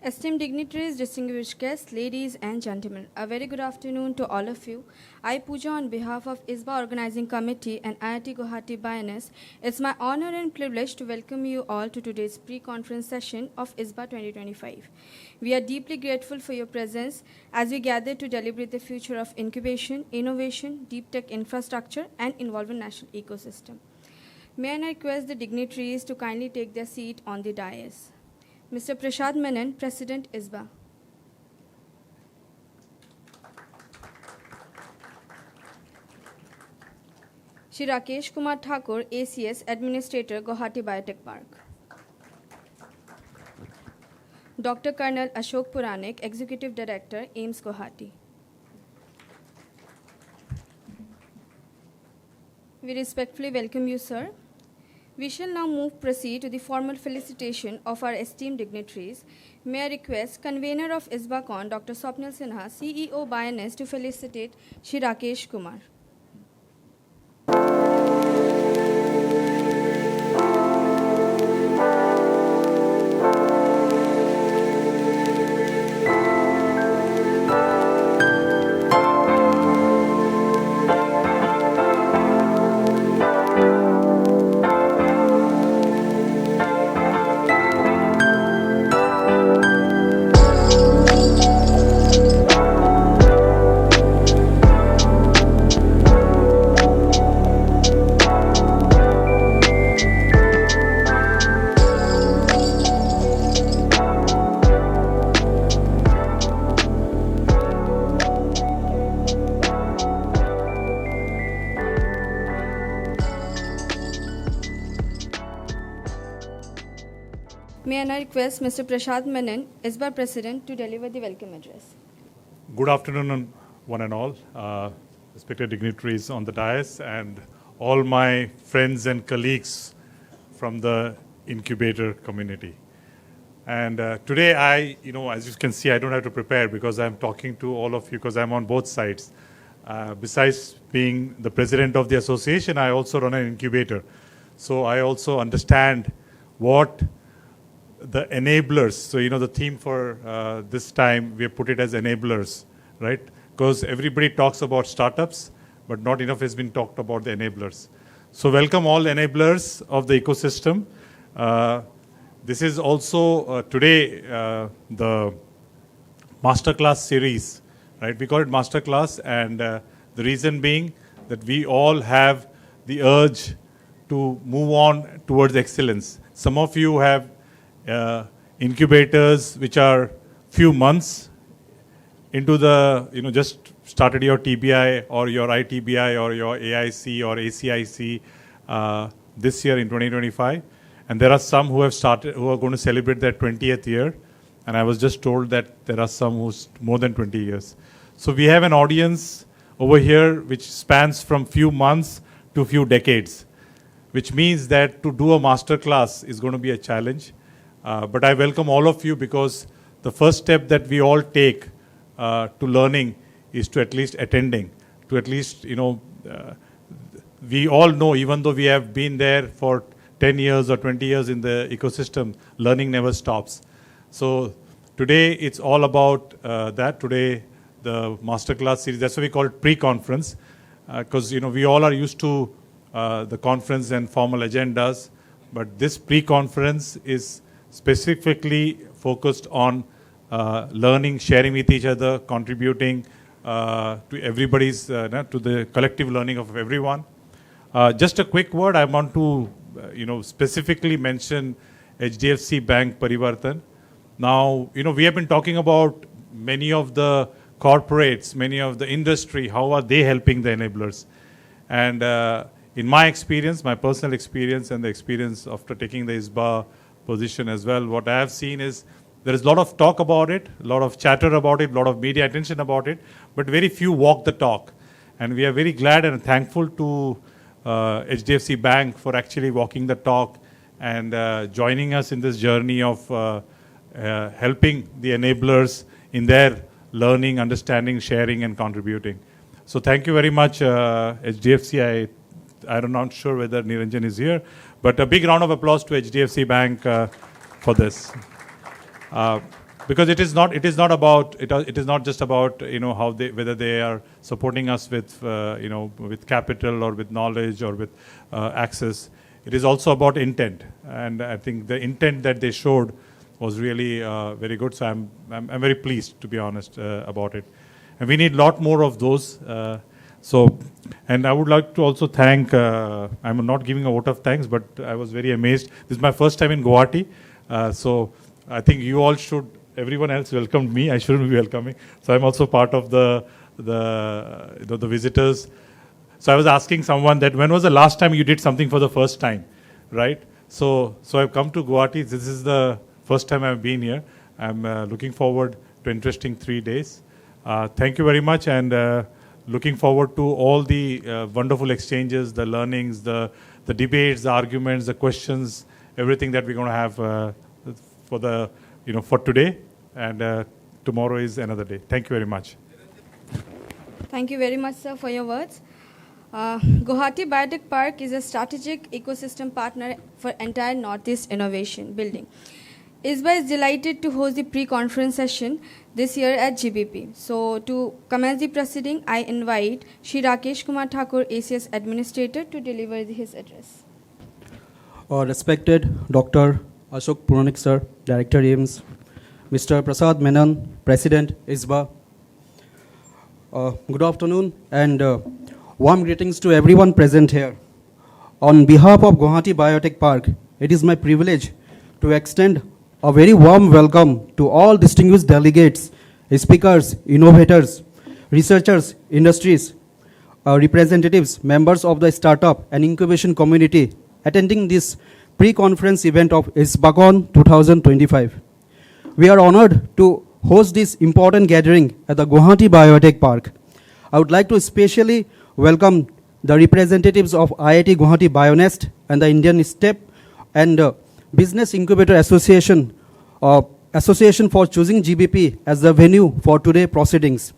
Esteemed dignitaries, distinguished guests, ladies and gentlemen, a very good afternoon to all of you. I, Pooja, on behalf of ISBA Organizing Committee and IIT Guwahati BINS, it's my honor and privilege to welcome you all to today's pre-conference session of ISBA 2025. We are deeply grateful for your presence as we gather to deliberate the future of incubation, innovation, deep tech infrastructure, and involving national ecosystem. May I request the dignitaries to kindly take their seat on the dais. Mr. Prashad Menon, President, ISBA. Shri Rakesh Kumar Thakur, ACS, Administrator, Guwahati Biotech Park. Dr. Colonel Ashok Puranik, Executive Director, AIIMS Guwahati. We respectfully welcome you, sir. We shall now proceed to the formal felicitation of our esteemed dignitaries. May I request convener of Isbacon, Dr. Swapnil Sinha, CEO BINS, to felicitate Shri Rakesh Kumar. May I now request Mr. Prashad Menon, ISBA President, to deliver the welcome address. Good afternoon, one and all, respected dignitaries on the dais, and all my friends and colleagues from the incubator community. And today, as you can see, I don't have to prepare because I'm talking to all of you because I'm on both sides. Besides being the president of the association, I also run an incubator. So I also understand what the enablers, so the theme for this time, we have put it as enablers, right? Because everybody talks about startups, but not enough has been talked about the enablers. So welcome all enablers of the ecosystem. This is also today the Masterclass series, right? We call it Masterclass, and the reason being that we all have the urge to move on towards excellence. Some of you have incubators which are few months into the, just started your TBI or your ITBI or your AIC or ACIC this year in 2025. And there are some who have started, who are going to celebrate their 20th year. And I was just told that there are some who's more than 20 years. So we have an audience over here which spans from few months to few decades, which means that to do a masterclass is going to be a challenge. But I welcome all of you because the first step that we all take to learning is to at least attending, to at least, we all know, even though we have been there for 10 years or 20 years in the ecosystem, learning never stops. So today it's all about that. Today, the Masterclass series, that's why we call it pre-conference, because, we all are used to the conference and formal agendas, but this pre-conference is specifically focused on learning, sharing with each other, contributing to everybody's, to the collective learning of everyone. Just a quick word, I want to, specifically mention HDFC Bank Parivartan. Now, we have been talking about many of the corporates, many of the industry, how are they helping the enablers? And in my experience, my personal experience and the experience after taking the ISBA position as well, what I have seen is there is a lot of talk about it, a lot of chatter about it, a lot of media attention about it, but very few walk the talk. And we are very glad and thankful to HDFC Bank for actually walking the talk and joining us in this journey of helping the enablers in their learning, understanding, sharing, and contributing. So thank you very much, HDFC. I'm not sure whether Niranjan is here, but a big round of applause to HDFC Bank for this. because it is not just about how whether they are supporting us with with capital or with knowledge or with access. It is also about intent, and I think the intent that they showed was really very good. So I'm very pleased, to be honest, about it. And we need a lot more of those. And I would like to also thank, I'm not giving a vote of thanks, but I was very amazed. This is my first time in Guwahati. So I think you all should, everyone else welcomed me. I shouldn't be welcoming. So I'm also part of the visitors. So I was asking someone that when was the last time you did something for the first time, right? So I've come to Guwahati. This is the first time I've been here. I'm looking forward to interesting 3 days. Thank you very much, and looking forward to all the wonderful exchanges, the learnings, the debates, the arguments, the questions, everything that we're going to have for today. And tomorrow is another day. Thank you very much. Thank you very much, sir, for your words. Guwahati Biotech Park is a strategic ecosystem partner for entire Northeast innovation building. ISBA is delighted to host the pre-conference session this year at GBP. So to commence the proceeding, I invite Shri Rakesh Kumar Thakur, ACS Administrator, to deliver his address. Respected Dr. Ashok Puranik Sir, Director AIMS, Mr. Prasad Menon, President ISBA. Good afternoon and warm greetings to everyone present here. On behalf of Guwahati Biotech Park, it is my privilege to extend a very warm welcome to all distinguished delegates, speakers, innovators, researchers, industries, representatives, members of the startup and incubation community attending this pre-conference event of Isbacon 2025. We are honored to host this important gathering at the Guwahati Biotech Park. I would like to especially welcome the representatives of IIT Guwahati BioNest and the Indian STEP and Business Incubator Association for choosing GBP as the venue for today's proceedings.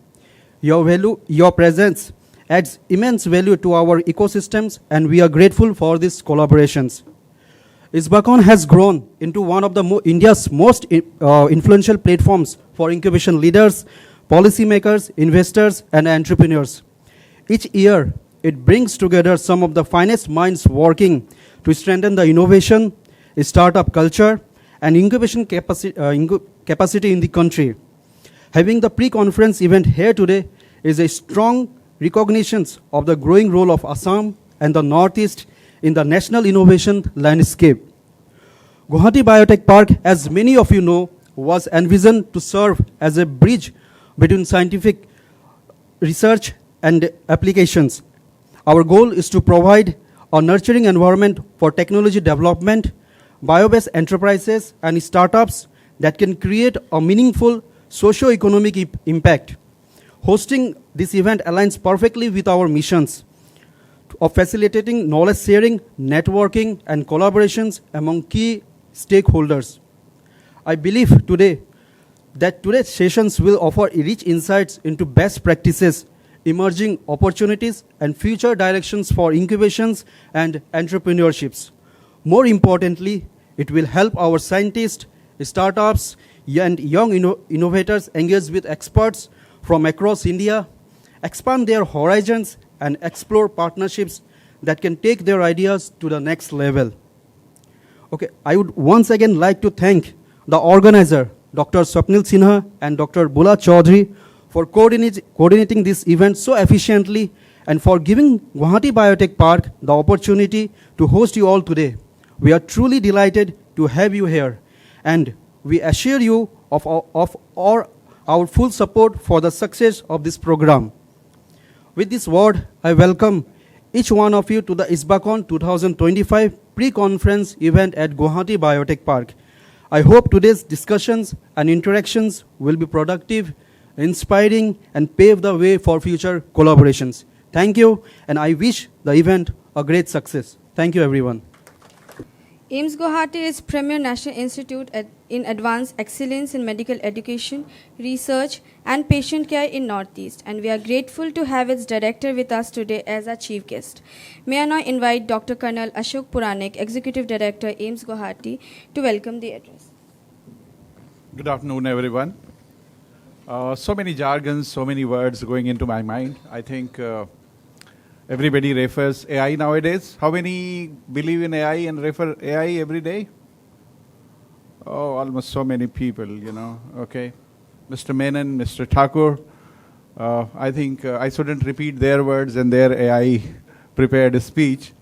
Your presence adds immense value to our ecosystems, and we are grateful for these collaborations. Isbacon has grown into one of India's most influential platforms for incubation leaders, policymakers, investors, and entrepreneurs. Each year, it brings together some of the finest minds working to strengthen the innovation, startup culture, and incubation capacity in the country. Having the pre-conference event here today is a strong recognition of the growing role of Assam and the Northeast in the national innovation landscape. Guwahati Biotech Park, as many of you know, was envisioned to serve as a bridge between scientific research and applications. Our goal is to provide a nurturing environment for technology development, bio-based enterprises, and startups that can create a meaningful socio-economic impact. Hosting this event aligns perfectly with our missions of facilitating knowledge sharing, networking, and collaborations among key stakeholders. I believe that today's sessions will offer rich insights into best practices, emerging opportunities, and future directions for incubations and entrepreneurships. More importantly, it will help our scientists, startups, and young innovators engage with experts from across India, expand their horizons, and explore partnerships that can take their ideas to the next level. Okay, I would once again like to thank the organizer, Dr. Swapnil Sinha and Dr. Bula Chaudhary, for coordinating this event so efficiently and for giving Guwahati Biotech Park the opportunity to host you all today. We are truly delighted to have you here, and we assure you of our full support for the success of this program. With this word, I welcome each one of you to the Isbacon 2025 pre-conference event at Guwahati Biotech Park. I hope today's discussions and interactions will be productive, inspiring, and pave the way for future collaborations. Thank you, and I wish the event a great success. Thank you, everyone. AIMS Guwahati is premier national institute in advanced excellence in medical education, research, and patient care in Northeast, and we are grateful to have its director with us today as our chief guest. May I now invite Dr. Colonel Ashok Puranik, Executive Director, AIMS Guwahati, to welcome the address. Good afternoon, everyone. So many jargons, so many words going into my mind. I think everybody refers AI nowadays. How many believe in AI and refer AI every day? Oh, almost so many people, Okay. Mr. Menon, Mr. Thakur, I think I shouldn't repeat their words and their AI prepared speech.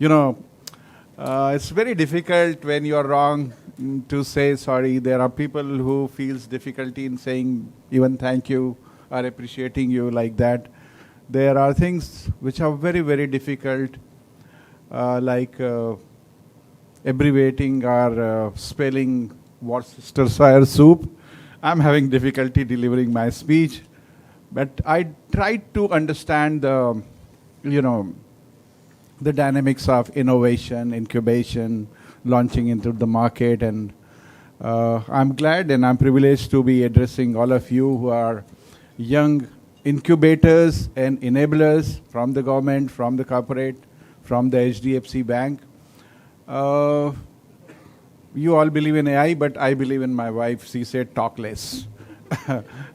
It's very difficult when you're wrong to say sorry. There are people who feels difficulty in saying even thank you or appreciating you like that. There are things which are very, very difficult, like abbreviating or spelling Worcestershire soup. I'm having difficulty delivering my speech, but I tried to understand the dynamics of innovation, incubation, launching into the market, and I'm glad and I'm privileged to be addressing all of you who are young incubators and enablers from the government, from the corporate, from the HDFC bank. You all believe in AI, but I believe in my wife. She said talk less.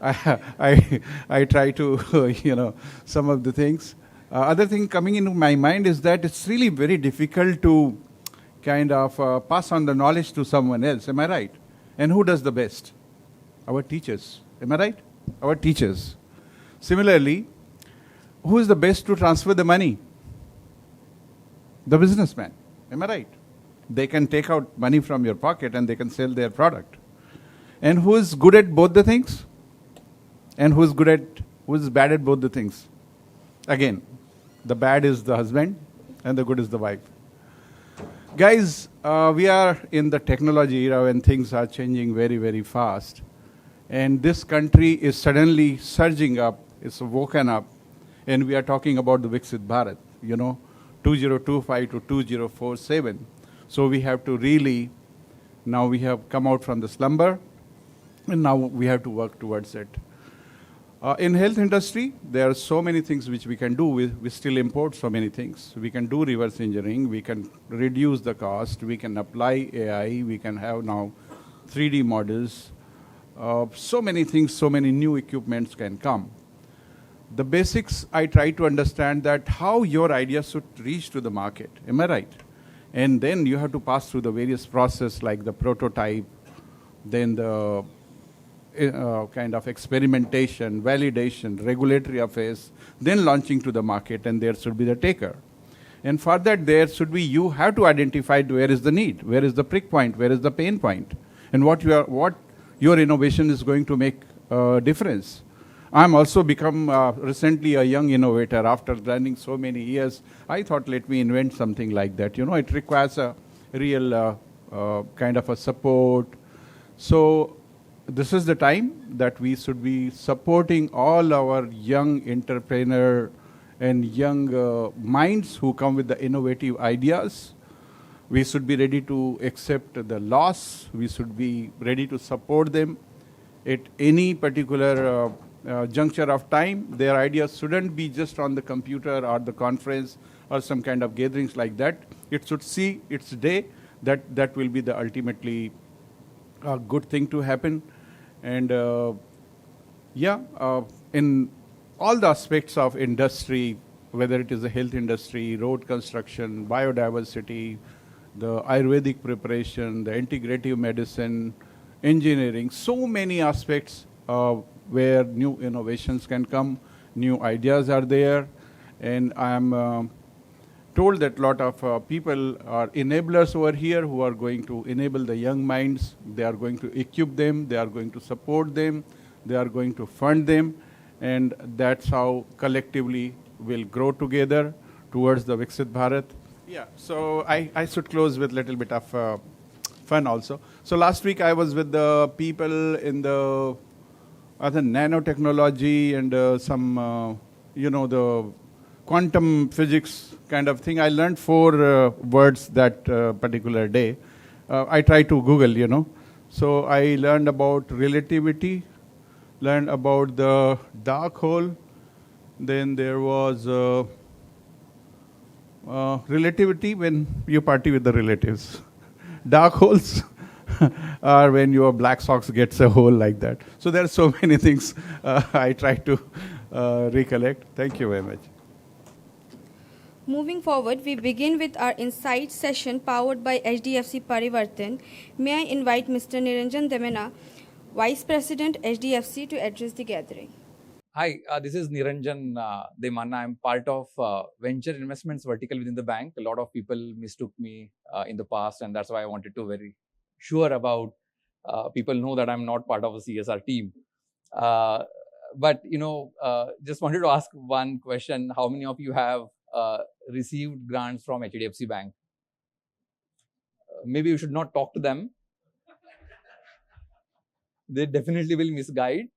I try to, some of the things. Other thing coming into my mind is that it's really very difficult to kind of pass on the knowledge to someone else. Am I right? And who does the best? Our teachers. Am I right? Our teachers. Similarly, who is the best to transfer the money? The businessman. Am I right? They can take out money from your pocket and they can sell their product. And who is good at both the things? And who is bad at both the things? Again, the bad is the husband and the good is the wife. Guys, we are in the technology era when things are changing very, very fast. And this country is suddenly surging up, it's woken up, and we are talking about the Viksit Bharat, 2025 to 2047. So we have to really, now we have come out from the slumber, and now we have to work towards it. In health industry, there are so many things which we can do. We still import so many things. We can do reverse engineering. We can reduce the cost. We can apply AI. We can have now 3D models. So many things, so many new equipments can come. The basics, I try to understand that how your idea should reach to the market. Am I right? And then you have to pass through the various process like the prototype, then the kind of experimentation, validation, regulatory affairs, then launching to the market, and there should be the taker. And for that, you have to identify where is the need, where is the prick point, where is the pain point, and what your innovation is going to make a difference. I'm also become recently a young innovator after learning so many years. I thought, let me invent something like that. It requires a real kind of a support. So this is the time that we should be supporting all our young entrepreneur and young minds who come with the innovative ideas. We should be ready to accept the loss. We should be ready to support them at any particular juncture of time. Their ideas shouldn't be just on the computer or the conference or some kind of gatherings like that. It should see its day. That will be the ultimately good thing to happen. And in all the aspects of industry, whether it is the health industry, road construction, biodiversity, the Ayurvedic preparation, the integrative medicine, engineering, so many aspects where new innovations can come, new ideas are there. And I'm told that a lot of people are enablers over here who are going to enable the young minds. They are going to equip them, they are going to support them, they are going to fund them, and that's how collectively we'll grow together towards the Viksit Bharat. Yeah, so I should close with a little bit of fun also. So last week I was with the people in the other nanotechnology and some, the quantum physics kind of thing. I learned 4 words that particular day. I tried to Google, So I learned about relativity, learned about the dark hole. Then there was relativity when you party with the relatives. Dark holes, or when your black socks gets a hole like that. So there are so many things I try to recollect. Thank you very much. Moving forward, we begin with our insight session powered by HDFC Parivartan. May I invite Mr. Niranjan Demena, Vice President HDFC, to address the gathering. Hi, this is Niranjan Demana. I'm part of venture investments vertical within the bank. A lot of people mistook me in the past, and that's why I wanted to very sure about people know that I'm not part of a CSR team. But just wanted to ask one question: how many of you have received grants from HDFC Bank? Maybe you should not talk to them. They definitely will misguide.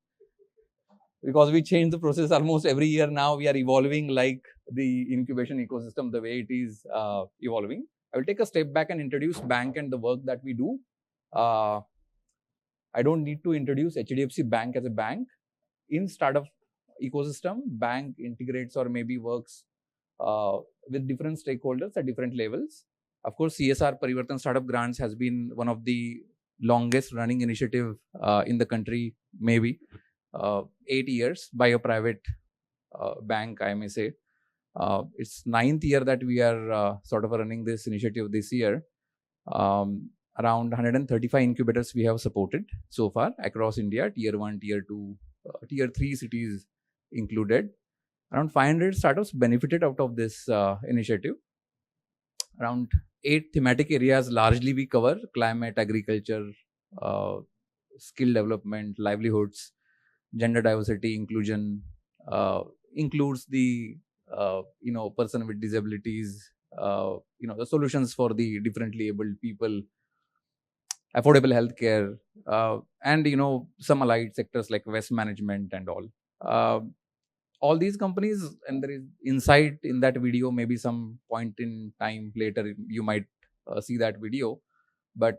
Because we change the process almost every year now, we are evolving like the incubation ecosystem, the way it is evolving. I will take a step back and introduce bank and the work that we do. I don't need to introduce HDFC Bank as a bank. In startup ecosystem, bank integrates or maybe works with different stakeholders at different levels. Of course, CSR Parivartan Startup Grants has been one of the longest running initiative in the country, maybe. 8 years by a private bank, I may say. It's 9th year that we are sort of running this initiative this year. Around 135 incubators we have supported so far across India, tier 1, tier 2, tier 3 cities included. Around 500 startups benefited out of this initiative. Around 8 thematic areas largely we cover: climate, agriculture, skill development, livelihoods, gender diversity, inclusion, includes the person with disabilities, the solutions for the differently abled people, affordable healthcare, and some allied sectors like waste management and all. All these companies, and there is insight in that video. Maybe some point in time later you might see that video, but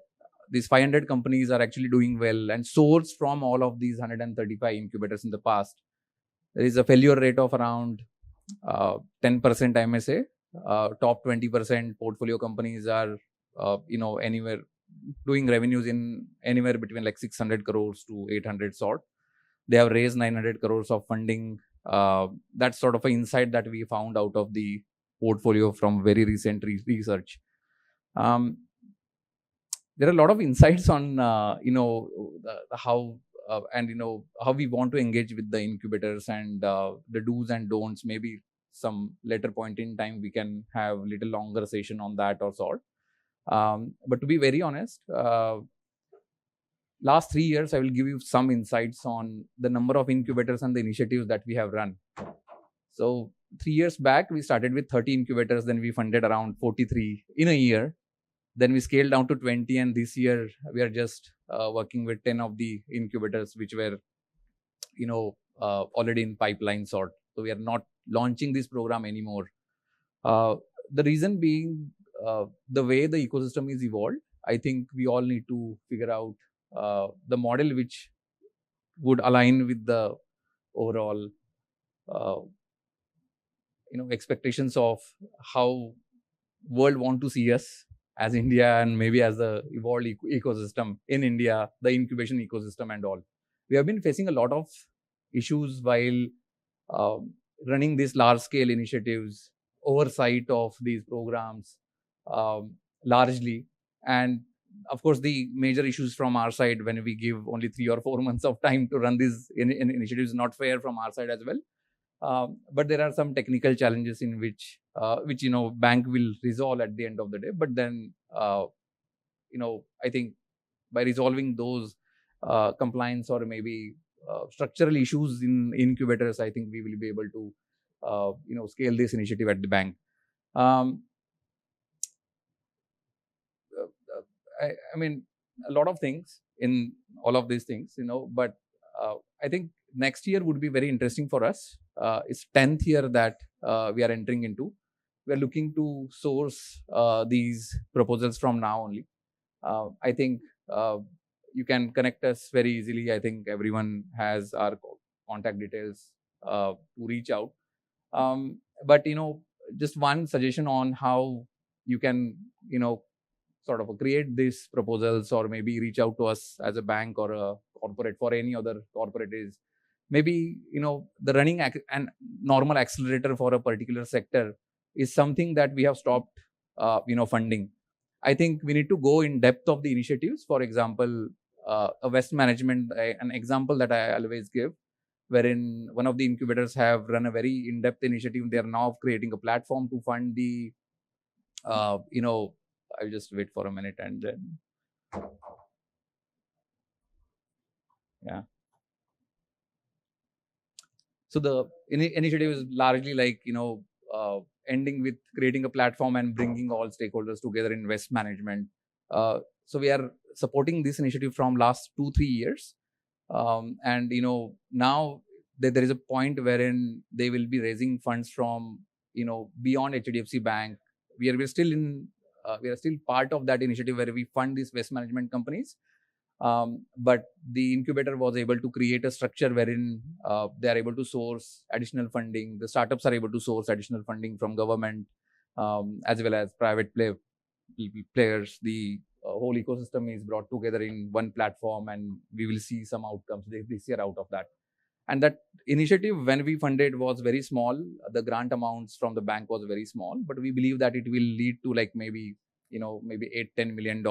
these 500 companies are actually doing well and sourced from all of these 135 incubators in the past. There is a failure rate of around 10%, I may say. Top 20% portfolio companies are, anywhere doing revenues in anywhere between like 600 crores to 800 sort. They have raised 900 crores of funding. That's sort of an insight that we found out of the portfolio from very recent research. There are a lot of insights on how we want to engage with the incubators and the do's and don'ts. Maybe some later point in time we can have a little longer session on that or sort. But to be very honest, last 3 years I will give you some insights on the number of incubators and the initiatives that we have run. So 3 years back we started with 30 incubators, then we funded around 43 in a year. Then we scaled down to 20, and this year we are just working with 10 of the incubators which were, already in pipeline sort. So we are not launching this program anymore. The reason being the way the ecosystem is evolved. I think we all need to figure out the model which would align with the overall, expectations of how world want to see us as India, and maybe as the evolved ecosystem in India, the incubation ecosystem and all. We have been facing a lot of issues while running these large-scale initiatives, oversight of these programs largely. And of course, the major issues from our side, when we give only 3 or 4 months of time to run these initiatives, not fair from our side as well. But there are some technical challenges in which bank will resolve at the end of the day. But then, I think by resolving those compliance or maybe structural issues in incubators, I think we will be able to, scale this initiative at the bank. I mean, a lot of things in all of these things, but I think next year would be very interesting for us. It's 10th year that we are entering into. We are looking to source these proposals from now only. I think you can connect us very easily. I think everyone has our contact details to reach out. But just one suggestion on how you can, sort of create these proposals, or maybe reach out to us as a bank or a corporate for any other corporate is maybe, the running and normal accelerator for a particular sector is something that we have stopped, funding. I think we need to go in depth of the initiatives. For example, a waste management, an example that I always give, wherein one of the incubators have run a very in-depth initiative. They are now creating a platform to fund the, I'll just wait for a minute and then, yeah. So the initiative is largely like, ending with creating a platform and bringing all stakeholders together in waste management. So we are supporting this initiative from last 2-3 years. And, now there is a point wherein they will be raising funds from, beyond HDFC Bank. We are still part of that initiative where we fund these waste management companies. But the incubator was able to create a structure wherein they are able to source additional funding. The startups are able to source additional funding from government, as well as private players. The whole ecosystem is brought together in one platform, and we will see some outcomes this year out of that. And that initiative, when we funded, was very small. The grant amounts from the bank was very small, but we believe that it will lead to like maybe $8-10 million,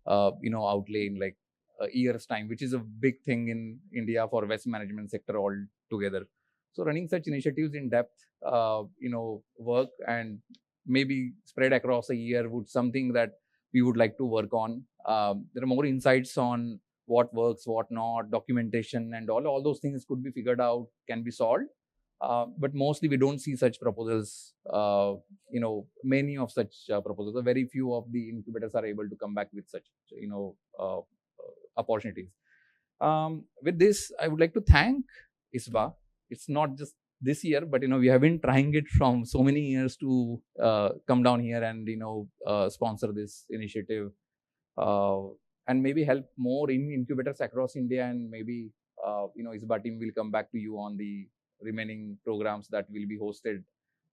outlay in like a year's time, which is a big thing in India for waste management sector altogether. So running such initiatives in depth, work and maybe spread across a year would something that we would like to work on. There are more insights on what works, what not, documentation and all those things could be figured out, can be solved. But mostly we don't see such proposals, many of such proposals. Very few of the incubators are able to come back with such, opportunities. With this, I would like to thank ISBA. It's not just this year, but we have been trying it from so many years to come down here and sponsor this initiative, and maybe help more in incubators across India. And maybe ISBA team will come back to you on the remaining programs that will be hosted.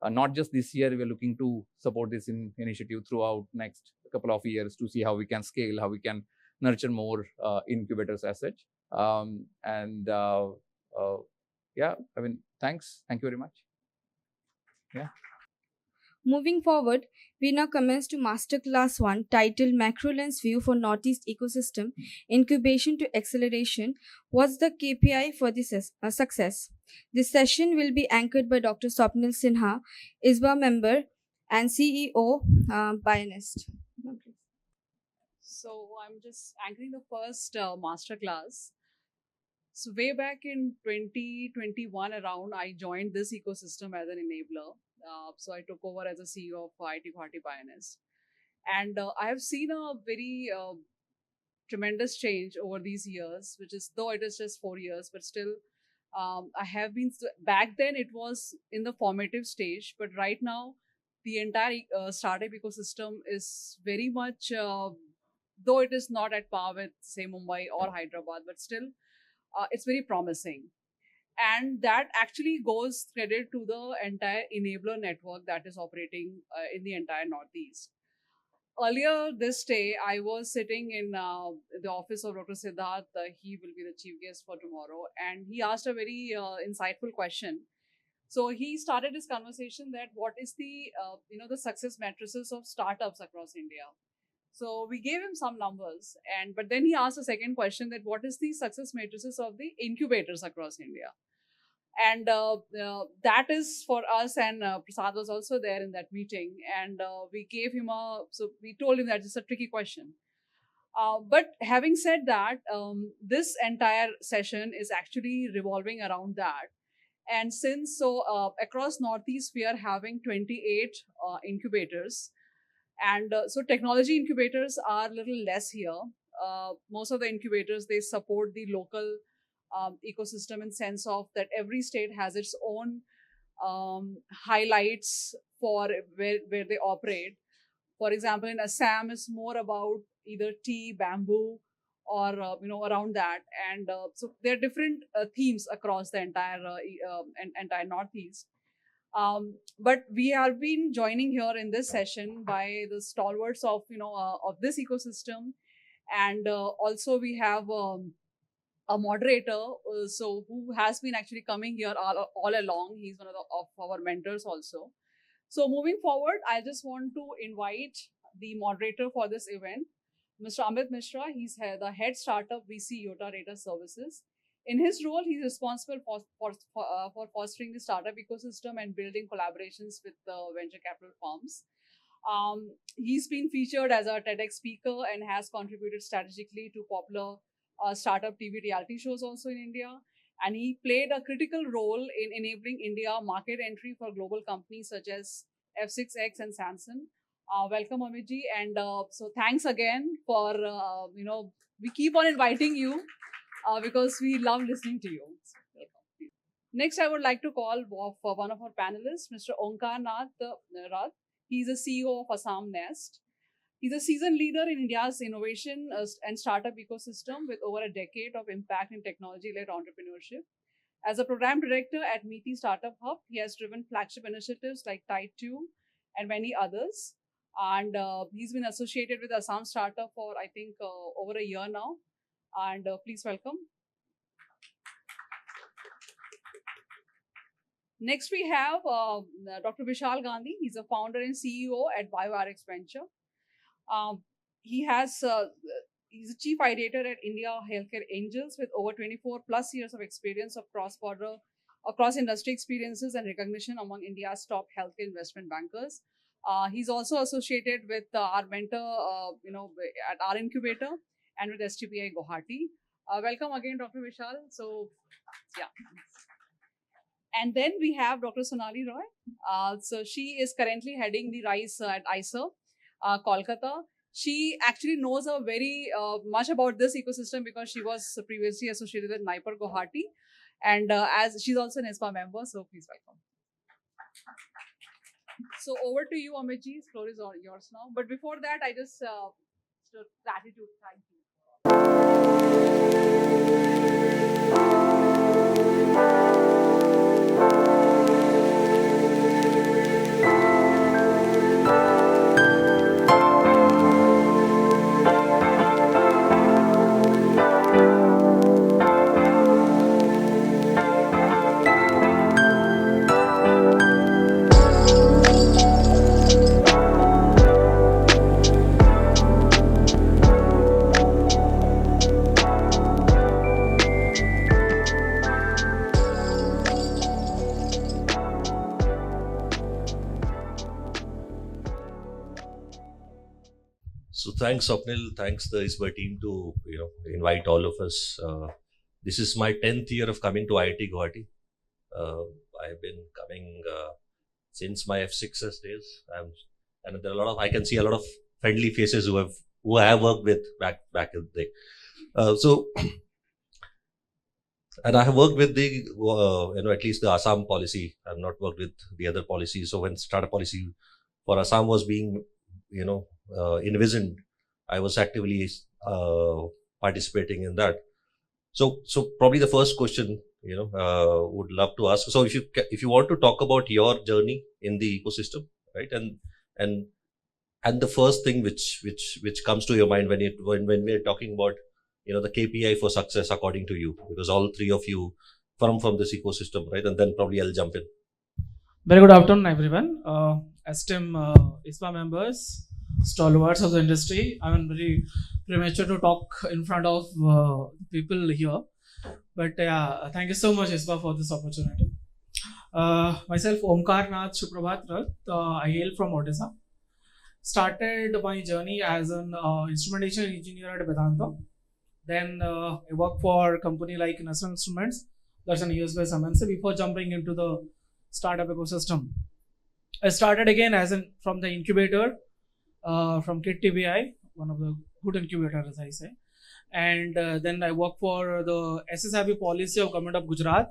Not just this year, we are looking to support this initiative throughout next couple of years to see how we can scale, how we can nurture more incubators as such. Thanks. Thank you very much. Yeah. Moving forward, we now commence to Masterclass 1 titled Macro Lens View for Northeast Ecosystem, Incubation to Acceleration. What's the KPI for this success? This session will be anchored by Dr. Swapnil Sinha, ISBA member and CEO, Bionist. Okay. So I'm just anchoring the first masterclass. So way back in 2021 around, I joined this ecosystem as an enabler. So I took over as a CEO of IIT Guwahati Bionist. And I have seen a very tremendous change over these years, which is, though it is just 4 years, but still I have been, back then it was in the formative stage, but right now the entire startup ecosystem is very much, though it is not at par with say Mumbai or Hyderabad, but still it's very promising. And that actually goes credit to the entire enabler network that is operating in the entire Northeast. Earlier this day, I was sitting in the office of Dr. Siddharth. He will be the chief guest for tomorrow. And he asked a very insightful question. So he started his conversation that what is the, the success matrices of startups across India. So we gave him some numbers, but then he asked a second question that what is the success matrices of the incubators across India? And that is for us, and Prasad was also there in that meeting, and we gave him so we told him that it's a tricky question. But having said that, this entire session is actually revolving around that. And since across Northeast, we are having 28 incubators. And so technology incubators are a little less here. Most of the incubators, they support the local ecosystem in sense of that every state has its own highlights for where they operate. For example, in Assam, it's more about either tea, bamboo, or around that. And so there are different themes across the entire Northeast. But we have been joining here in this session by the stalwarts of of this ecosystem, and also we have a moderator, so who has been actually coming here all along. He's one of our mentors also. So moving forward, I just want to invite the moderator for this event, Mr. Amit Mishra. He's the head startup VC Yota Data Services. In his role, he's responsible for fostering the startup ecosystem and building collaborations with venture capital firms. He's been featured as a TEDx speaker and has contributed strategically to popular startup TV reality shows also in India. And he played a critical role in enabling India market entry for global companies such as F6X and Samsung. Welcome, Amitji. And so thanks again for, we keep on inviting you because we love listening to you. So welcome. Next, I would like to call for one of our panelists, Mr. Omkar Rath. He's the CEO of Assam Nest. He's a seasoned leader in India's innovation and startup ecosystem with over a decade of impact in technology-led entrepreneurship. As a program director at Meeti Startup Hub, he has driven flagship initiatives like Tide 2 and many others. And he's been associated with Assam Startup for, I think, over a year now. And please welcome. Next, we have Dr. Vishal Gandhi. He's a founder and CEO at BioRx Venture. He's a chief ideator at India Healthcare Angels with over 24 plus years of experience of cross-border, cross-industry experiences and recognition among India's top healthcare investment bankers. He's also associated with our mentor, at our incubator and with STPI Guwahati. Welcome again, Dr. Vishal. So, yeah. And then we have Dr. Sonali Roy. So she is currently heading the RISE at ISER, Kolkata. She actually knows very much about this ecosystem because she was previously associated with NIPER Guwahati. And as she's also an ISPA member, so please welcome. So over to you, Amitji. The floor is all yours now. But before that, I just gratitude. Thank you. So thanks, Swapnil. Thanks the ISBA team to invite all of us. This is my 10th year of coming to IIT Guwahati. I've been coming since my F6S days, and there are I can see a lot of friendly faces who I have worked with back in the day. And I have worked with the at least the Assam policy. I've not worked with the other policies. So when startup policy for Assam was being envisioned, I was actively participating in that. So probably the first question, would love to ask. So if you want to talk about your journey in the ecosystem, right, and the first thing which comes to your mind when we're talking about the KPI for success according to you, because all three of you from this ecosystem, right, and then probably I'll jump in. Very good afternoon, everyone. Esteemed ISPA members, stalwarts of the industry. I'm very premature to talk in front of people here, but thank you so much, ISPA, for this opportunity. Myself, Omkar Rath, I hail from Odisha. Started my journey as an instrumentation engineer at Vedanta. Then I worked for a company like National Instruments, that's an US-based MNC, before jumping into the startup ecosystem. I started again from the incubator, from KIT TBI, one of the good incubators, as I say. And then I worked for the SSIB policy of Government of Gujarat.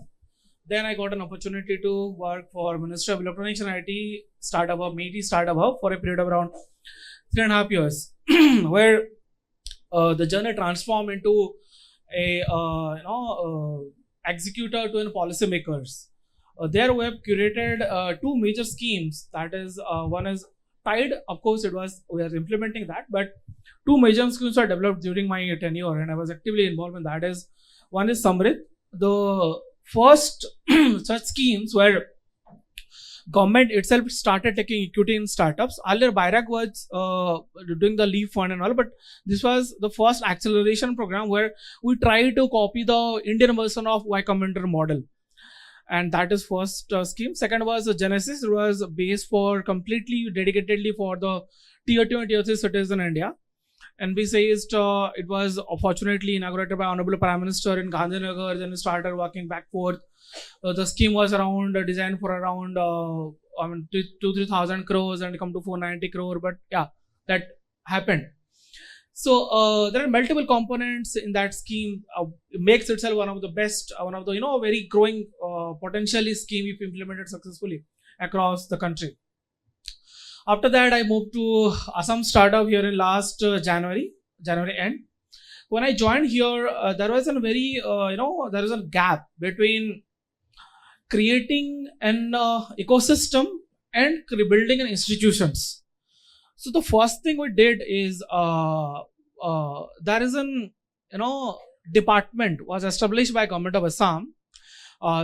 Then I got an opportunity to work for Ministry of Electronics and IT Startup Hub, Meeti Startup Hub, for a period of around 3.5 years, where the journey transformed into a executor to policymakers. there we have curated two major schemes. That is, one is Tide. Of course, we are implementing that, but two major schemes were developed during my tenure, and I was actively involved in that. Is one is Samrit, the first such schemes where government itself started taking equity in startups. Earlier, BIRAC was doing the LEAP fund and all, but this was the first acceleration program where we tried to copy the Indian version of Y Combinator model. And that is first scheme. Second was Genesis. It was based for completely dedicatedly for the tier 2 and tier 3 cities in India. And we say it was fortunately inaugurated by Honorable Prime Minister in Gandhinagar. Then we started working back forth. The scheme was around designed for around 2,000-3,000 crores and come to 490 crore. But yeah, that happened. So there are multiple components in that scheme. It makes itself one of the best, one of the very growing potentially scheme if implemented successfully across the country. After that, I moved to Assam startup here in last January end. When I joined here, there was a very there is a gap between creating an ecosystem and building an institutions. So the first thing we did is there is an department was established by government of Assam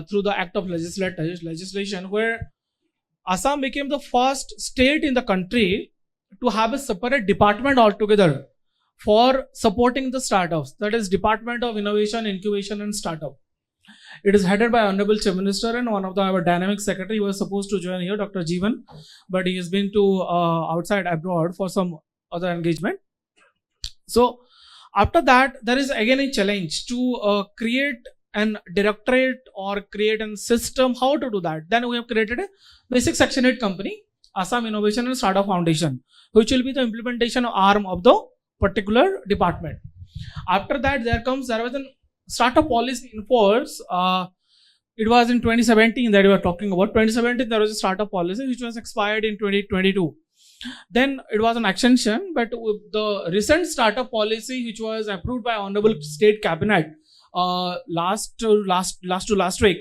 through the act of legislation where Assam became the first state in the country to have a separate department altogether for supporting the startups. That is Department of Innovation, Incubation and Startup. It is headed by Honorable Chief Minister and one of our dynamic secretary was supposed to join here, Dr. Jeevan, but he has been to outside abroad for some other engagement. So after that, there is again a challenge to create an directorate or create a system. How to do that? Then we have created a basic Section 8 company, Assam Innovation and Startup Foundation, which will be the implementation arm of the particular department. After that, there was a startup policy in force. It was in 2017 that we were talking about. 2017, there was a startup policy which was expired in 2022. Then it was an extension, but the recent startup policy which was approved by Honorable State Cabinet last week,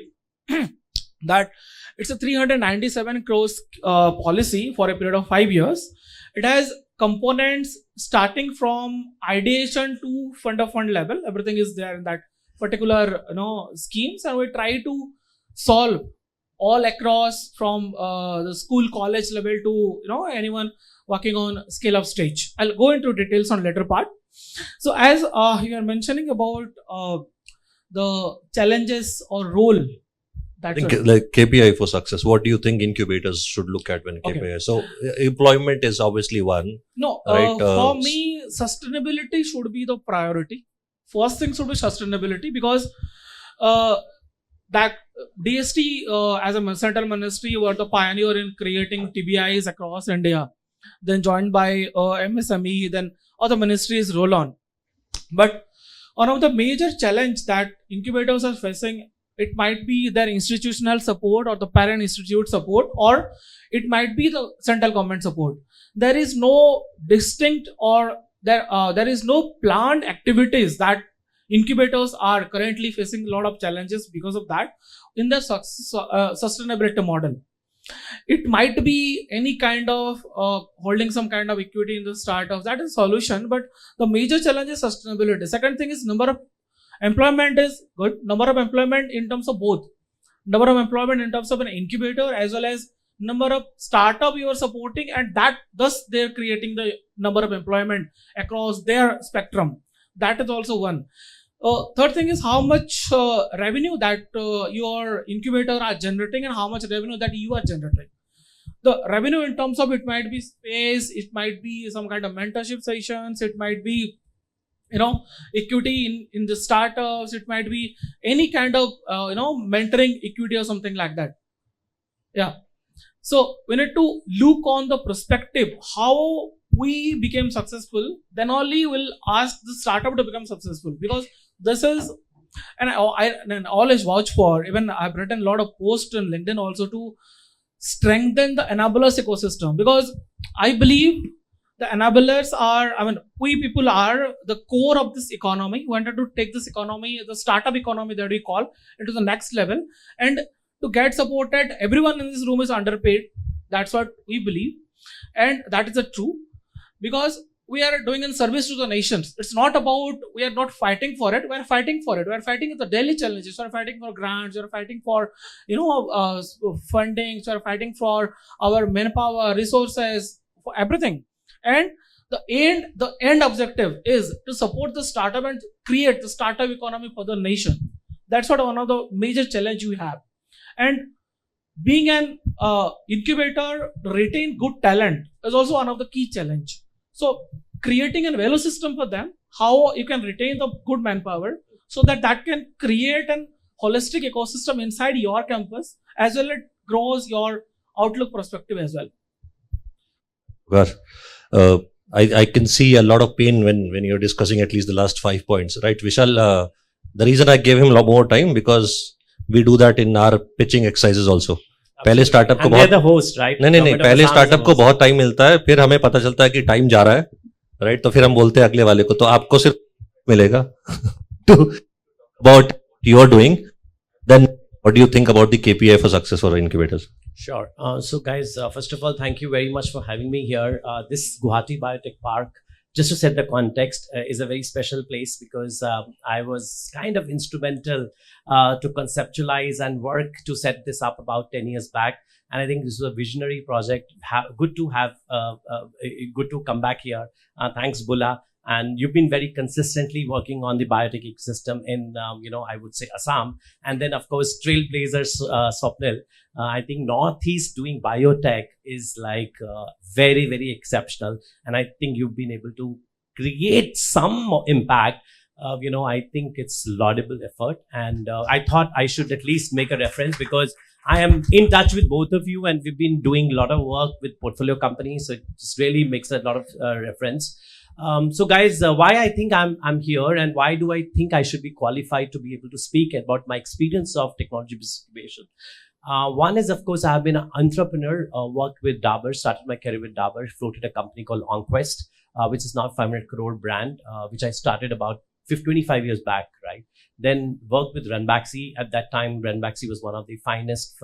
that it's a 397 crores policy for a period of 5 years. It has components starting from ideation to fund of fund level. Everything is there in that particular schemes, and we try to solve all across from the school college level to anyone working on scale up stage. I'll go into details on later part. So as you are mentioning about the challenges or role that like KPI for success, what do you think incubators should look at when KPI? So employment is obviously one. No, right? For me, sustainability should be the priority. First thing should be sustainability, because that DST as a central ministry were the pioneer in creating TBIs across India, then joined by MSME, then other ministries roll on. But one of the major challenge that incubators are facing, it might be their institutional support or the parent institute support, or it might be the central government support. There is no distinct or there is no planned activities that incubators are currently facing a lot of challenges because of that in the sustainability model. It might be any kind of holding some kind of equity in the startups. That is solution, but the major challenge is sustainability. Second thing is number of employment is good. Number of employment in terms of both. Number of employment in terms of an incubator as well as number of startup you are supporting, and that thus they are creating the number of employment across their spectrum. That is also one. Third thing is how much revenue that your incubator are generating and how much revenue that you are generating. The revenue in terms of it might be space, it might be some kind of mentorship sessions, it might be equity in the startups, it might be any kind of mentoring equity or something like that. Yeah. So we need to look on the perspective how we became successful, then only we'll ask the startup to become successful, because this is, and I always vouch for, even I've written a lot of posts on LinkedIn also to strengthen the enablers ecosystem, because I believe the enablers are, we people are the core of this economy. We wanted to take this economy, the startup economy that we call, into the next level, and to get supported. Everyone in this room is underpaid. That's what we believe. And that is the true. Because we are doing in service to the nations. It's not about, we are not fighting for it. We are fighting for it. We are fighting the daily challenges. We are fighting for grants. We are fighting for, funding. We are fighting for our manpower, resources, for everything. And the end objective is to support the startup and create the startup economy for the nation. That's what one of the major challenge we have. And being an incubator, retain good talent is also one of the key challenge. So creating a value system for them, how you can retain the good manpower so that can create an holistic ecosystem inside your campus, as well as it grows your outlook perspective as well. Well, I can see a lot of pain when you're discussing at least the last 5 points, right? Vishal, the reason I gave him a lot more time because we do that in our pitching exercises also. पहले startup को बहुत नहीं पहले startup को बहुत time मिलता है, फिर हमें पता चलता है कि टाइम जा रहा है, राइट? तो फिर हम बोलते हैं अगले वाले को, तो आपको सिर्फ मिलेगा to about you are doing. Then what do you think about the KPI for success for incubators? Sure. So guys, first of all, thank you very much for having me here. This Guwahati Biotech Park, just to set the context, is a very special place because I was kind of instrumental to conceptualize and work to set this up about 10 years back. And I think this was a visionary project. Good to come back here. Thanks, Bulla. And you've been very consistently working on the biotech ecosystem in, I would say Assam. And then, of course, trailblazers, Swapnil. I think Northeast doing biotech is like very, very exceptional. And I think you've been able to create some impact. I think it's laudable effort. And I thought I should at least make a reference because I am in touch with both of you and we've been doing a lot of work with portfolio companies. So it just really makes a lot of reference. So guys, why I think I'm here and why do I think I should be qualified to be able to speak about my experience of technology business incubation? One is, of course, I've been an entrepreneur, worked with Dabur, started my career with Dabur, floated a company called OnQuest, which is now a 500 crore brand, which I started about 25 years back, right? Then worked with Ranbaxy. At that time, Ranbaxy was one of the finest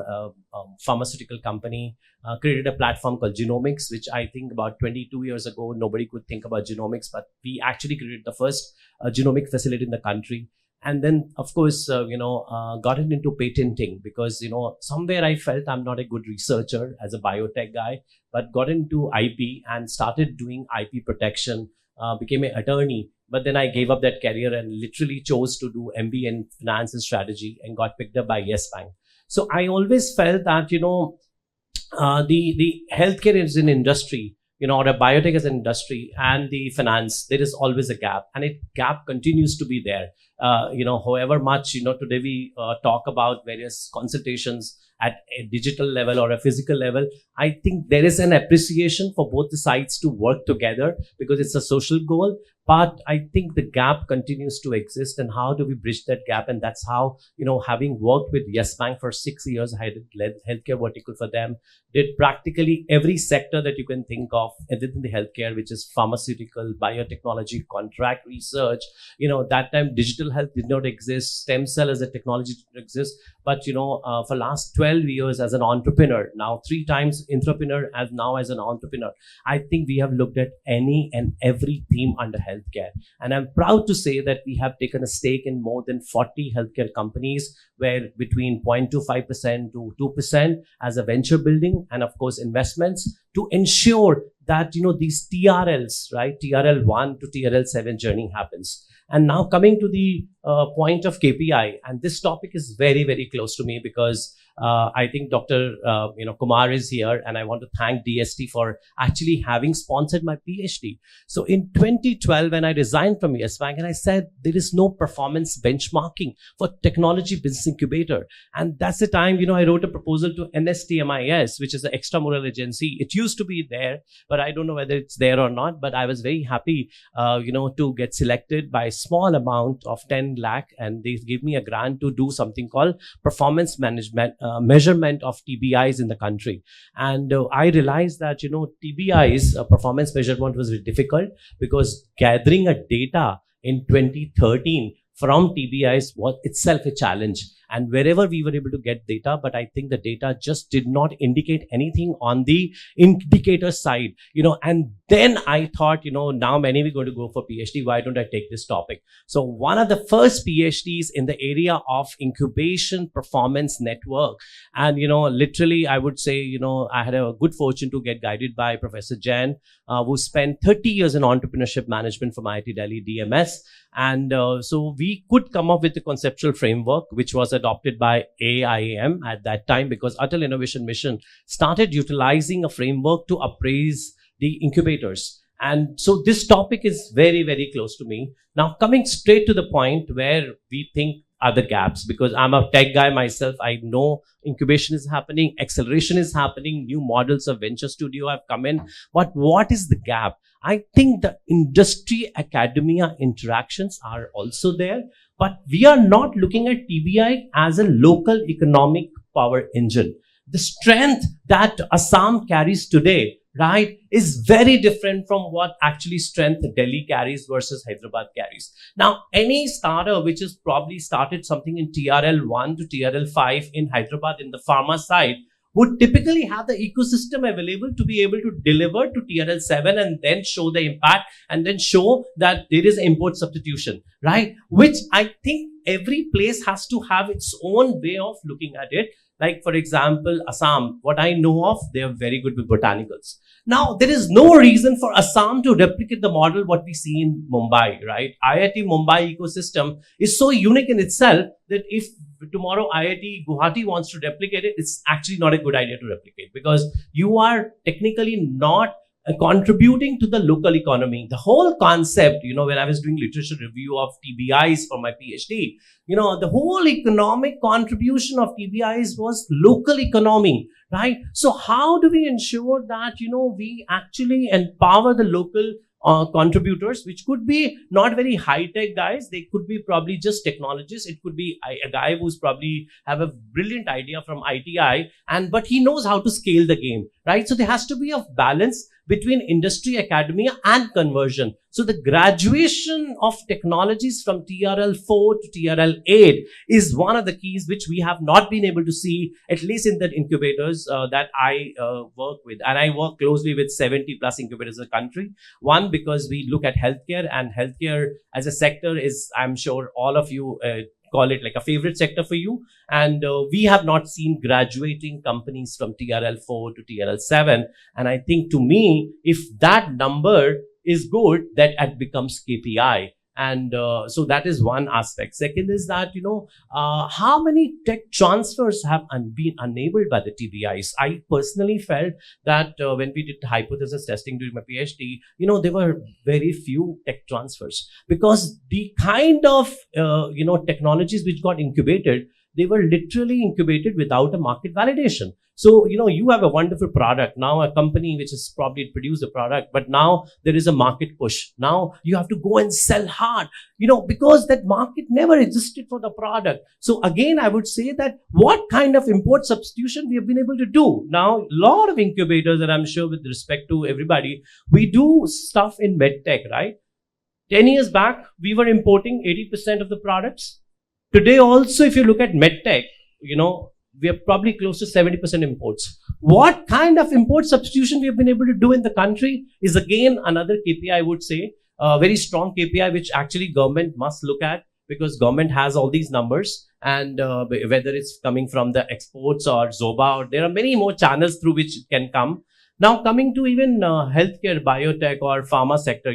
pharmaceutical company, created a platform called Genomics, which I think about 22 years ago, nobody could think about genomics, but we actually created the first genomic facility in the country. And then, of course, got into patenting because, somewhere I felt I'm not a good researcher as a biotech guy, but got into IP and started doing IP protection, became an attorney. But then I gave up that career and literally chose to do MBA in finance and strategy and got picked up by Yes Bank. So I always felt that, the healthcare is an industry, or a biotech is an industry, and the finance, there is always a gap, and it gap continues to be there. However much, today we talk about various consultations at a digital level or a physical level, I think there is an appreciation for both the sides to work together because it's a social goal. But I think the gap continues to exist, and how do we bridge that gap? And that's how, having worked with Yes Bank for 6 years, I led healthcare vertical for them, did practically every sector that you can think of within the healthcare, which is pharmaceutical, biotechnology, contract research. That time digital health did not exist, stem cell as a technology did not exist. But, for last 12 years as an entrepreneur, now 3 times entrepreneur, as now as an entrepreneur, I think we have looked at any and every theme under healthcare. And I'm proud to say that we have taken a stake in more than 40 healthcare companies, where between 0.25% to 2% as a venture building and, of course, investments to ensure that, these TRLs, right, TRL1 to TRL7 journey happens. And now coming to the point of KPI, and this topic is very, very close to me because I think Dr. Kumar is here, and I want to thank DST for actually having sponsored my PhD. So in 2012, when I resigned from Yes Bank, and I said there is no performance benchmarking for technology business incubator, and that's the time I wrote a proposal to NSTMIS, which is an extramural agency. It used to be there, but I don't know whether it's there or not. But I was very happy, to get selected by a small amount of 10 lakh, and they gave me a grant to do something called performance management. Measurement of TBIs in the country. And I realized that, TBIs, performance measurement, was very difficult because gathering a data in 2013 from TBIs was itself a challenge. And wherever we were able to get data, but I think the data just did not indicate anything on the indicator side, and then I thought, now many we're going to go for PhD. Why don't I take this topic? So one of the first PhDs in the area of incubation performance network. And, literally I would say, I had a good fortune to get guided by Professor Jain, who spent 30 years in entrepreneurship management from IIT Delhi DMS. And so we could come up with a conceptual framework, which was adopted by AIIM at that time, because Atal Innovation Mission started utilizing a framework to appraise the incubators. And so this topic is very, very close to me. Now, coming straight to the point where we think are the gaps, because I'm a tech guy myself. I know incubation is happening, acceleration is happening, new models of venture studio have come in. But what is the gap? I think the industry academia interactions are also there, but we are not looking at TBI as a local economic power engine. The strength that Assam carries today, right, is very different from what actually strength Delhi carries versus Hyderabad carries. Now, any starter which has probably started something in TRL 1 to TRL 5 in Hyderabad in the pharma side would typically have the ecosystem available to be able to deliver to TRL 7 and then show the impact and then show that there is import substitution, right? Which I think every place has to have its own way of looking at it. Like, for example, Assam, what I know of, they are very good with botanicals. Now, there is no reason for Assam to replicate the model what we see in Mumbai, right? IIT Mumbai ecosystem is so unique in itself that if tomorrow IIT Guwahati wants to replicate it, it's actually not a good idea to replicate, because you are technically not contributing to the local economy. The whole concept, when I was doing literature review of TBIs for my PhD, the whole economic contribution of TBIs was local economy, right? So how do we ensure that, we actually empower the local contributors, which could be not very high-tech guys. They could be probably just technologists. It could be a guy who's probably have a brilliant idea from ITI, but he knows how to scale the game, right? So there has to be a balance between industry, academia, and conversion. So the graduation of technologies from TRL 4 to TRL 8 is one of the keys which we have not been able to see, at least in the incubators that I work with. And I work closely with 70 plus incubators in the country. One, because we look at healthcare, and healthcare as a sector is, I'm sure all of you call it like a favorite sector for you. And we have not seen graduating companies from TRL 4 to TRL 7. And I think, to me, if that number is good, that it becomes KPI. And so that is one aspect. Second is that, how many tech transfers have been enabled by the TBIs? I personally felt that when we did hypothesis testing during my PhD, there were very few tech transfers, because the kind of, technologies which got incubated, they were literally incubated without a market validation. So, you have a wonderful product. Now a company which has probably produced a product, but now there is a market push. Now you have to go and sell hard, because that market never existed for the product. So again, I would say that what kind of import substitution we have been able to do. Now, a lot of incubators, and I'm sure with respect to everybody, we do stuff in medtech, right? 10 years back, we were importing 80% of the products. Today also, if you look at medtech, we are probably close to 70% imports. What kind of import substitution we have been able to do in the country is again another KPI, I would say, a very strong KPI, which actually government must look at, because government has all these numbers, and whether it's coming from the exports or Zoba, or there are many more channels through which it can come. Now, coming to even healthcare, biotech or pharma sector,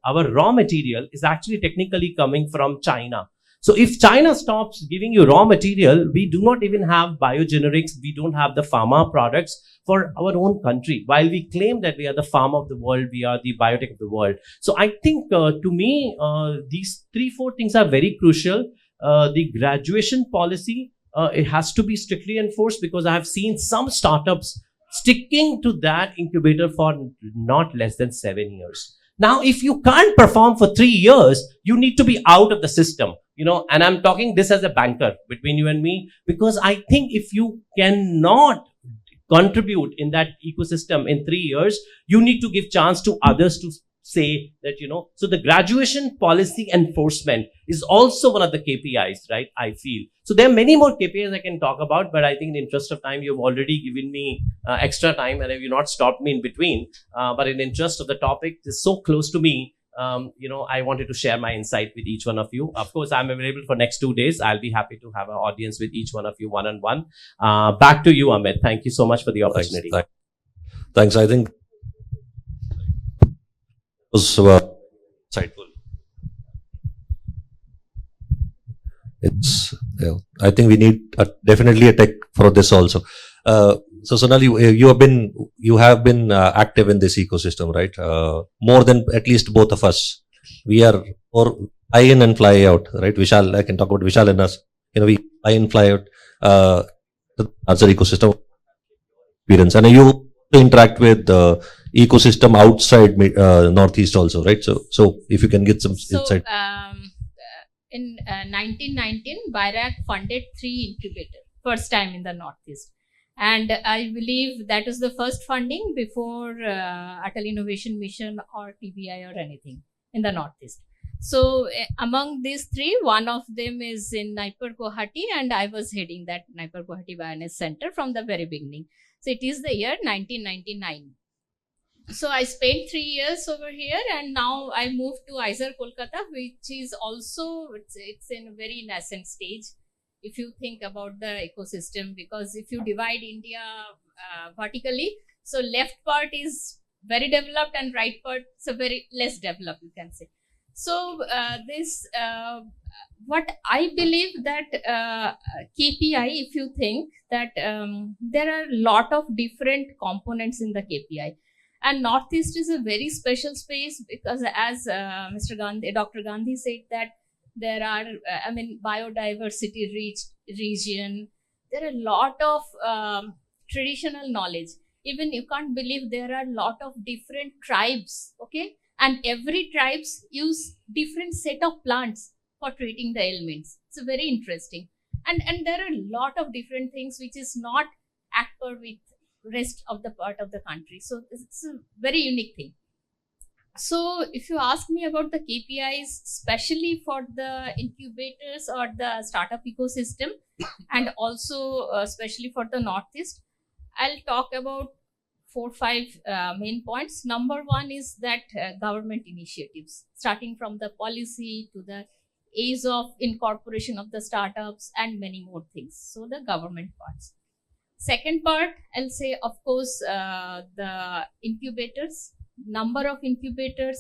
our raw material is actually technically coming from China. So if China stops giving you raw material, we do not even have biogenerics, we don't have the pharma products for our own country. While we claim that we are the pharma of the world, we are the biotech of the world. So I think, to me, these 3-4 things are very crucial. The graduation policy, it has to be strictly enforced, because I have seen some startups sticking to that incubator for not less than 7 years. Now, if you can't perform for 3 years, you need to be out of the system, and I'm talking this as a banker between you and me, because I think if you cannot contribute in that ecosystem in 3 years, you need to give chance to others to say that, so the graduation policy enforcement is also one of the KPIs, right? I feel. So there are many more KPIs I can talk about, but I think in the interest of time, you've already given me extra time and you've not stopped me in between. But in the interest of the topic, it's so close to me. I wanted to share my insight with each one of you. Of course, I'm available for next 2 days. I'll be happy to have an audience with each one of you one-on-one. Back to you, Amit. Thank you so much for the opportunity. Thanks. I think it was insightful. I think we need definitely a tech for this also. So Sonali, you have been active in this ecosystem, right? More than at least both of us. We are more fly in and fly out, right? Vishal, I can talk about Vishal and us. We fly in, fly out. The answer ecosystem experience, and you interact with the ecosystem outside Northeast also, right? So if you can get some insight. In 1919, BIRAC funded 3 incubators, first time in the Northeast. And I believe that is the first funding before Atal Innovation Mission or TBI or anything in the Northeast. So among these 3, one of them is in Guwahati, and I was heading that Guwahati Bionas Center from the very beginning. So it is the year 1999. So I spent 3 years over here, and now I moved to ISER Kolkata, which is also, it's in a very nascent stage. If you think about the ecosystem, because if you divide India vertically, so left part is very developed and right part is very less developed, you can say. So what I believe that KPI, if you think that there are a lot of different components in the KPI, and Northeast is a very special space because as Dr. Gandhi said that there are, biodiversity rich region. There are a lot of traditional knowledge. Even you can't believe there are a lot of different tribes, okay? And every tribes use different set of plants for treating the ailments. It's very interesting. And there are a lot of different things which is not at par with rest of the part of the country. So it's a very unique thing. So if you ask me about the KPIs, especially for the incubators or the startup ecosystem, and also especially for the Northeast, I'll talk about 4 or 5 main points. Number 1 is that government initiatives, starting from the policy to the ease of incorporation of the startups and many more things. So the government parts. Second part, I'll say, of course, the incubators, number of incubators,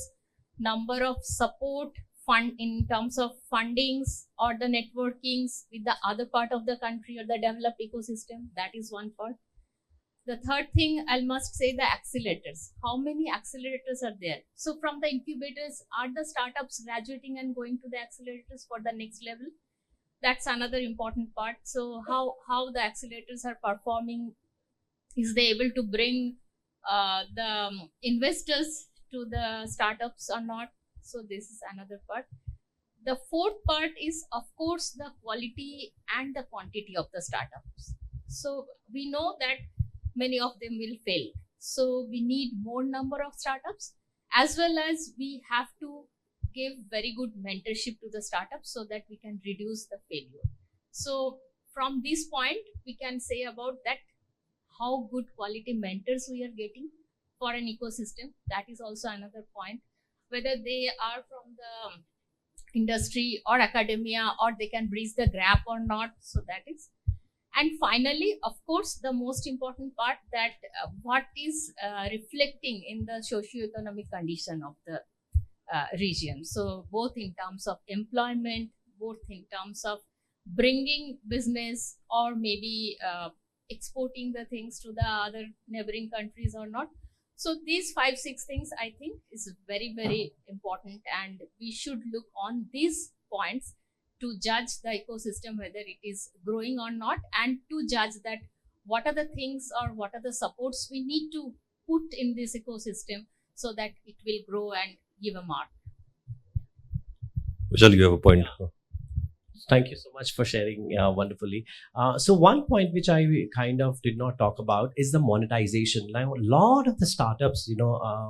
number of support fund in terms of fundings or the networkings with the other part of the country or the developed ecosystem. That is one part. The third thing, I must say, the accelerators. How many accelerators are there? So from the incubators, are the startups graduating and going to the accelerators for the next level? That's another important part. So how the accelerators are performing? Is they able to bring the investors to the startups or not? So this is another part. The fourth part is, of course, the quality and the quantity of the startups. So we know that many of them will fail. So we need more number of startups, as well as we have to give very good mentorship to the startups so that we can reduce the failure. So from this point, we can say about that how good quality mentors we are getting for an ecosystem. That is also another point. Whether they are from the industry or academia, or they can bridge the gap or not. So that is. And finally, of course, the most important part, that what is reflecting in the socio-economic condition of the region. So both in terms of employment, both in terms of bringing business, or maybe exporting the things to the other neighboring countries or not. So these 5-6 things, I think, is very, very important, and we should look on these points to judge the ecosystem, whether it is growing or not, and to judge that what are the things or what are the supports we need to put in this ecosystem so that it will grow and give a mark. Vishal, you have a point. Thank you so much for sharing wonderfully. So one point which I kind of did not talk about is the monetization. Now, a lot of the startups,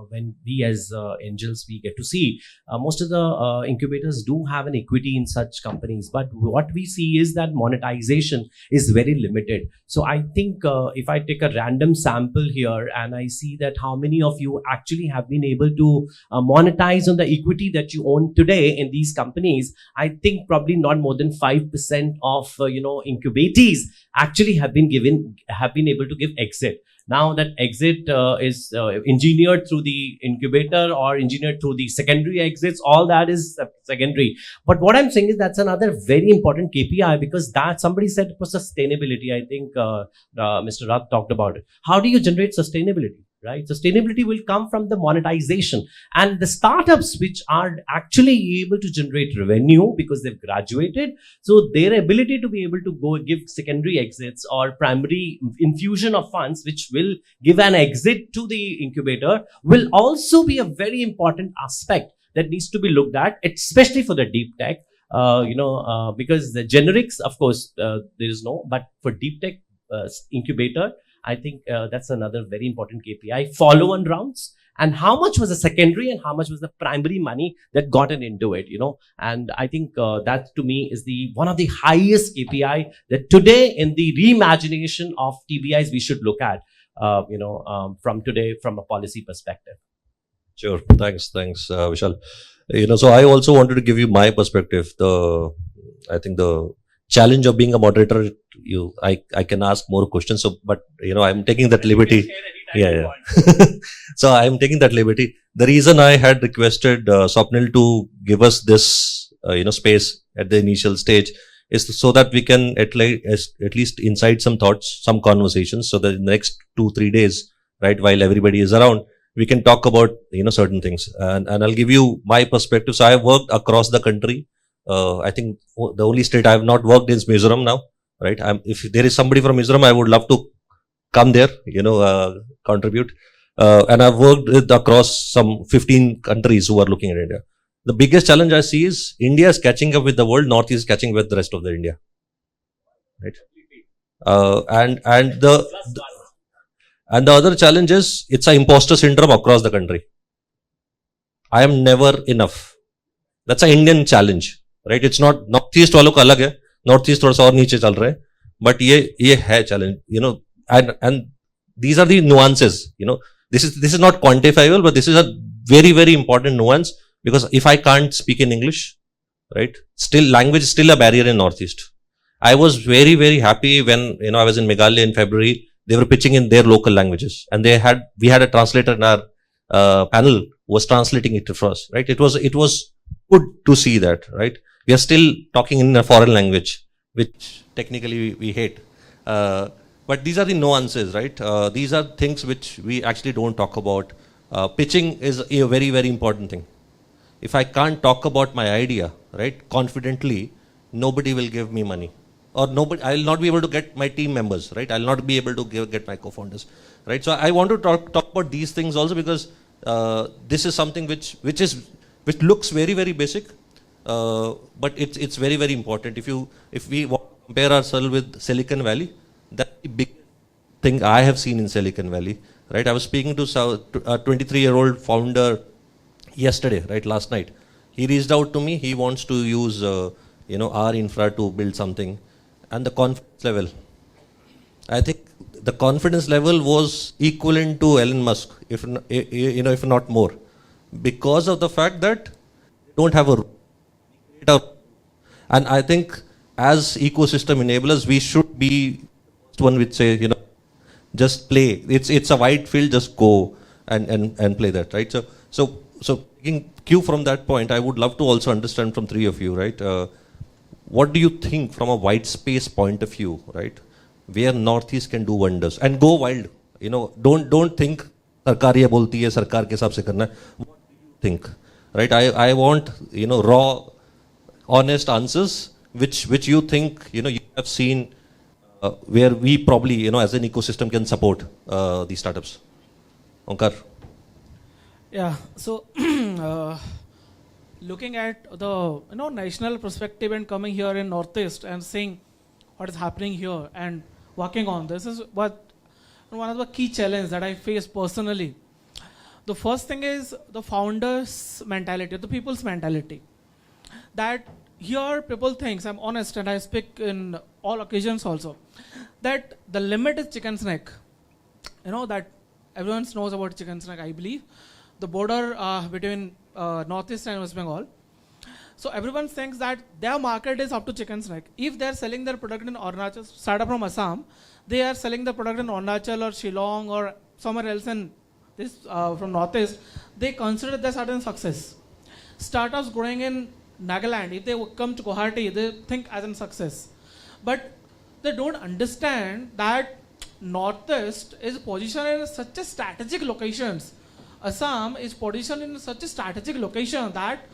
when we as angels, we get to see most of the incubators do have an equity in such companies. But what we see is that monetization is very limited. So I think if I take a random sample here and I see that how many of you actually have been able to monetize on the equity that you own today in these companies, I think probably not more than 5% of incubatees actually have been able to give exit. Now that exit is engineered through the incubator or engineered through the secondary exits, all that is secondary. But what I'm saying is that's another very important KPI, because that somebody said it was sustainability. I think Mr. Rath talked about it. How do you generate sustainability? Right? Sustainability will come from the monetization, and the startups which are actually able to generate revenue because they've graduated. So their ability to be able to go give secondary exits or primary infusion of funds, which will give an exit to the incubator, will also be a very important aspect that needs to be looked at, especially for the deep tech. Because the generics, of course, there is no, but for deep tech incubator, I think that's another very important KPI. Follow-on rounds, and how much was the secondary and how much was the primary money that gotten into it, And I think that to me is one of the highest KPI that today in the reimagination of TBIs we should look at, from today from a policy perspective. Sure. Thanks, Vishal. So I also wanted to give you my perspective. I think the challenge of being a moderator, I can ask more questions. So, but I'm taking that liberty. Yeah. So I'm taking that liberty. The reason I had requested Swapnil to give us this, space at the initial stage is so that we can at least incite some thoughts, some conversations, so that in the next 2-3 days, right, while everybody is around, we can talk about certain things. And I'll give you my perspective. So I have worked across the country. I think the only state I have not worked in is Mizoram now, right? If there is somebody from Mizoram, I would love to come there, contribute. And I've worked across some 15 countries who are looking at India. The biggest challenge I see is India is catching up with the world, Northeast is catching with the rest of the India, right? And the other challenge is it's an imposter syndrome across the country. I am never enough. That's an Indian challenge. Right, it's not Northeast वालों का अलग है, Northeast थोड़ा सा और नीचे चल रहे हैं, but ये है challenge, and these are the nuances, this is not quantifiable, but this is a very, very important nuance, because if I can't speak in English, right, still language is still a barrier in Northeast. I was very, very happy when I was in Meghalaya in February. They were pitching in their local languages, and we had a translator in our panel who was translating it for us. Right, it was good to see that. Right. We are still talking in a foreign language, which technically we hate. But these are the nuances, right? These are things which we actually don't talk about. Pitching is a very, very important thing. If I can't talk about my idea, right, confidently, nobody will give me money. Or I'll not be able to get my team members, right? I'll not be able to get my co-founders, right? So I want to talk about these things also, because this is something which looks very, very basic. But it's very, very important. If we compare ourselves with Silicon Valley, that's the big thing I have seen in Silicon Valley, right? I was speaking to a 23-year-old founder yesterday, right, last night. He reached out to me. He wants to use, our infra to build something, and the confidence level. I think the confidence level was equivalent to Elon Musk, if not more, because of the fact that they don't have a. And I think as ecosystem enablers, we should be one which say, just play. It's a wide field, just go and play that, right? So taking cue from that point, I would love to also understand from three of you, right? What do you think from a white space point of view, right? Where Northeast can do wonders and go wild. Don't think सरकार ये बोलती है सरकार के हिसाब से करना है. What do you think, right? I want raw, honest answers which you think you have seen where we probably as an ecosystem can support these startups. Onkar. Yeah. So looking at the national perspective and coming here in Northeast and seeing what is happening here and working on this is what one of the key challenges that I face personally. The first thing is the founders' mentality, the people's mentality. That here people think, I'm honest and I speak in all occasions also, that the limit is chicken's neck. That everyone knows about chicken's neck, I believe. The border between Northeast and West Bengal. So everyone thinks that their market is up to chicken's neck. If they're selling their product in Arunachal, startup from Assam, they are selling the product in Arunachal or Shillong or somewhere else in this from Northeast, they consider that certain success. Startups growing in Nagaland, if they come to Guwahati, they think as a success. But they don't understand that Northeast is positioned in such a strategic locations. Assam is positioned in such a strategic location that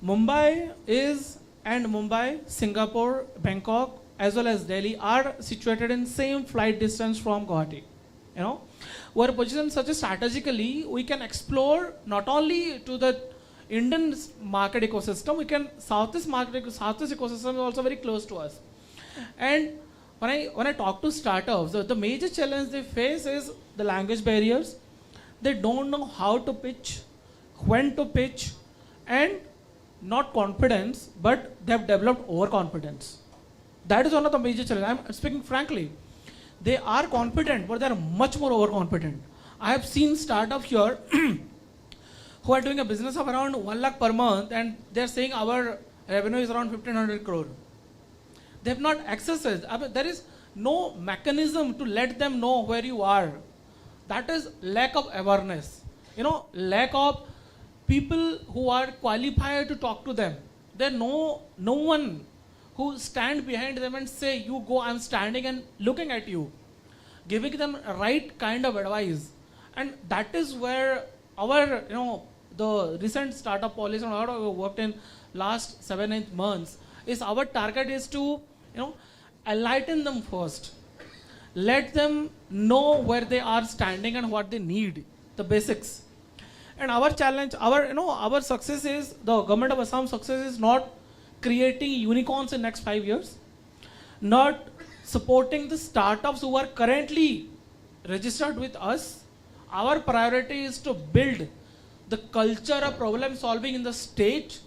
Mumbai, Singapore, Bangkok, as well as Delhi are situated in same flight distance from Guwahati. We're positioned such a strategically, we can explore not only to the Indian market ecosystem, we can Southeast ecosystem is also very close to us. And when I talk to startups, the major challenge they face is the language barriers. They don't know how to pitch, when to pitch, and not confidence, but they have developed overconfidence. That is one of the major challenges. I'm speaking frankly. They are confident, but they are much more overconfident. I have seen startups here who are doing a business of around 1 lakh per month, and they're saying our revenue is around 1500 crore. They have not accessed it. There is no mechanism to let them know where you are. That is lack of awareness. Lack of people who are qualified to talk to them. There no one who stand behind them and say, you go, I'm standing and looking at you. Giving them right kind of advice. And that is where our, the recent startup policy and what we worked in last 7-8 months is our target is to, enlighten them first. Let them know where they are standing and what they need, the basics. And our challenge, our success is, the government of Assam success is not creating unicorns in next 5 years, not supporting the startups who are currently registered with us. Our priority is to build the culture of problem solving in the state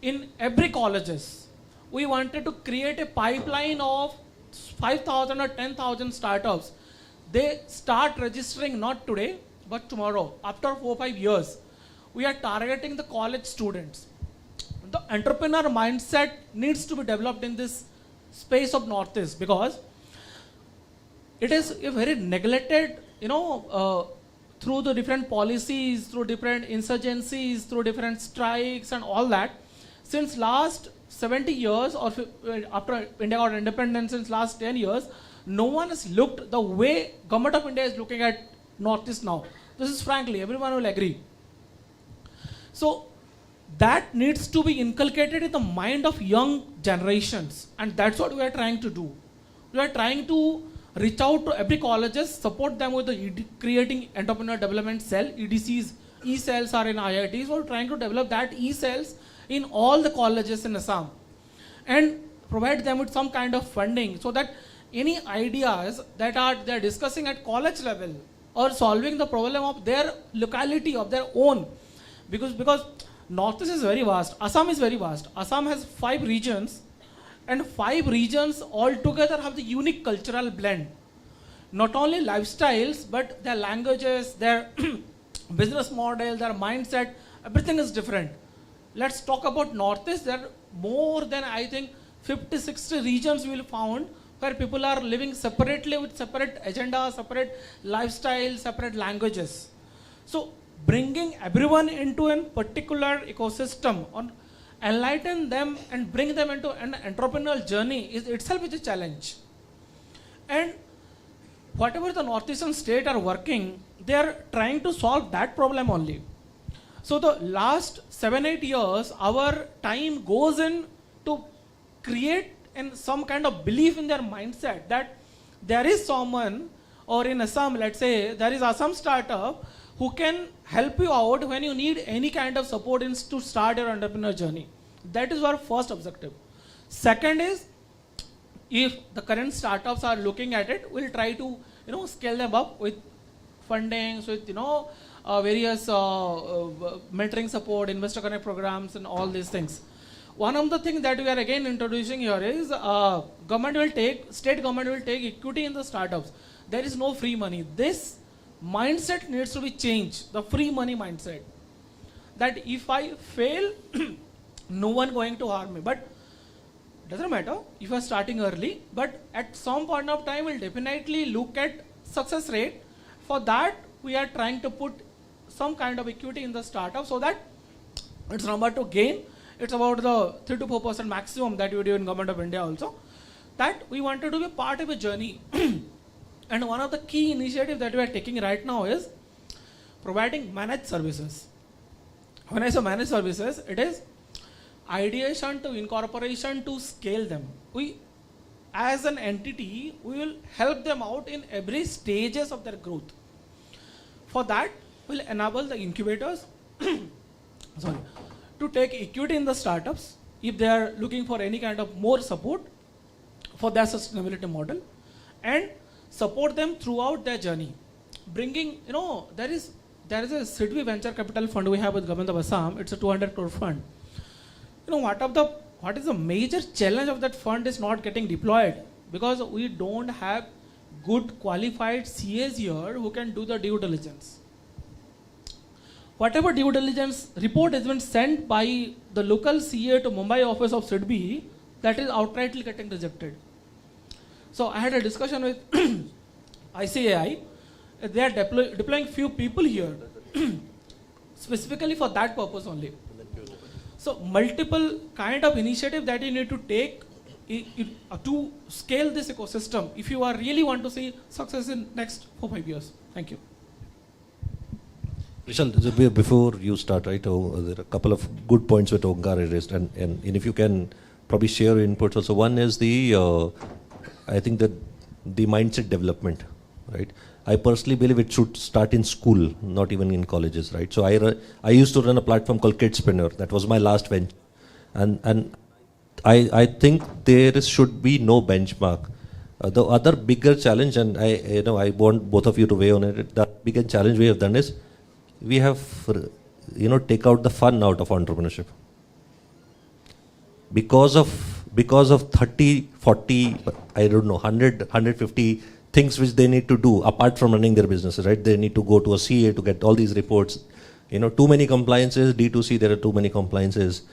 in every colleges. We wanted to create a pipeline of 5,000 or 10,000 startups. They start registering not today, but tomorrow, after 4-5 years. We are targeting the college students. The entrepreneur mindset needs to be developed in this space of Northeast because it is a very neglected, through the different policies, through different insurgencies, through different strikes and all that. Since last 70 years or after India got independence, since last 10 years, no one has looked the way government of India is looking at Northeast now. This is frankly, everyone will agree. So that needs to be inculcated in the mind of young generations, and that's what we are trying to do. We are trying to reach out to every colleges, support them with creating entrepreneur development cell, EDCs, E-cells are in IITs. We're trying to develop that E-cells in all the colleges in Assam and provide them with some kind of funding so that any ideas that they're discussing at college level or solving the problem of their locality, of their own, because Northeast is very vast, Assam is very vast. Assam has 5 regions, and 5 regions altogether have the unique cultural blend. Not only lifestyles, but their languages, their business model, their mindset, everything is different. Let's talk about Northeast. There are more than, I think, 50-60 regions we will found where people are living separately with separate agenda, separate lifestyle, separate languages. So bringing everyone into a particular ecosystem, enlighten them and bring them into an entrepreneurial journey is itself a challenge. And whatever the Northeastern state are working, they are trying to solve that problem only. So the last 7-8 years, our time goes in to create some kind of belief in their mindset that there is someone, or in Assam, let's say, there is Assam startup who can help you out when you need any kind of support to start your entrepreneur journey. That is our first objective. Second is, if the current startups are looking at it, we'll try to scale them up with fundings, with various mentoring support, investor connect programs, and all these things. One of the things that we are again introducing here is state government will take equity in the startups. There is no free money. This mindset needs to be changed, the free money mindset. That if I fail, no one going to harm me. But doesn't matter if you are starting early, but at some point of time we'll definitely look at success rate. For that, we are trying to put some kind of equity in the startup so that it's not about to gain. It's about the 3 to 4% maximum that you do in Government of India also. That we wanted to be part of a journey. And one of the key initiatives that we are taking right now is providing managed services. When I say managed services, it is ideation to incorporation to scale them. We, as an entity, we will help them out in every stages of their growth. For that, we'll enable the incubators to take equity in the startups if they are looking for any kind of more support for their sustainability model, and support them throughout their journey. Bringing, there is a SIDBI venture capital fund we have with Government of Assam. It's a 200 crore fund. What is the major challenge of that fund is not getting deployed because we don't have good qualified CAs here who can do the due diligence. Whatever due diligence report has been sent by the local CA to Mumbai office of SIDBI, that is outrightly getting rejected. So I had a discussion with ICAI. They are deploying few people here specifically for that purpose only. So multiple kind of initiative that you need to take to scale this ecosystem if you are really want to see success in next 4-5 years. Thank you. Vishal, before you start, right, there are a couple of good points which Onkar raised, and if you can probably share your inputs also. One is I think that the mindset development, right? I personally believe it should start in school, not even in colleges, right? So I used to run a platform called Kidspreneur. That was my last venture, and I think there should be no benchmark. The other bigger challenge, and I want both of you to weigh on it. The bigger challenge we have done is we have take out the fun out of entrepreneurship because of 30, 40, I don't know, 100, 150 things which they need to do apart from running their businesses, right? They need to go to a CA to get all these reports. Too many compliances, D2C, there are too many compliances.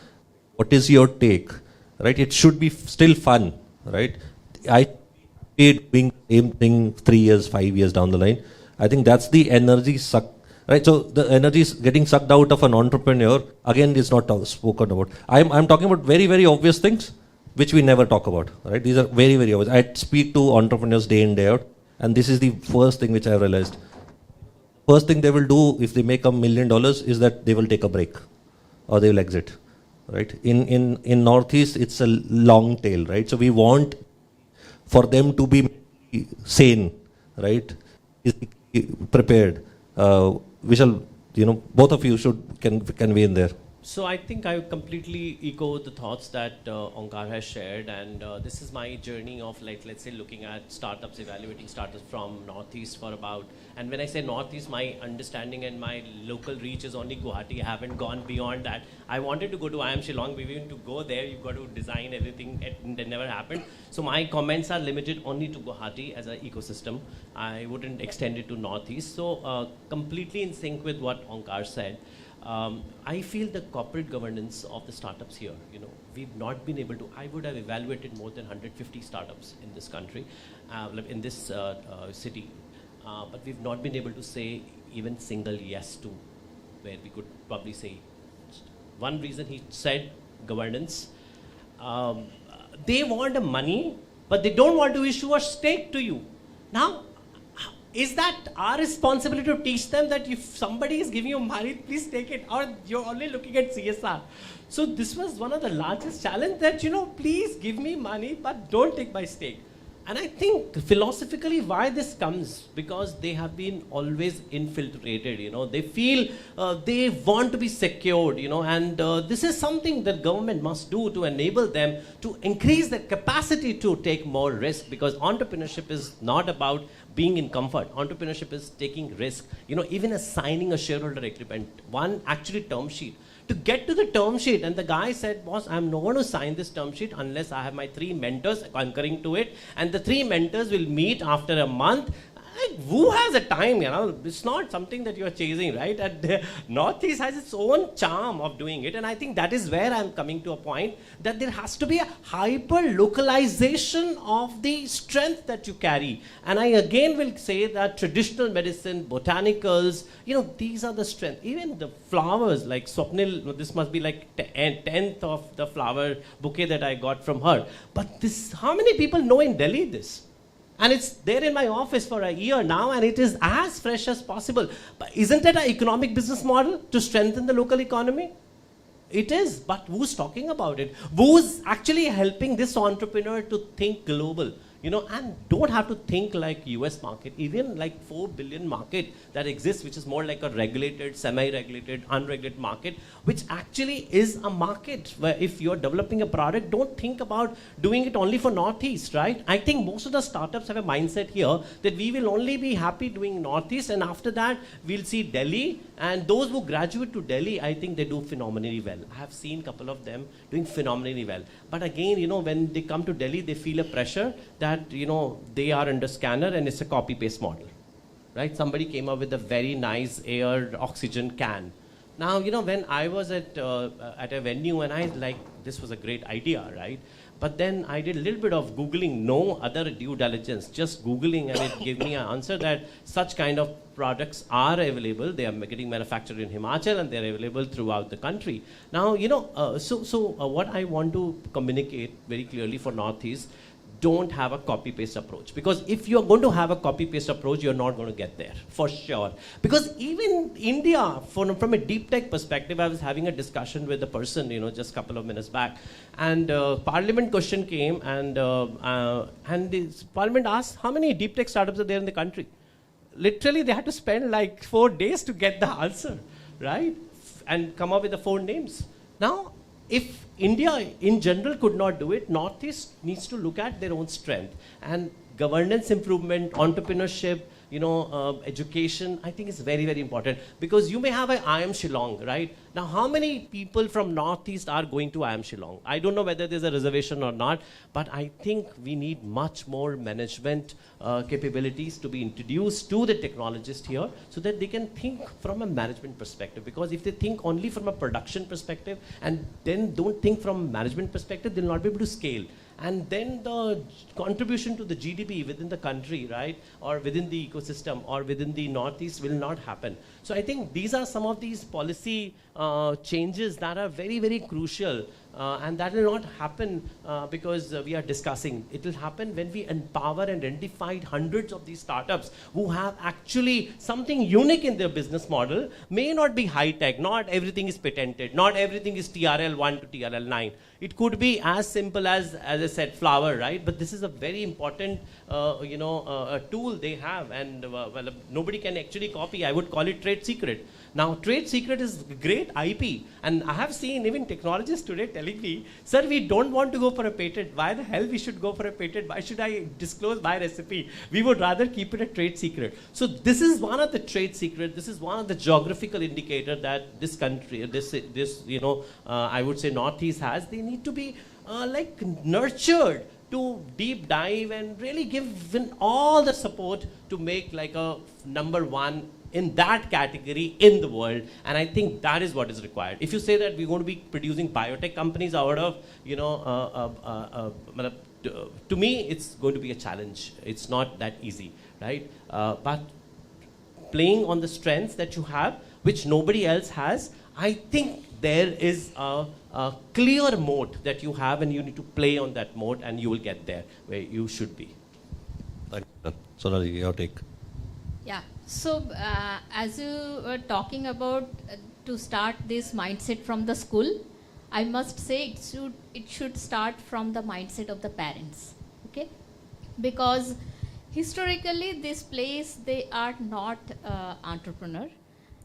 What is your take, right? It should be still fun, right? I hate doing the same thing 3 years, 5 years down the line. I think that's the energy suck, right? So the energy is getting sucked out of an entrepreneur. Again, it's not spoken about. I'm talking about very, very obvious things which we never talk about, right? These are very, very obvious. I speak to entrepreneurs day in, day out, and this is the first thing which I realized. First thing they will do if they make $1 million is that they will take a break or they will exit, right? In Northeast, it's a long tail, right? So we want for them to be sane, right? Prepared. Vishal, both of you can be in there. So I think I completely echo the thoughts that Onkar has shared, and this is my journey of let's say looking at startups, evaluating startups from Northeast for about, and when I say Northeast, my understanding and my local reach is only Guwahati. I haven't gone beyond that. I wanted to go to IIM Shillong, but even to go there, you've got to design everything, and it never happened. So my comments are limited only to Guwahati as an ecosystem. I wouldn't extend it to Northeast. So completely in sync with what Onkar said. I feel the corporate governance of the startups here, we've not been able to, I would have evaluated more than 150 startups in this country, in this city, but we've not been able to say even single yes to where we could probably say. One reason he said governance, they want the money, but they don't want to issue a stake to you. Now, is that our responsibility to teach them that if somebody is giving you money, please take it, or you're only looking at CSR? So this was one of the largest challenges that, please give me money, but don't take my stake. And I think philosophically why this comes, because they have been always infiltrated, they feel they want to be secured, and this is something that government must do to enable them to increase their capacity to take more risk, because entrepreneurship is not about being in comfort. Entrepreneurship is taking risk, even as signing a shareholder agreement, one actually term sheet. To get to the term sheet, and the guy said, boss, I'm not going to sign this term sheet unless I have my 3 mentors concurring to it, and the 3 mentors will meet after a month. Who has a time, It's not something that you're chasing, right? And the Northeast has its own charm of doing it, and I think that is where I'm coming to a point that there has to be a hyper-localization of the strength that you carry. And I again will say that traditional medicine, botanicals, these are the strength. Even the flowers, like Swapnil, this must be like 10th of the flower bouquet that I got from her. But this, how many people know in Delhi this? And it's there in my office for a year now, and it is as fresh as possible. But isn't it an economic business model to strengthen the local economy? It is, but who's talking about it? Who's actually helping this entrepreneur to think global? And don't have to think like US market, even like 4 billion market that exists, which is more like a regulated, semi-regulated, unregulated market, which actually is a market where if you're developing a product, don't think about doing it only for Northeast, right? I think most of the startups have a mindset here that we will only be happy doing Northeast, and after that, we'll see Delhi, and those who graduate to Delhi, I think they do phenomenally well. I have seen a couple of them doing phenomenally well. But again, when they come to Delhi, they feel a pressure that, they are under scanner and it's a copy-paste model, right? Somebody came up with a very nice air oxygen can. Now, when I was at a venue and I this was a great idea, right? But then I did a little bit of Googling, no other due diligence, just Googling, and it gave me an answer that such kind of products are available. They are getting manufactured in Himachal and they're available throughout the country. Now, what I want to communicate very clearly for Northeast, don't have a copy-paste approach. Because if you're going to have a copy-paste approach, you're not going to get there, for sure. Because even India, from a deep tech perspective, I was having a discussion with a person, just a couple of minutes back. And Parliament question came, and the Parliament asked, how many deep tech startups are there in the country? Literally, they had to spend like 4 days to get the answer, right? And come up with the 4 names. Now, if India in general could not do it, Northeast needs to look at their own strength. And governance improvement, entrepreneurship, education, I think is very, very important. Because you may have an IIM Shillong, right? Now, how many people from Northeast are going to IIM Shillong? I don't know whether there's a reservation or not, but I think we need much more management capabilities to be introduced to the technologists here so that they can think from a management perspective. Because if they think only from a production perspective and then don't think from a management perspective, they'll not be able to scale. And then the contribution to the GDP within the country, right, or within the ecosystem or within the Northeast will not happen. So I think these are some of these policy changes that are very, very crucial. And that will not happen because we are discussing. It will happen when we empower and identify hundreds of these startups who have actually something unique in their business model. May not be high tech, not everything is patented, not everything is TRL 1 to TRL 9. It could be as simple as I said, flower, right? But this is a very important, a tool they have, and nobody can actually copy. I would call it trade secret. Now, trade secret is great IP, and I have seen even technologists today telling me, sir, we don't want to go for a patent. Why the hell we should go for a patent? Why should I disclose my recipe? We would rather keep it a trade secret. So this is one of the trade secret. This is one of the geographical indicator that this country, I would say Northeast has. They need to be nurtured to deep dive and really give all the support to make like a #1 in that category in the world. And I think that is what is required. If you say that we're going to be producing biotech companies out of, to me, it's going to be a challenge. It's not that easy, right? But playing on the strengths that you have, which nobody else has, I think there is a clear moat that you have, and you need to play on that moat, and you will get there where you should be. Sonali, your take. Yeah. So as you were talking about to start this mindset from the school, I must say it should start from the mindset of the parents. Okay. because historically this place they are not entrepreneur,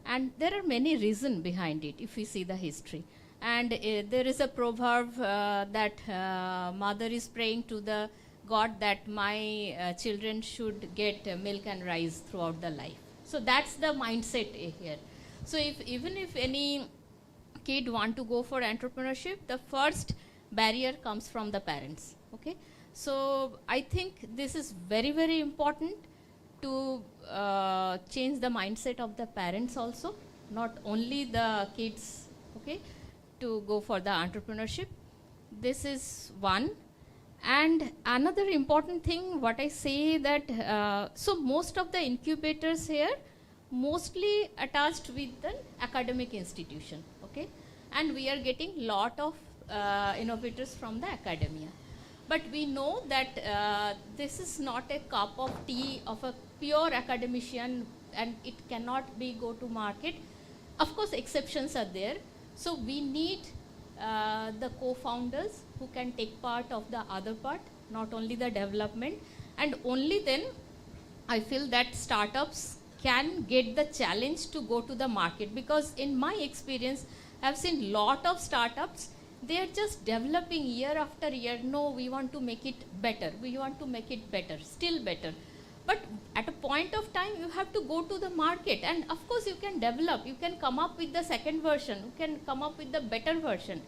and there are many reasons behind it if we see the history. And there is a proverb that mother is praying to the God that my children should get milk and rice throughout the life. So that's the mindset here. So even if any kid want to go for entrepreneurship, the first barrier comes from the parents. Okay, so I think this is very, very important to change the mindset of the parents also, not only the kids, okay, to go for the entrepreneurship. This is one. And another important thing, what I say that, so most of the incubators here, mostly attached with the academic institution, okay? And we are getting lot of innovators from the academia. But we know that this is not a cup of tea of a pure academician, and it cannot be go to market. Of course, exceptions are there. So we need the co-founders who can take part of the other part, not only the development. And only then I feel that startups can get the challenge to go to the market, because in my experience, I've seen lot of startups, they are just developing year after year. No, we want to make it better. We want to make it better, still better. But at a point of time, you have to go to the market. And of course, you can develop. You can come up with the second version. You can come up with the better version.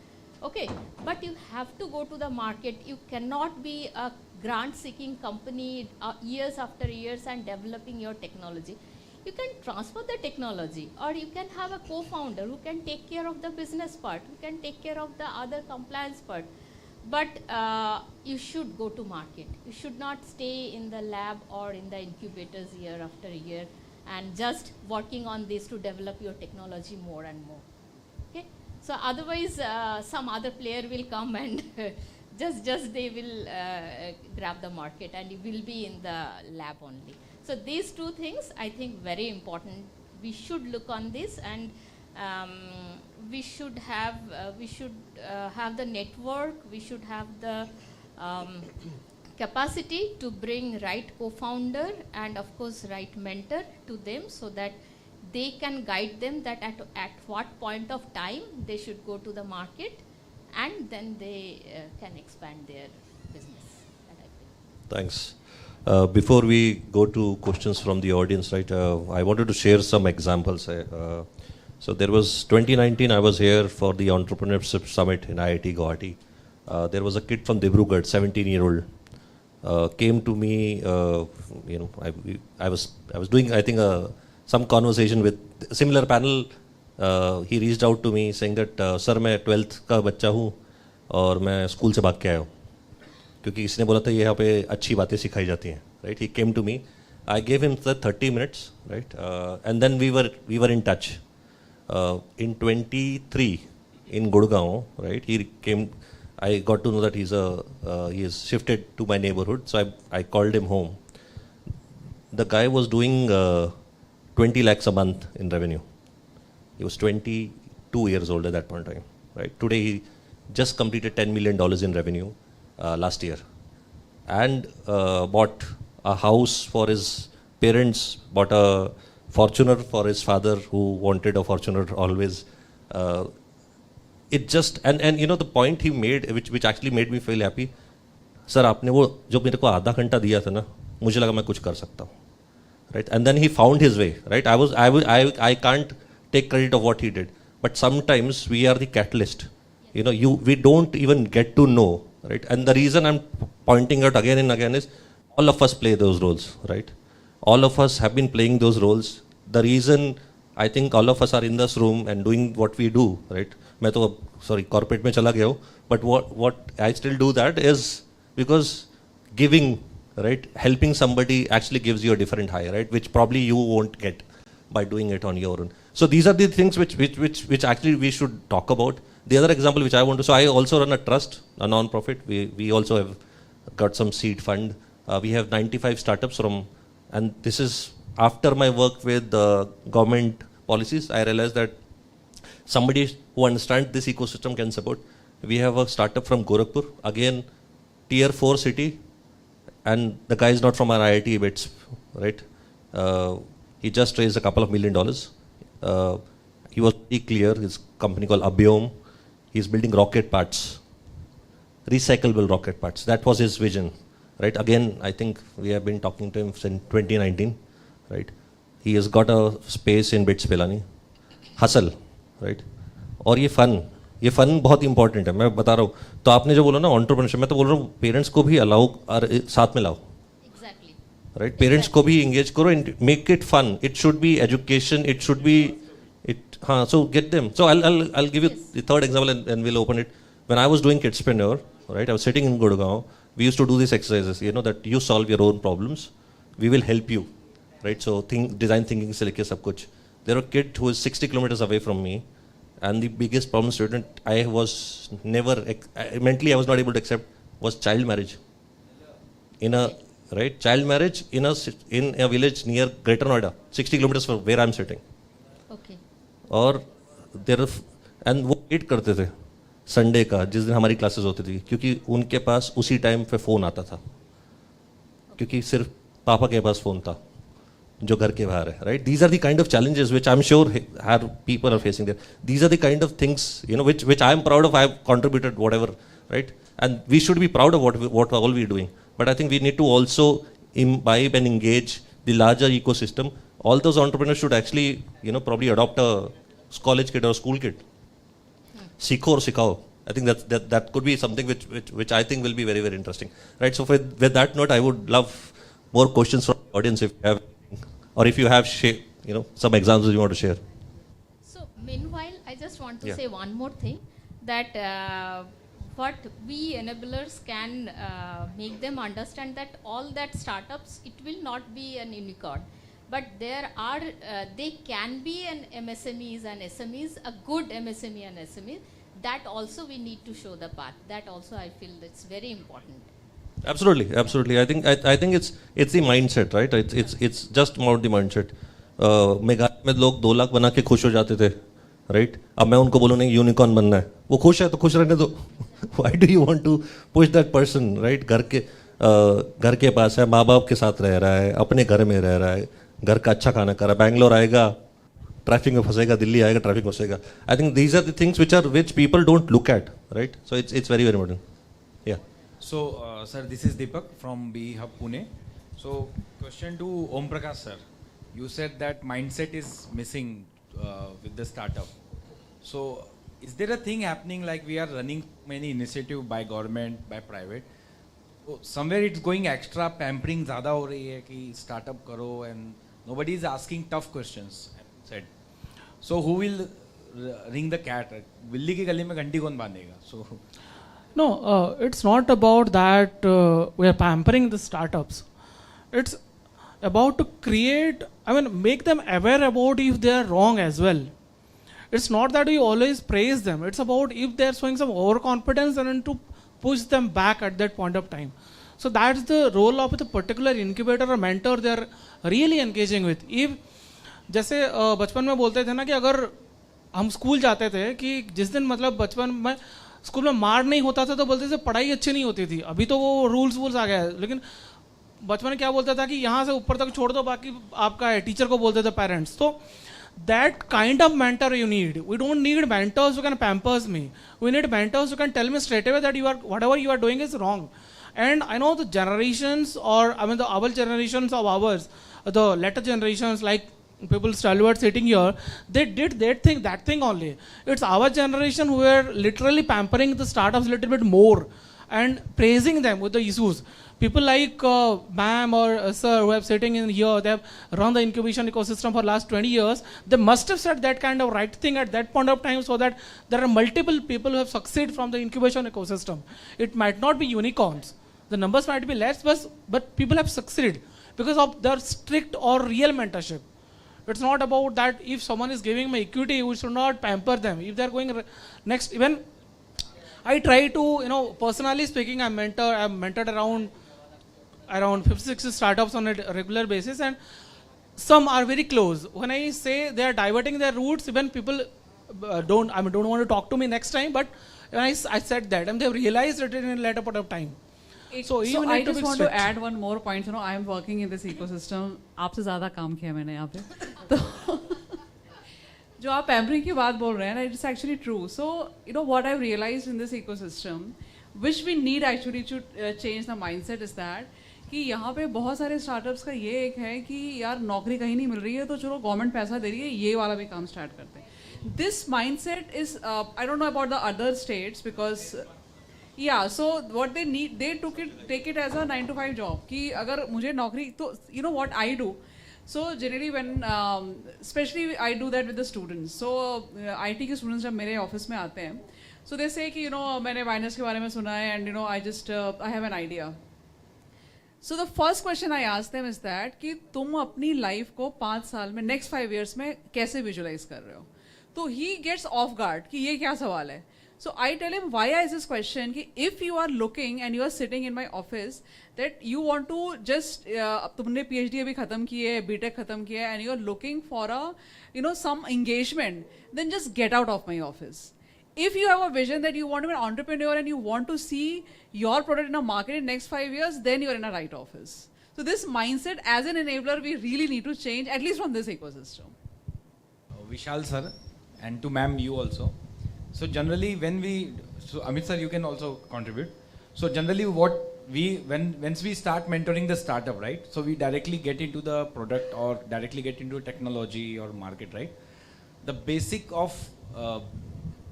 Okay, but you have to go to the market. You cannot be a grant-seeking company years after years and developing your technology. You can transfer the technology, or you can have a co-founder who can take care of the business part, who can take care of the other compliance part. But you should go to market. You should not stay in the lab or in the incubators year after year and just working on this to develop your technology more and more. Okay? So otherwise, some other player will come and just they will grab the market, and you will be in the lab only. So these two things, I think, very important. We should look on this, and we should have the network. We should have the capacity to bring right co-founder and of course right mentor to them, so that they can guide them that at what point of time they should go to the market, and then they can expand their business. Thanks. Before we go to questions from the audience, right, I wanted to share some examples. So there was 2019, I was here for the Entrepreneurship Summit in IIT Guwahati. There was a kid from Dibrugarh, 17-year-old, came to me, I was doing, I think, some conversation with a similar panel. He reached out to me saying that, sir, मैं 12th का बच्चा हूँ और मैं school से भाग के आया हूँ क्योंकि इसने बोला था ये यहाँ पे अच्छी बातें सिखाई जाती हैं, right? He came to me. I gave him the 30 minutes, right? And then we were in touch. In 23 in Gurgaon, right? He came. I got to know that he is shifted to my neighborhood, so I called him home. The guy was doing 20 lakhs a month in revenue. He was 22 years old at that point in time, right? Today he just completed $10 million in revenue last year, and bought a house for his parents, bought a Fortuner for his father who wanted a Fortuner always. It just, and you know, the point he made, which actually made me feel happy, sir, आपने वो जो मेरे को आधा घंटा दिया था ना, मुझे लगा मैं कुछ कर सकता हूँ, right? And then he found his way, right? I can't take credit of what he did, but sometimes we are the catalyst. You know, we don't even get to know, right? And the reason I'm pointing out again and again is all of us play those roles, right? All of us have been playing those roles. The reason I think all of us are in this room and doing what we do, right? मैं तो sorry corporate में चला गया हूँ, but what I still do that is because giving, right, helping somebody actually gives you a different high, right? Which probably you won't get by doing it on your own. So these are the things which actually we should talk about. The other example which I want to, so I also run a trust, a non-profit. We also have got some seed fund. We have 95 startups from, and this is after my work with government policies. I realized that somebody who understands this ecosystem can support. We have a startup from Gorakhpur, again, tier 4 city, and the guy is not from our IIT bits, right? He just raised a couple of $1 million. He was pretty clear. His company called Abiom. He's building rocket parts, recyclable rocket parts. That was his vision, right? Again, I think we have been talking to him since 2019, right? He has got a space in Bits Pilani. Hustle, right? और ये fun बहुत important है. मैं बता रहा हूँ. तो आपने जो बोला ना एंटरप्रेन्योरशिप, मैं तो बोल रहा हूँ पेरेंट्स को भी अलाउ साथ में लाओ. Exactly. Right? Parents को भी engage करो and make it fun. It should be education. It should be so get them. So I'll give you the third example and we'll open it. When I was doing Kidspreneur, right? I was sitting in Gurgaon. We used to do these exercises. You know that you solve your own problems. We will help you, right? So design thinking se leke sab kuch. There were a kid who is 60 kilometers away from me, and the biggest problem student I was never mentally I was not able to accept was child marriage. Child marriage in a village near Greater Noida, 60 kilometers from where I'm sitting. Okay. और वो wait करते थे Sunday का जिस दिन हमारी classes होती थी, क्योंकि उनके पास उसी टाइम पे फ़ोन आता था, क्योंकि सिर्फ पापा के पास फ़ोन था जो घर के बाहर है, right? These are the kind of challenges which I am sure हर people are facing there. These are the kind of things which I am proud of. I have contributed whatever, right? And we should be proud of what all we are doing. But I think we need to also imbibe and engage the larger ecosystem. All those entrepreneurs should actually, probably adopt a college kid or school kid. Sikho or sikhao. I think that could be something which I think will be very, very interesting. Right. So with that note, I would love more questions from the audience if you have, or if you have some examples you want to share. So meanwhile, I just want to say one more thing, that what we enablers can make them understand that all that startups, it will not be an unicorn. But they can be an MSMEs and SMEs, a good MSME and SME. That also we need to show the path. That also I feel that's very important. Absolutely. I think it's the mindset, right? It's just about the mindset. Meghalaya में लोग 2 लाख बना के खुश हो जाते थे, right? अब मैं उनको बोलूँ नहीं यूनिकॉर्न बनना है, वो खुश है तो खुश रहने दो. Why do you want to push that person, right? घर के पास है, माँ बाप के साथ रह रहा है, अपने घर में रह रहा है, घर का अच्छा खाना कर रहा है, बैंगलोर आएगा ट्रैफिक में फंसेगा, दिल्ली आएगा ट्रैफिक में फंसेगा. I think these are the things which people don't look at, right? So it's very, very important. Yeah. So sir, this is Deepak from B Hub Pune. So question to Om Prakash sir, you said that mindset is missing with the startup. So is there a thing happening like we are running many initiative by government, by private? So somewhere it's going extra pampering ज़्यादा हो रही है कि startup करो and nobody is asking tough questions. Said. So who will ring the cat? बिल्ली की गली में घंटी कौन बांधेगा? So no, it's not about that we are pampering the startups. It's about to create, make them aware about if they are wrong as well. It's not that we always praise them. It's about if they are showing some overconfidence and to push them back at that point of time. So that's the role of the particular incubator or mentor they are really engaging with. If जैसे बचपन में बोलते थे ना कि अगर हम school जाते थे कि जिस दिन बचपन में स्कूल में मार नहीं होता था तो बोलते थे पढ़ाई अच्छी नहीं होती थी. अभी तो वो रूल्स आ गया है, लेकिन बचपन में क्या बोलता था कि यहाँ से ऊपर तक छोड़ दो, बाकी आपका है. टीचर को बोलते थे पेरेंट्स. तो that kind of mentor you need. We don't need mentors who can pampers me. We need mentors who can tell me straight away that whatever you are doing is wrong. And I know the generations, or the our generations of ours, the later generations, like people stalwarts sitting here, they did that thing only. It's our generation who are literally pampering the startups a little bit more and praising them with the issues. People like ma'am or sir who have sitting in here, they have run the incubation ecosystem for last 20 years. They must have said that kind of right thing at that point of time, so that there are multiple people who have succeeded from the incubation ecosystem. It might not be unicorns. The numbers might be less, but people have succeeded because of their strict or real mentorship. It's not about that if someone is giving me equity, we should not pamper them. If they're going next, even I try to, personally speaking, I've mentored around 50-60 startups on a regular basis, and some are very close. When I say they are diverting their routes, even people don't want to talk to me next time, but when I said that, and they've realized it in a later part of time. So even I need to just be want to strict. add one more point. You know, I am working in this ecosystem. आपसे ज़्यादा काम किया मैंने यहाँ पे. तो जो आप pampering की बात बोल रहे हैं, it's actually true. So you know what I've realized in this ecosystem, which we need actually to change the mindset is that कि यहाँ पे बहुत सारे स्टार्टअप्स का ये एक है कि यार नौकरी कहीं नहीं मिल रही है तो चलो गवर्नमेंट पैसा दे रही है ये वाला भी काम स्टार्ट करते हैं. This mindset is I don't know about the other states because yeah, so what they need, they take it as a 9 to 5 job कि अगर मुझे नौकरी तो you know what I do. So generally when especially I do that with the students. So IT के students जब मेरे office में आते हैं, so they say कि you know मैंने Binance के बारे में सुना है and you know I just I have an idea. So the first question I ask them is that कि तुम अपनी लाइफ को 5 साल में next 5 years में कैसे visualize कर रहे हो? तो he gets off guard कि ये क्या सवाल है? So I tell him why I ask this question कि if you are looking and you are sitting in my office that you want to just तुमने PhD अभी खत्म की है, BTech खत्म किया है and you are looking for a you know some engagement, then just get out of my office. If you have a vision that you want to be an entrepreneur and you want to see your product in a market in next 5 years, then you are in a right office. So this mindset as an enabler, we really need to change, at least from this ecosystem. Vishal sir, and to ma'am you also. So generally so Amit sir, you can also contribute. So generally once we start mentoring the startup, right? So we directly get into the product or directly get into technology or market, right? The basic of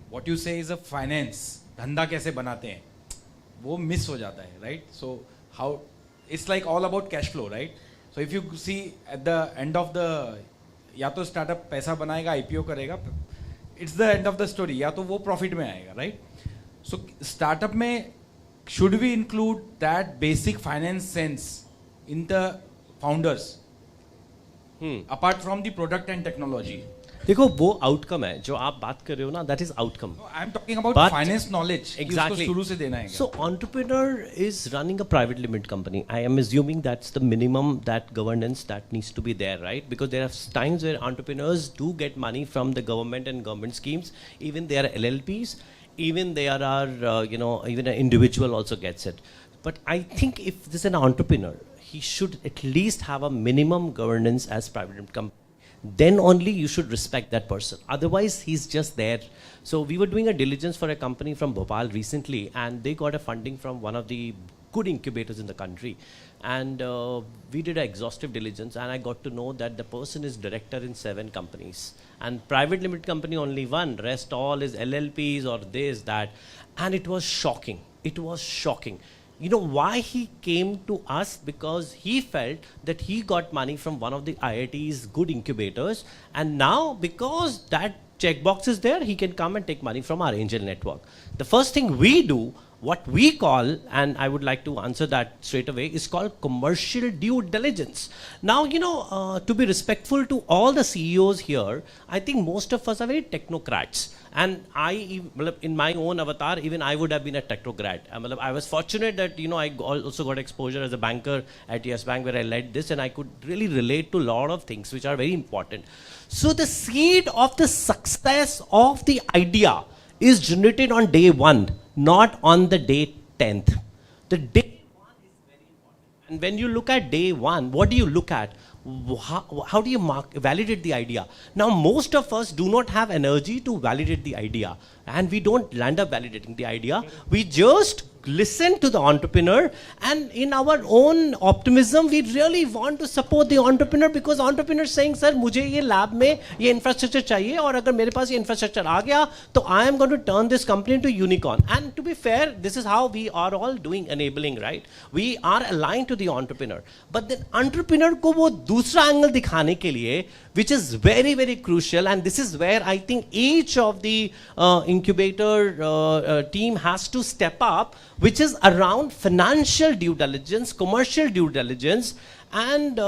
what you say is a finance, धंधा कैसे बनाते हैं, वो miss हो जाता है, right? So how, it's like all about cash flow, right? So if you see at the end of the, या तो startup पैसा बनाएगा, IPO करेगा, it's the end of the story, या तो वो profit में आएगा, right? So startup में should we include that basic finance sense in the founders, apart from the product and technology? देखो वो आउटकम है जो आप बात कर रहे हो ना, that is outcome. I am talking about finance knowledge, exactly शुरू से देना है. So entrepreneur is running a private limited company. I am assuming that's the minimum that governance that needs to be there, right? Because there are times where entrepreneurs do get money from the government and government schemes. Even they are LLPs, even there are even an individual also gets it. But I think if this is an entrepreneur, he should at least have a minimum governance as private limited company. Then only you should respect that person. Otherwise, he's just there. So we were doing a diligence for a company from Bhopal recently, and they got a funding from one of the good incubators in the country. And we did an exhaustive diligence, and I got to know that the person is director in 7 companies. And private limited company only 1, rest all is LLPs or this, that. And it was shocking. It was shocking. You know why he came to us? Because he felt that he got money from one of the IIT's good incubators, and now because that checkbox is there, he can come and take money from our angel network. The first thing we do, what we call, and I would like to answer that straight away, is called commercial due diligence. Now, to be respectful to all the CEOs here, I think most of us are very technocrats. And in my own avatar, even I would have been a technocrat. I was fortunate that, I also got exposure as a banker at Yes Bank where I led this, and I could really relate to a lot of things which are very important. So the seed of the success of the idea is generated on day 1, not on the day 10th. The day 1 is very important. And when you look at day 1, what do you look at? How do you validate the idea? Now, most of us do not have energy to validate the idea, and we don't land up validating the idea. We just listen to the entrepreneur, and in our own optimism, we really want to support the entrepreneur because entrepreneur saying, "Sir, मुझे ये lab में ये infrastructure चाहिए, और अगर मेरे पास ये infrastructure आ गया, तो I am going to turn this company into unicorn." And to be fair, this is how we are all doing enabling, right? We are aligned to the entrepreneur, but then entrepreneur को वो दूसरा angle दिखाने के लिए, which is very, very crucial, and this is where I think each of the incubator team has to step up, which is around financial due diligence, commercial due diligence, and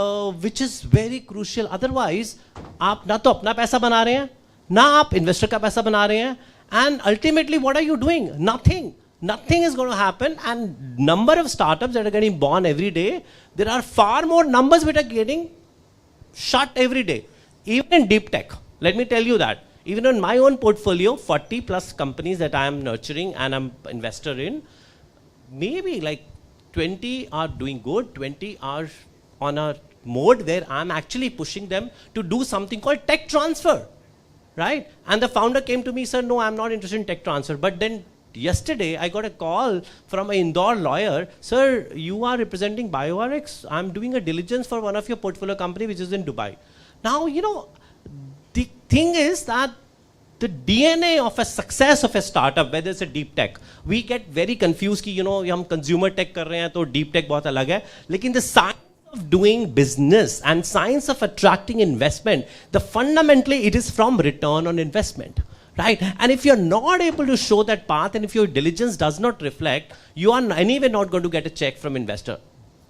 which is very crucial. Otherwise, आप ना तो अपना पैसा बना रहे हैं, ना आप investor का पैसा बना रहे हैं, and ultimately what are you doing? Nothing. Nothing is going to happen, and number of startups that are getting born every day, there are far more numbers which are getting shut every day. Even in deep tech, let me tell you that. Even in my own portfolio, 40+ companies that I am nurturing and I'm investor in, maybe like 20 are doing good, 20 are on a mode where I'm actually pushing them to do something called tech transfer, right? And the founder came to me, sir, no, I'm not interested in tech transfer. But then yesterday, I got a call from an Indore lawyer, sir, you are representing BioRx. I'm doing a diligence for one of your portfolio company, which is in Dubai. Now, you know, the thing is that the DNA of a success of a startup, whether it's a deep tech, we get very confused कि, you know, हम consumer tech कर रहे हैं तो deep tech बहुत अलग है. लेकिन the science of doing business and science of attracting investment, the fundamentally it is from return on investment. Right? And if you're not able to show that path and if your diligence does not reflect, you are anyway not going to get a check from investor.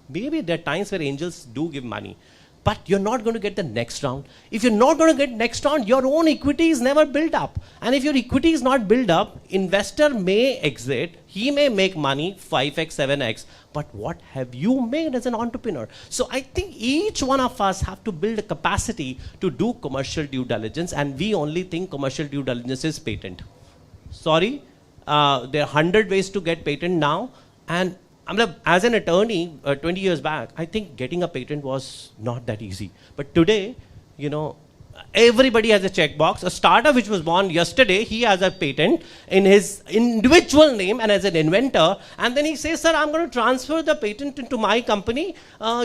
Maybe there are times where angels do give money, but you're not going to get the next round. If you're not going to get next round, your own equity is never built up. And if your equity is not built up, investor may exit, he may make money 5x, 7x, but what have you made as an entrepreneur? So I think each one of us have to build a capacity to do commercial due diligence, and we only think commercial due diligence is patent. Sorry, there are 100 ways to get patent now, and as an attorney 20 years back, I think getting a patent was not that easy. But today, you know, everybody has a checkbox. A startup which was born yesterday, he has a patent in his individual name and as an inventor. And then he says, sir, I'm going to transfer the patent into my company,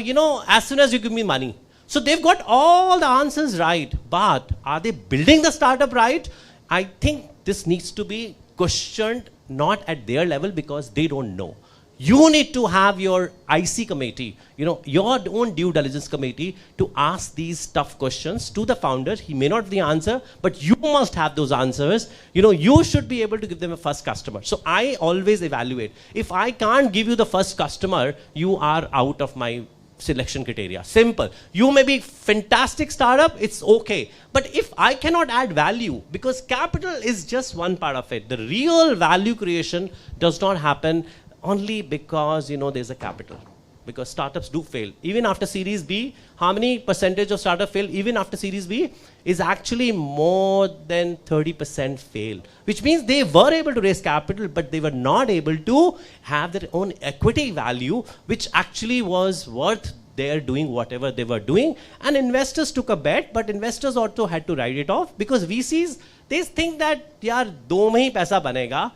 you know, as soon as you give me money. So they've got all the answers right. But are they building the startup right? I think this needs to be questioned, not at their level because they don't know. You need to have your IC committee, you know, your own due diligence committee to ask these tough questions to the founder. He may not have the answer, but you must have those answers. You know, you should be able to give them a first customer. So I always evaluate. If I can't give you the first customer, you are out of my selection criteria. Simple. You may be fantastic startup, it's okay. But if I cannot add value, because capital is just one part of it, the real value creation does not happen only because, you know, there's a capital. Because startups do fail. Even after Series B, how many percentage of startup fail even after Series B? Is actually more than 30% fail. Which means they were able to raise capital, but they were not able to have their own equity value, which actually was worth their doing whatever they were doing. And investors took a bet, but investors also had to write it off because VCs, they think that, yaar, 2 mein hi paisa banega.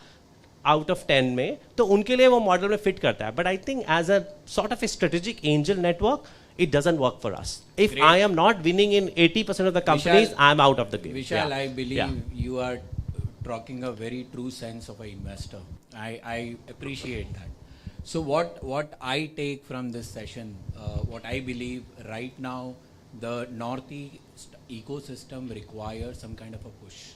Out of 10 में, तो उनके लिए वो model में fit करता है. But I think as a sort of a strategic angel network, it doesn't work for us. If Great. I am not winning in 80% of the companies, I am out of the game. Vishal, I believe you are talking a very true sense of an investor. I appreciate that. So what I take from this session, what I believe right now, the Northeast ecosystem requires some kind of a push.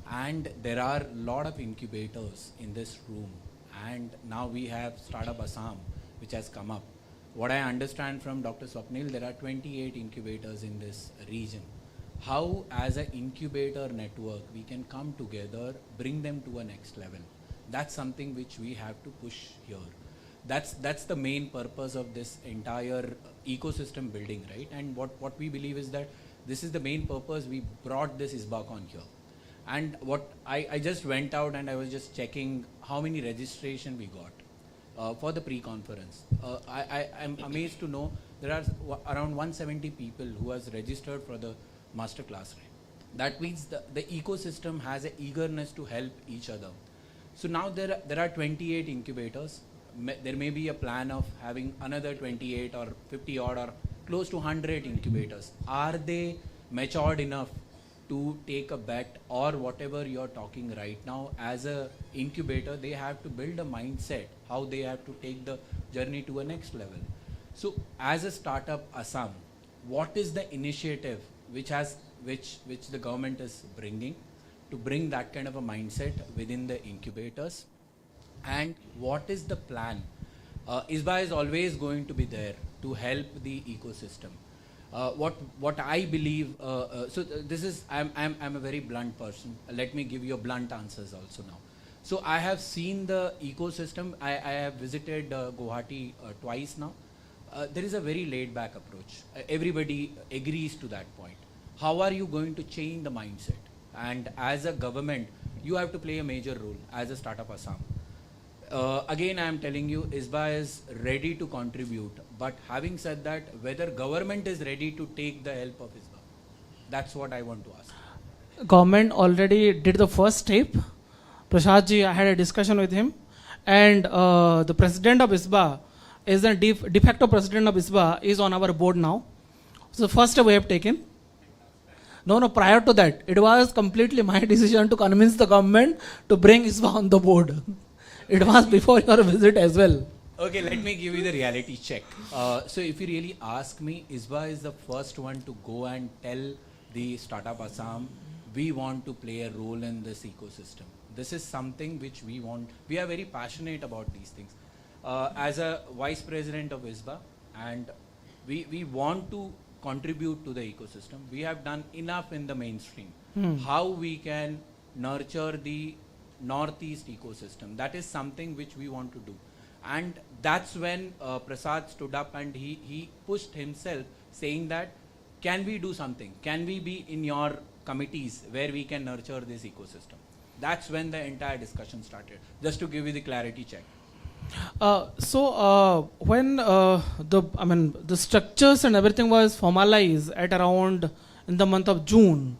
And there are a lot of incubators in this room. And now we have Startup Assam, which has come up. What I understand from Dr. Swapnil, there are 28 incubators in this region. How, as an incubator network, we can come together, bring them to a next level. That's something which we have to push here. That's the main purpose of this entire ecosystem building, right? And what we believe is that this is the main purpose. We brought this Isbacon here. And what I just went out and I was just checking how many registration we got for the pre-conference. I'm amazed to know there are around 170 people who has registered for the Masterclass. Right? That means the ecosystem has an eagerness to help each other. So now there are 28 incubators. There may be a plan of having another 28 or 50 odd or close to 100 incubators. Are they matured enough to take a bet or whatever you're talking right now? As a incubator, they have to build a mindset, how they have to take the journey to a next level. So as a startup Assam, what is the initiative which the government is bringing to bring that kind of a mindset within the incubators? And what is the plan? ISBA is always going to be there to help the ecosystem. What I believe, so this is, I'm a very blunt person. Let me give you blunt answers also now. So I have seen the ecosystem. I have visited Guwahati twice now. There is a very laid back approach. Everybody agrees to that point. How are you going to change the mindset? And as a government, you have to play a major role as a startup Assam. again, I am telling you, ISBA is ready to contribute. But having said that, whether government is ready to take the help of ISBA, that's what I want to ask. Government already did the first step. Prashad ji, I had a discussion with him, and the president of ISBA is the de facto president of ISBA is on our board now. So first step we have taken. No, prior to that, it was completely my decision to convince the government to bring ISBA on the board. It was before your visit as well. Okay, let me give you the reality check. So if you really ask me, ISBA is the first one to go and tell the Startup Assam, we want to play a role in this ecosystem. This is something which we want. We are very passionate about these things. As a vice president of ISBA, and we want to contribute to the ecosystem. We have done enough in the mainstream. How we can nurture the Northeast ecosystem. That is something which we want to do. And that's when Prasad stood up and he pushed himself, saying that, can we do something? Can we be in your committees where we can nurture this ecosystem? That's when the entire discussion started, just to give you the clarity check. When the structures and everything was formalized at around in the month of June,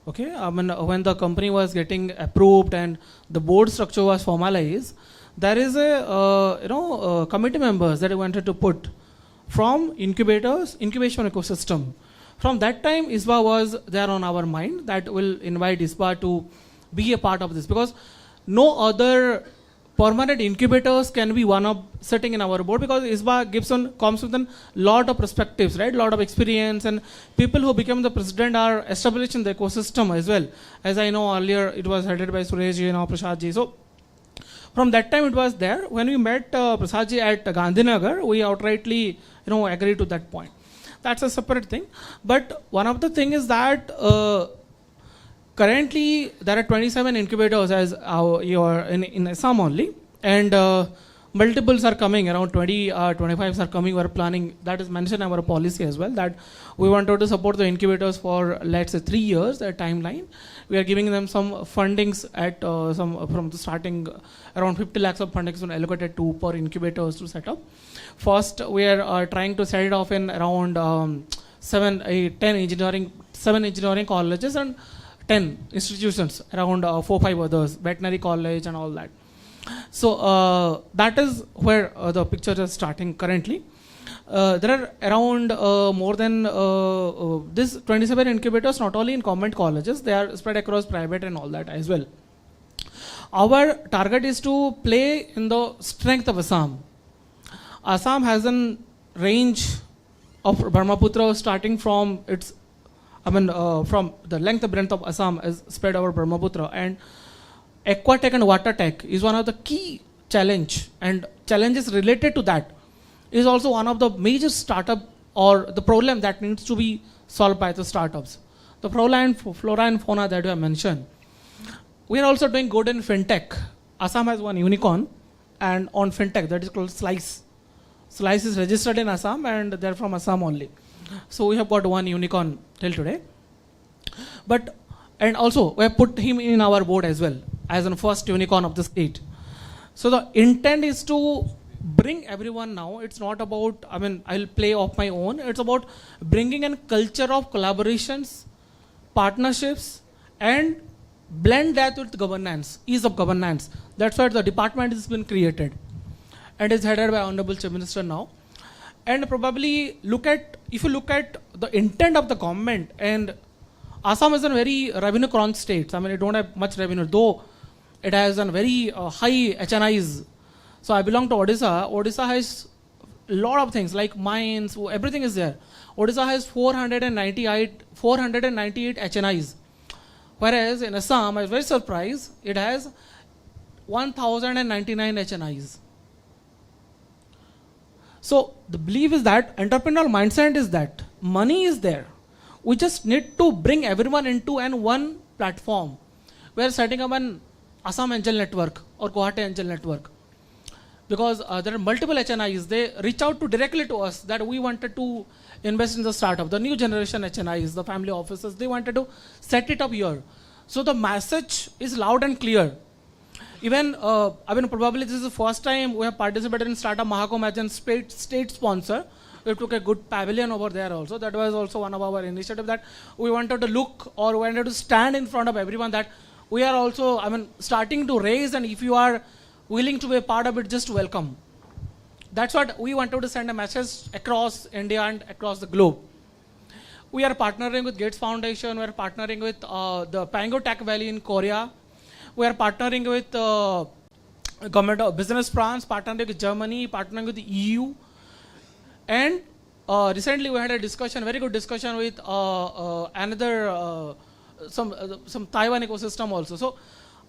okay, when the company was getting approved and the board structure was formalized, there is a committee members that I wanted to put from incubators, incubation ecosystem. From that time, ISBA was there on our mind that will invite ISBA to be a part of this, because no other permanent incubators can be one of sitting in our board, because ISBA comes with a lot of perspectives, right? Lot of experience, and people who become the president are established in the ecosystem as well. As I know earlier, it was headed by Sureshji, now Prasadji. So from that time it was there. When we met Prasadji at Gandhinagar, we outrightly agreed to that point. That's a separate thing. But one of the thing is that currently there are 27 incubators as you are in Assam only, and multiples are coming, around 20 25s are coming. We are planning, that is mentioned in our policy as well, that we wanted to support the incubators for, let's say, 3 years, a timeline. We are giving them some fundings at from the starting, around 50 lakhs of fundings allocated to per incubators to set up. First, we are trying to set it off in around 7 engineering colleges and 10 institutions, around 4-5 others, veterinary college and all that. So that is where the picture is starting currently. There are around more than this 27 incubators, not only in government colleges, they are spread across private and all that as well. Our target is to play in the strength of Assam. Assam has a range of Brahmaputra starting from its, from the length and breadth of Assam is spread over Brahmaputra, and aquatech and water tech is one of the key challenge, and challenges related to that is also one of the major startup or the problem that needs to be solved by the startups. The flora and fauna that you have mentioned. We are also doing good in fintech. Assam has one unicorn, and on fintech that is called Slice. Slice is registered in Assam and they're from Assam only. So we have got one unicorn till today. And also we have put him in our board as well as the first unicorn of the state. So the intent is to bring everyone now. It's not about, I'll play off my own. It's about bringing in culture of collaborations, partnerships, and blend that with governance, ease of governance. That's why the department has been created and is headed by Honorable Chief Minister now. And probably if you look at the intent of the government, and Assam is a very revenue crunch state. It don't have much revenue, though it has a very high HNIs. So I belong to Odisha. Odisha has a lot of things like mines, everything is there. Odisha has 498 HNIs. Whereas in Assam, I was very surprised, it has 1099 HNIs. So the belief is that entrepreneurial mindset is that money is there. We just need to bring everyone into one platform. We are setting up an Assam Angel Network or Guwahati Angel Network. Because there are multiple HNIs, they reach out directly to us that we wanted to invest in the startup. The new generation HNIs, the family offices, they wanted to set it up here. So the message is loud and clear. even, probably this is the first time we have participated in Startup Mahakumbh as a state sponsor. We took a good pavilion over there also. That was also one of our initiatives, that we wanted to look, or we wanted to stand in front of everyone, that we are also, starting to raise, and if you are willing to be a part of it, just welcome. That's what we wanted to send a message across India and across the globe. We are partnering with Gates Foundation. We are partnering with the Pango Tech Valley in Korea. We are partnering with Government of Business France, partnering with Germany, partnering with the EU. And recently we had a discussion, very good discussion with some Taiwan ecosystem also. So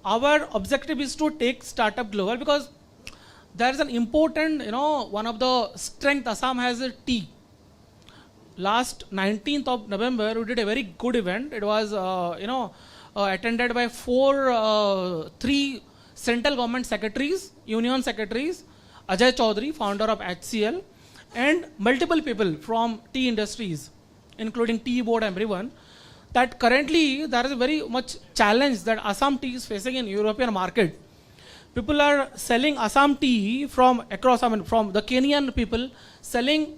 our objective is to take startup global, because there is an important, one of the strength Assam has is tea. Last 19th of November, we did a very good event. It was, attended by three central government secretaries, union secretaries, Ajay Chaudhary, founder of HCL, and multiple people from tea industries, including tea board, everyone. That currently there is a very much challenge that Assam tea is facing in European market. People are selling Assam tea from across, from the Kenyan people selling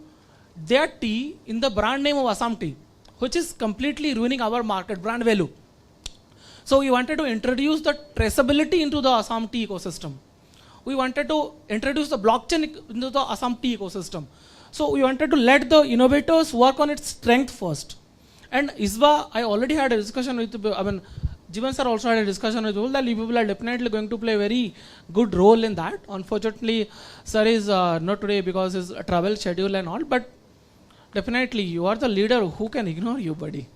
their tea in the brand name of Assam tea, which is completely ruining our market brand value. So we wanted to introduce the traceability into the Assam tea ecosystem. We wanted to introduce the blockchain into the Assam tea ecosystem. So we wanted to let the innovators work on its strength first. And ISBA, I already had a discussion with, Jivan sir also had a discussion with people, that people are definitely going to play a very good role in that. Unfortunately, sir is not today because his travel schedule and all, but definitely you are the leader. Who can ignore you, buddy?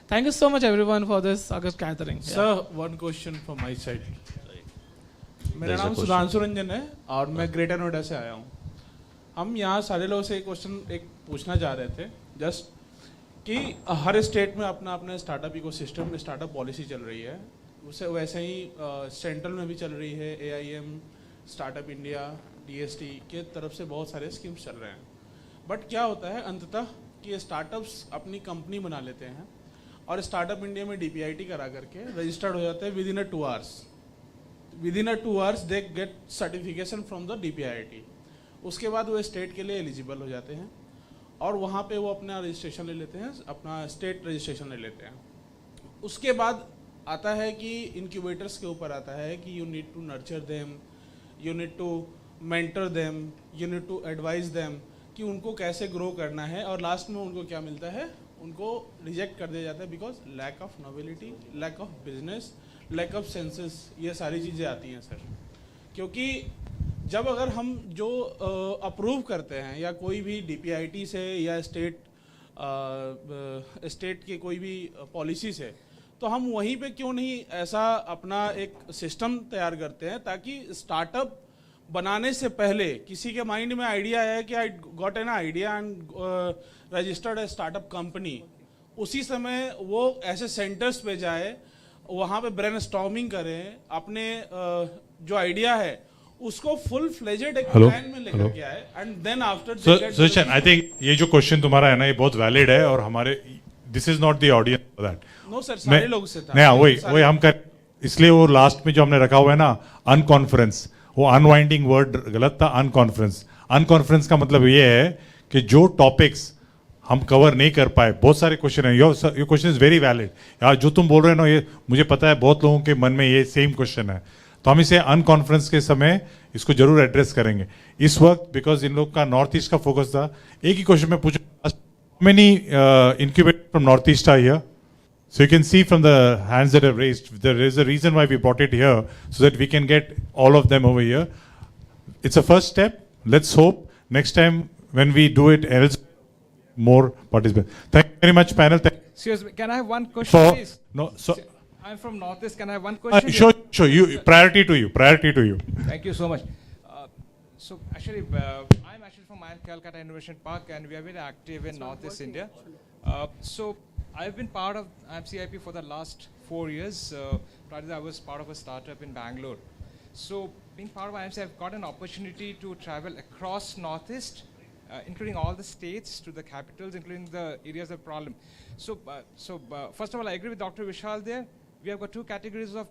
Thank you so much everyone for this August gathering. Sir, one question from my side. मेरा नाम सुधांशु रंजन है और मैं greater Noida से आया हूँ. हम यहाँ सारे लोगों से एक पूछना चाह रहे थे, जस्ट कि हर स्टेट में अपना अपना स्टार्टअप इकोसिस्टम, स्टार्टअप पॉलिसी चल रही है. उसे वैसे ही सेंट्रल में भी चल रही है. AIM, स्टार्टअप इंडिया, DST के तरफ से बहुत सारे स्कीम्स चल रहे हैं. बट क्या होता है अंततः कि ये स्टार्टअप्स अपनी कंपनी बना लेते हैं और स्टार्टअप इंडिया में DPIT करा करके रजिस्टर्ड हो जाते हैं within a 2 hours. Within a 2 hours they get certification from the DPIT. उसके बाद वो स्टेट के लिए एलिजिबल हो जाते हैं और वहाँ पे वो अपना रजिस्ट्रेशन ले लेते हैं, अपना स्टेट रजिस्ट्रेशन ले लेते हैं. उसके बाद आता है कि इंक्यूबेटर्स के ऊपर आता है कि you need to nurture them, you need to mentor them, you need to advise them कि उनको कैसे ग्रो करना है. और लास्ट में उनको क्या मिलता है, उनको रिजेक्ट कर दिया जाता है because lack of novelty, lack of business, lack of senses, ये सारी चीज़ें आती हैं सर. क्योंकि जब अगर हम जो अप्रूव करते हैं या कोई भी DPIT से या स्टेट की कोई भी पॉलिसी से, तो हम वहीं पे क्यों नहीं ऐसा अपना एक सिस्टम तैयार करते हैं ताकि स्टार्टअप बनाने से पहले किसी के माइंड में आइडिया है कि I got an idea and registered a startup company, उसी समय वो ऐसे सेंटर्स पे जाए, वहाँ पे ब्रेनस्टॉर्मिंग करें, अपने जो आइडिया है उसको फुल फ्लेजेड एक प्लान में लेकर के आए and then after. Sushant, I think ये जो क्वेश्चन तुम्हारा है ना, ये बहुत वैलिड है और हमारे this is not the audience for that. No sir, सारे लोग से था. नहीं, वही हम कर, इसलिए वो लास्ट में जो हमने रखा हुआ है ना अनकॉन्फ्रेंस, वो अनवाइंडिंग वर्ड गलत था. अनकॉन्फ्रेंस, अनकॉन्फ्रेंस का मतलब ये है कि जो टॉपिक्स हम कवर नहीं कर पाए, बहुत सारे क्वेश्चन हैं. Your question is very valid यार. जो तुम बोल रहे हो ना, ये मुझे पता है बहुत लोगों के मन में ये सेम क्वेश्चन है. तो हम इसे अनकॉन्फ्रेंस के समय इसको जरूर एड्रेस करेंगे इस वक्त, बिकॉज इन लोग का नॉर्थ ईस्ट का फोकस था. एक ही क्वेश्चन में पूछा, many incubator from north east are here? So you can see from the hands that are raised, there is a reason why we brought it here, so that we can get all of them over here. It's a first step. Let's hope next time when we do it, else more participants. Thank you very much, panel. Excuse me, can I have one question, please? No, so I'm from Northeast. Can I have one question? Sure. You priority to you. Priority to you. Thank you so much. So actually, I'm actually from Calcutta Innovation Park, and we are very active in Northeast India. So I've been part of IMCIP for the last 4 years. Prior to that, I was part of a startup in Bangalore. So being part of IMCIP, I've got an opportunity to travel across Northeast, including all the states to the capitals, including the areas of problem. So first of all, I agree with Dr. Vishal there. We have got 2 categories of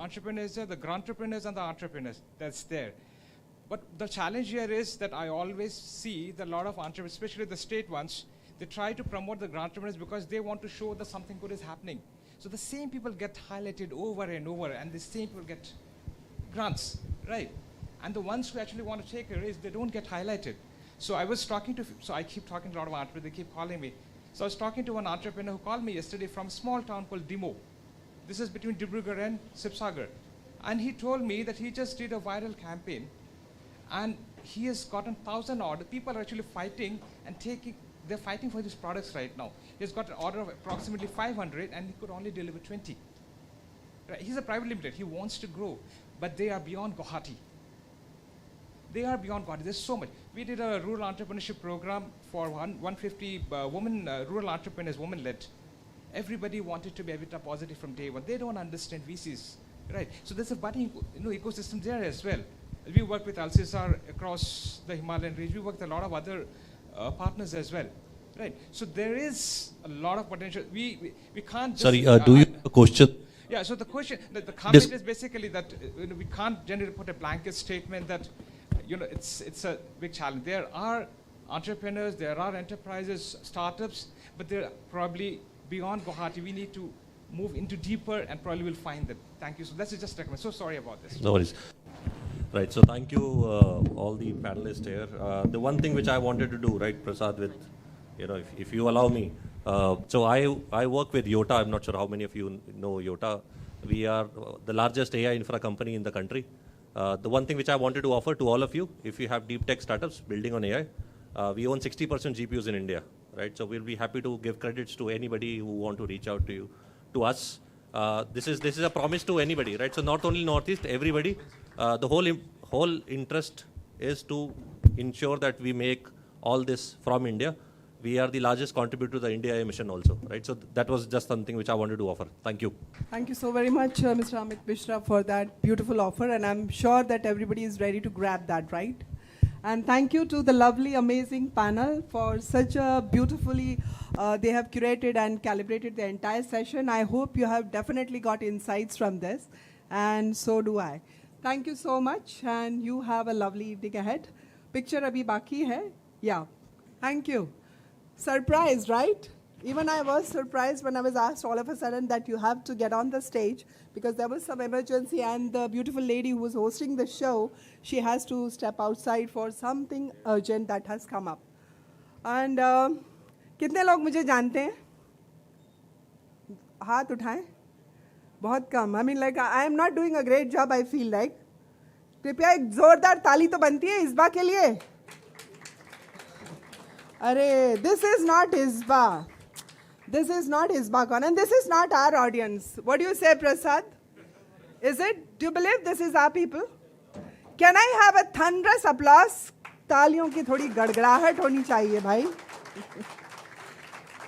entrepreneurs there, the entrepreneurs and the entrepreneurs. That's there. But the challenge here is that I always see that a lot of entrepreneurs, especially the state ones, they try to promote the entrepreneurs because they want to show that something good is happening. So the same people get highlighted over and over, and the same people get grants, right? And the ones who actually want to take a risk, they don't get highlighted. So I was talking to, so I keep talking to a lot of entrepreneurs, they keep calling me. So I was talking to one entrepreneur who called me yesterday from a small town called Dimo. This is between Dibrugarh and Sibsagar. And he told me that he just did a viral campaign, and he has gotten 1,000 orders. People are actually fighting and they're fighting for these products right now. He's got an order of approximately 500 and he could only deliver 20. Right? He's a private limited, he wants to grow, but they are beyond Guwahati. They are beyond Guwahati, there's so much. We did a rural entrepreneurship program for 150 women, rural entrepreneurs, women-led. Everybody wanted to be EBITDA positive from day one. They don't understand VCs, right? So there's a budding ecosystem there as well. We work with Alcisar across the Himalayan region. We work with a lot of other partners as well, right? So there is a lot of potential. We can't just... Sorry, do you have a question? Yeah, so the question, the comment is basically that we can't generally put a blanket statement that it's a big challenge. There are entrepreneurs, there are enterprises, startups, but they're probably beyond Guwahati. We need to move into deeper and probably will find them. Thank you. So that's just a comment. So sorry about this. No worries. Right, so thank you all the panelists here. The one thing which I wanted to do, right, Prasad, with, if you allow me. So I work with Yota. I'm not sure how many of you know Yota. We are the largest AI infra company in the country. The one thing which I wanted to offer to all of you, if you have deep tech startups building on AI, we own 60% GPUs in India, right? So we'll be happy to give credits to anybody who want to reach out to us. This is a promise to anybody, right? So not only Northeast, everybody. The whole interest is to ensure that we make all this from India. We are the largest contributor to the India AI mission also, right? So that was just something which I wanted to offer. Thank you. Thank you so very much, Mr. Amit Mishra, for that beautiful offer, and I'm sure that everybody is ready to grab that, right? And thank you to the lovely, amazing panel for such a beautifully, they have curated and calibrated the entire session. I hope you have definitely got insights from this, and so do I. Thank you so much, and you have a lovely evening ahead. Picture abhi baki hai? Yeah. Thank you. Surprised, right? Even I was surprised when I was asked all of a sudden that you have to get on the stage because there was some emergency and the beautiful lady who was hosting the show, she has to step outside for something urgent that has come up. And कितने लोग मुझे जानते हैं? हाथ उठाएं? बहुत कम. I mean, like, I am not doing a great job, I feel like. कृपया एक जोरदार ताली तो बनती है इस्बा के लिए. अरे, this is not Isba. This is not Isbacon, and this is not our audience. What do you say, Prasad? Is it? Do you believe this is our people? Can I have a thunderous applause? तालियों की थोड़ी गड़गड़ाहट होनी चाहिए, भाई.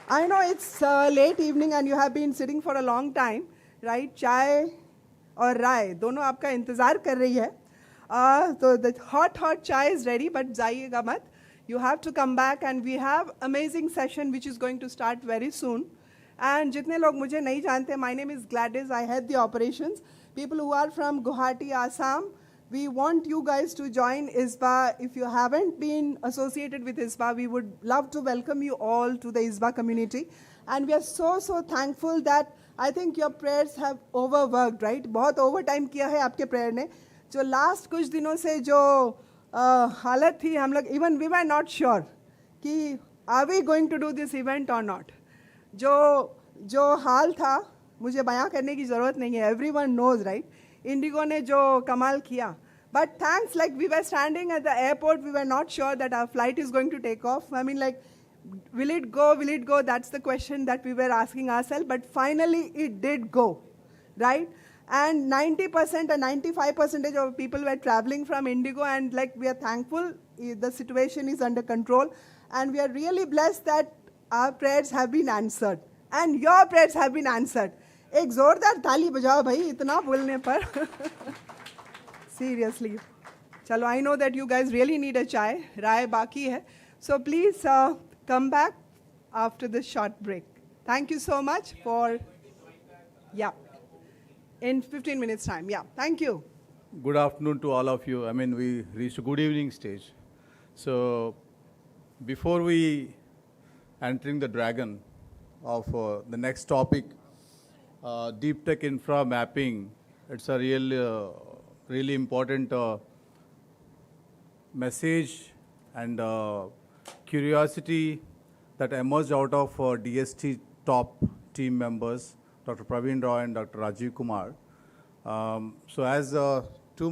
I know it's late evening and you have been sitting for a long time, right? चाय और राय दोनों आपका इंतजार कर रही है. So the hot chai is ready, but जाइएगा मत. You have to come back, and we have amazing session which is going to start very soon. And जितने लोग मुझे नहीं जानते, my name is Gladys. I head the operations. People who are from Guwahati, Assam, we want you guys to join ISBA. If you haven't been associated with ISBA, we would love to welcome you all to the ISBA community. And we are so thankful that I think your prayers have overworked, right? बहुत overtime किया है आपके prayer ने. जो last कुछ दिनों से जो हालत थी हम लोग, even we were not sure कि are we going to do this event or not. जो हाल था मुझे बयां करने की ज़रूरत नहीं है. Everyone knows, right? Indigo ने जो कमाल किया. But thanks, like we were standing at the airport, we were not sure that our flight is going to take off. I mean, like, will it go? That's the question that we were asking ourselves. But finally, it did go, right? And 90% and 95% of people were traveling from Indigo, and like we are thankful the situation is under control, and we are really blessed that our prayers have been answered and your prayers have been answered. एक जोरदार ताली बजाओ भाई इतना बोलने पर. Seriously. चलो, I know that you guys really need a chai. राय बाकी है. So please come back after this short break. Thank you so much for, yeah. in 15 minutes time. Yeah, thank you. Good afternoon to all of you. I mean, we reached a good evening stage. So before we entering the dragon of the next topic, deep tech infra mapping, it's a really important message and curiosity that emerged out of DST top team members, Dr. Praveen Roy and Dr. Rajiv Kumar. So as two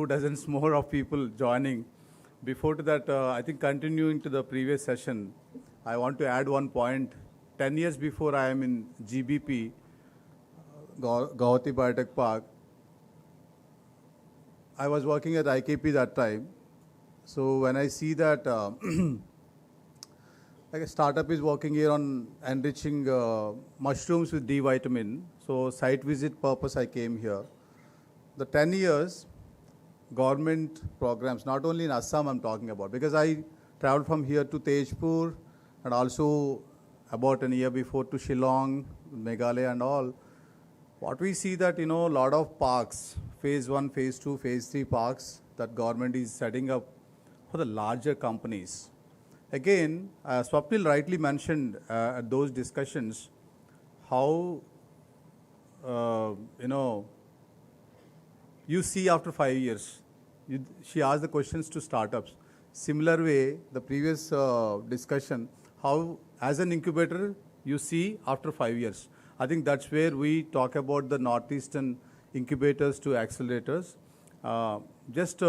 dozens more of people joining. Before to that, I think continuing to the previous session, I want to add one point. 10 years before I am in GBP, Guwahati Biotech Park, I was working at IKP that time. So when I see that like a startup is working here on enriching mushrooms with D vitamin, so site visit purpose I came here. The 10 years government programs, not only in Assam I'm talking about, because I traveled from here to Tejpur and also about a year before to Shillong, Meghalaya and all. What we see that, a lot of parks, phase 1, phase 2, phase 3 parks that government is setting up for the larger companies. Again, Swapnil rightly mentioned at those discussions how, you see after 5 years. She asked the questions to startups. Similar way, the previous discussion, how as an incubator you see after 5 years. I think that's where we talk about the Northeastern incubators to accelerators. Just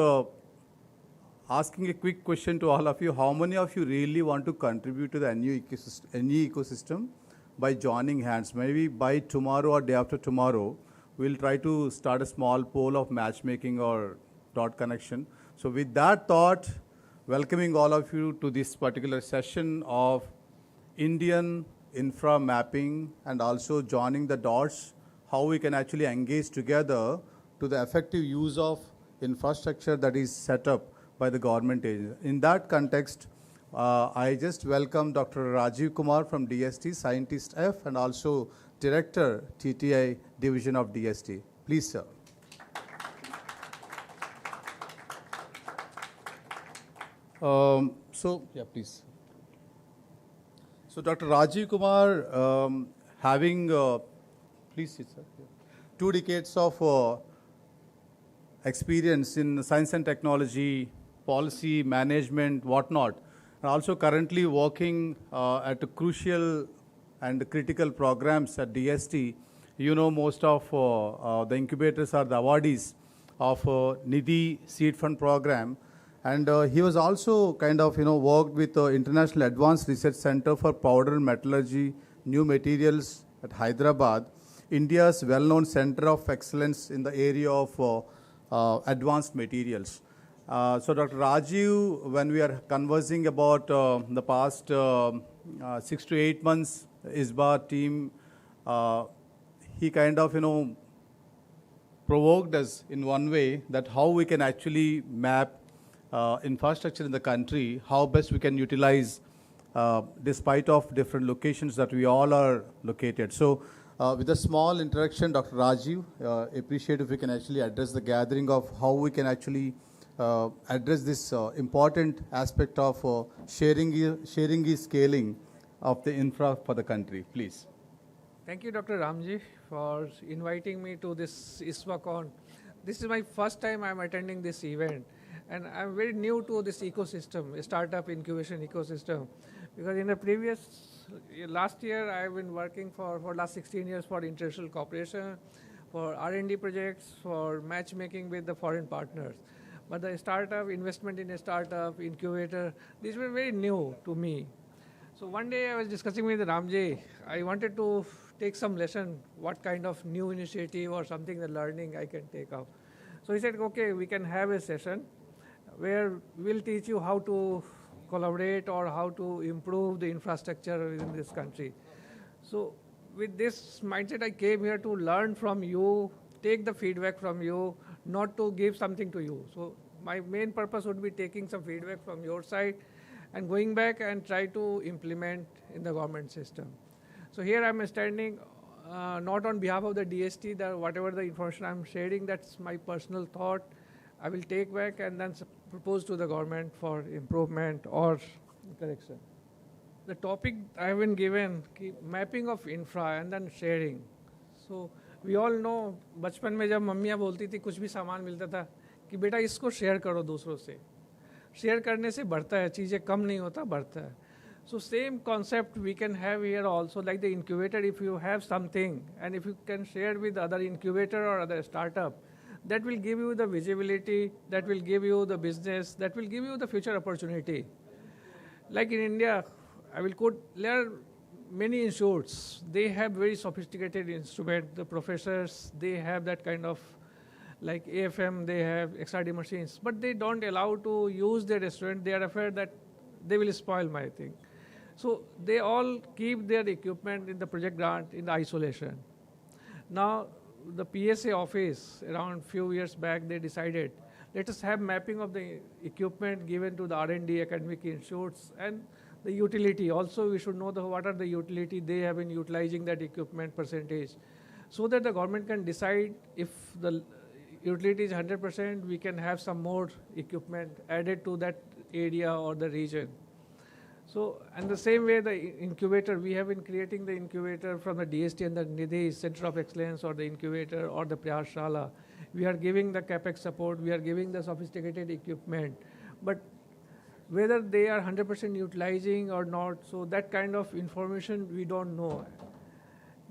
asking a quick question to all of you, how many of you really want to contribute to the NE ecosystem by joining hands? Maybe by tomorrow or day after tomorrow, we'll try to start a small poll of matchmaking or dot connection. So with that thought, welcoming all of you to this particular session of Indian infra mapping and also joining the dots, how we can actually engage together to the effective use of infrastructure that is set up by the government agency. In that context, I just welcome Dr. Rajiv Kumar from DST, Scientist F, and also Director, TTI Division of DST. Please, sir. Please. So, Dr. Rajiv Kumar, having, please sit, sir. 2 decades of experience in science and technology, policy, management, whatnot, and also currently working at a crucial and critical programs at DST. Most of the incubators are the awardees of Nidhi Seed Fund program. And he was also worked with the International Advanced Research Center for Powder Metallurgy, New Materials at Hyderabad, India's well-known center of excellence in the area of advanced materials. So Dr. Rajiv, when we are conversing about the past 6 to 8 months, ISBA team, he provoked us in one way that how we can actually map infrastructure in the country, how best we can utilize despite of different locations that we all are located. So with a small introduction, Dr. Rajiv, appreciate if we can actually address the gathering of how we can actually address this important aspect of sharing is scaling of the infra for the country. Please. Thank you, Dr. Ramji, for inviting me to this Isbacon. This is my first time I'm attending this event, and I'm very new to this ecosystem, startup incubation ecosystem, because in the last year I've been working for last 16 years for international cooperation, for R&D projects, for matchmaking with the foreign partners. But the startup, investment in a startup, incubator, these were very new to me. So one day I was discussing with Ramji, I wanted to take some lesson, what kind of new initiative or something, the learning I can take up. So he said, okay, we can have a session where we'll teach you how to collaborate or how to improve the infrastructure within this country. So with this mindset, I came here to learn from you, take the feedback from you, not to give something to you. So my main purpose would be taking some feedback from your side and going back and try to implement in the government system. So here I'm standing not on behalf of the DST, that whatever the information I'm sharing, that's my personal thought. I will take back and then propose to the government for improvement or correction. The topic I have been given, mapping of infra and then sharing. So we all know, बचपन में जब मम्मियाँ बोलती थी कुछ भी सामान मिलता था कि बेटा इसको शेयर करो दूसरों से, शेयर करने से बढ़ता है, चीज़ें कम नहीं होता, बढ़ता है. So same concept we can have here also, like the incubator. If you have something and if you can share with other incubator or other startup, that will give you the visibility, that will give you the business, that will give you the future opportunity. Like in India, I will quote, there are many institutes, they have very sophisticated instrument, the professors, they have that kind of, like AFM, they have XRD machines, but they don't allow to use their instrument. They are afraid that they will spoil my thing. So they all keep their equipment in the project grant in the isolation. Now the PSA office around few years back, they decided, let us have mapping of the equipment given to the R&D academic institutes and the utility. Also we should know what are the utility they have been utilizing that equipment percentage, so that the government can decide if the utility is 100%, we can have some more equipment added to that area or the region. So, and the same way the incubator, we have been creating the incubator from the DST and the Nidhi Center of Excellence or the incubator or the Prayashala. We are giving the CapEx support, we are giving the sophisticated equipment, but whether they are 100% utilizing or not, so that kind of information we don't know.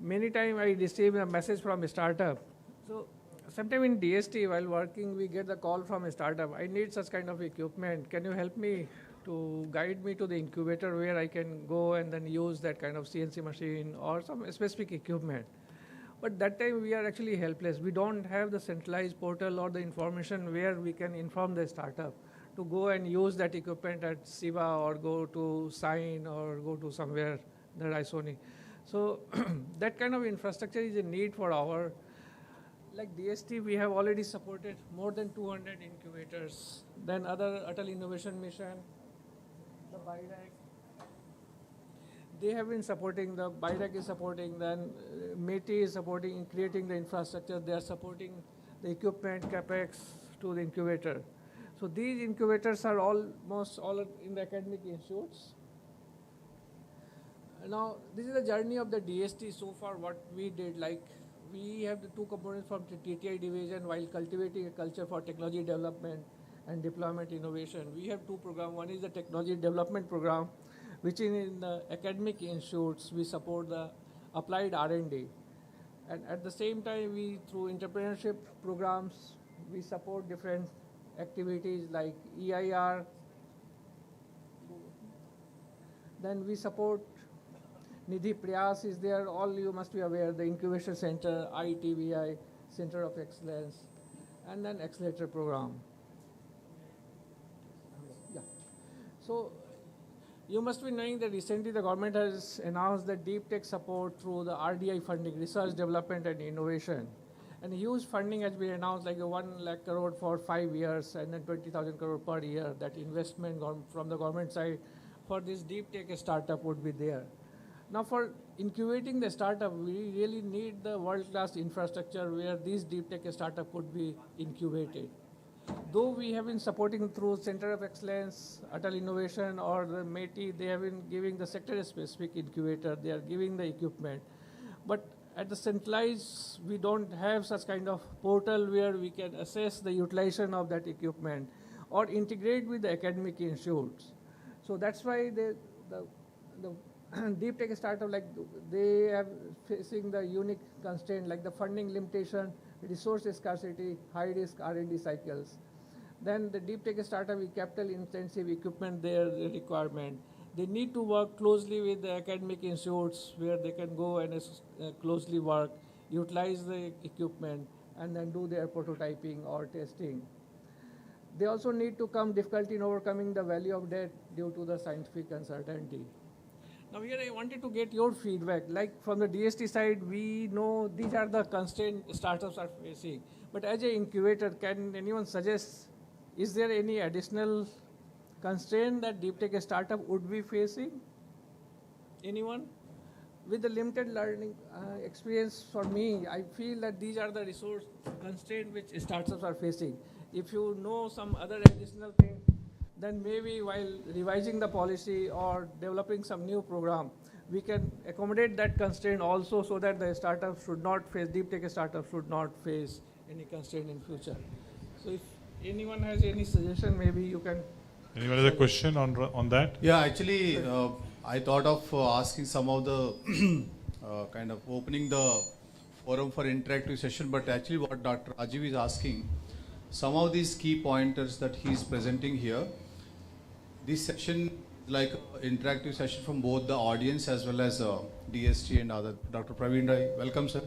Many times I receive a message from a startup. So sometime in DST while working, we get the call from a startup, I need such kind of equipment, can you help me to guide me to the incubator where I can go and then use that kind of CNC machine or some specific equipment. But that time we are actually helpless. We don't have the centralized portal or the information where we can inform the startup to go and use that equipment at SIVA or go to Sign or go to somewhere, the Risoni. So that kind of infrastructure is a need for our, like DST, we have already supported more than 200 incubators. Then other Atal Innovation Mission, the BIRAC, they have been supporting, the BIRAC is supporting, then METI is supporting in creating the infrastructure, they are supporting the equipment, CapEx to the incubator. So these incubators are almost all in the academic institutes. Now, this is the journey of the DST so far, what we did, like we have the two components from the TTI division while cultivating a culture for technology development and deployment innovation. We have two programs. One is the technology development program, which in the academic institutes, we support the applied R&D. And at the same time, we, through entrepreneurship programs, we support different activities like EIR. Then we support Nidhi Prayas is there, all you must be aware, the Incubation Center, ITBI, Center of Excellence, and then Accelerator Program. Yeah. So you must be knowing that recently the government has announced the deep tech support through the RDI funding, Research, Development and Innovation. And huge funding has been announced, like 1 lakh crore for 5 years and then 20,000 crore per year. That investment from the government side for this deep tech startup would be there. Now for incubating the startup, we really need the world-class infrastructure where these deep tech startup could be incubated. Though we have been supporting through Center of Excellence, Atal Innovation or the METI, they have been giving the sector-specific incubator, they are giving the equipment. But at the centralized, we don't have such kind of portal where we can assess the utilization of that equipment or integrate with the academic institutes. So that's why the deep tech startup, like they are facing the unique constraint, like the funding limitation, resource scarcity, high risk R&D cycles. Then the deep tech startup with capital intensive equipment, their requirement. They need to work closely with the academic institutes where they can go and closely work, utilize the equipment, and then do their prototyping or testing. They also need to come difficulty in overcoming the value of debt due to the scientific uncertainty. Now here I wanted to get your feedback. Like from the DST side, we know these are the constraints startups are facing. But as an incubator, can anyone suggest, is there any additional constraint that deep tech startup would be facing? Anyone? with the limited learning experience for me, I feel that these are the resource constraints which startups are facing. If you know some other additional thing, then maybe while revising the policy or developing some new program, we can accommodate that constraint also, so that the startups should not face, deep tech startups should not face any constraint in future. So if anyone has any suggestion, maybe you can. Anyone has a question on that? Yeah, actually, I thought of asking some of the kind of opening the forum for interactive session, but actually what Dr. Rajiv is asking, some of these key pointers that he is presenting here, this session like interactive session from both the audience as well as DST and other. Dr. Praveen Rai, welcome sir.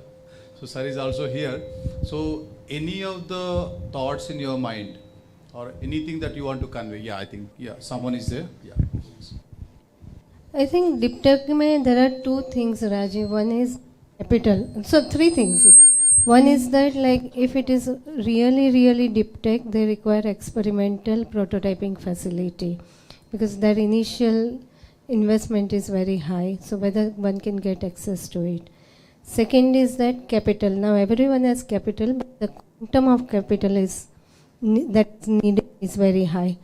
So sir is also here. So any of the thoughts in your mind or anything that you want to convey? Yeah, I think, yeah, someone is there. Yeah. I think deep tech mein there are two things, Rajiv. One is capital. So three things. One is that like if it is really deep tech, they require experimental prototyping facility, because their initial investment is very high, so whether one can get access to it. Second is that capital. Now everyone has capital, but the quantum of capital is that's needed is very high.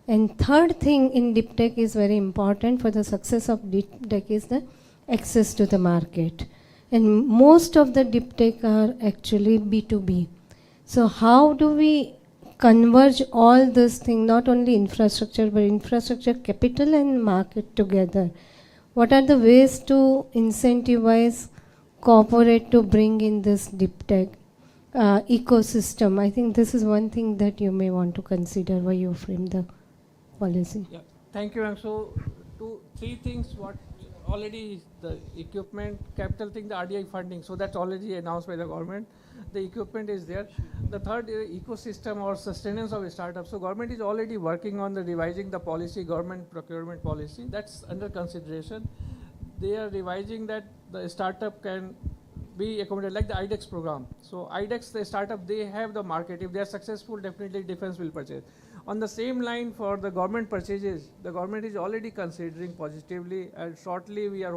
And third thing in deep tech is very important for the success of deep tech is the access to the market. And most of the deep tech are actually B2B. So how do we converge all this thing, not only infrastructure, but infrastructure, capital and market together? What are the ways to incentivize, cooperate to bring in this deep tech ecosystem? I think this is one thing that you may want to consider while you frame the policy. Yeah, thank you, ma'am. So, three things. What already the equipment, capital thing, the RDI funding. So that's already announced by the government. The equipment is there. The third ecosystem or sustenance of startups. So government is already working on the revising the policy, government procurement policy. That's under consideration. They are revising that the startup can be accommodated, like the IDEX program. So IDEX, the startup, they have the market. If they are successful, definitely defense will purchase. On the same line for the government purchases, the government is already considering positively, and shortly we are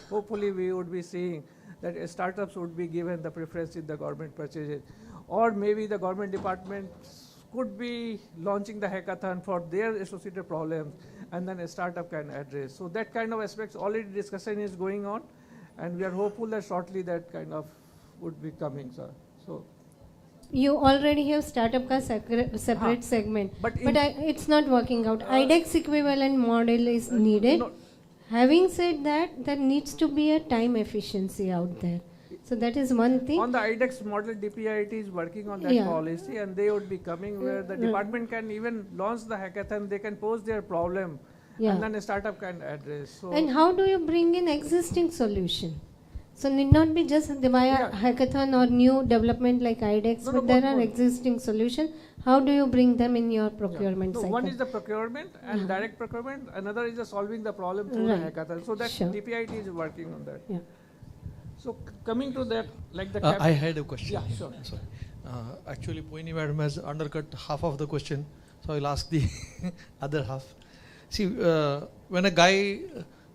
hopefully we would be seeing that startups would be given the preference in the government purchases. Or maybe the government departments could be launching the hackathon for their associated problems, and then a startup can address. So that kind of aspects, already discussion is going on, and we are hopeful that shortly that kind of would be coming, sir. So you already have startup ka separate segment, but it's not working out. IDEX equivalent model is needed. Having said that, there needs to be a time efficiency out there. So that is one thing. On the IDEX model, DPIIT is working on that policy, and they would be coming where the department can even launch the hackathon. They can pose their problem, and then a startup can address. So and how do you bring in existing solution? So need not be just the hackathon or new development like IDEX, but there are existing solutions. How do you bring them in your procurement cycle? One is the procurement and direct procurement. Another is the solving the problem through the hackathon. So that DPIIT is working on that. Yeah. So coming to that, like the I had a question. Yeah, sure. Sorry. Actually, Poini madam has undercut half of the question, so I'll ask the other half. See, when a guy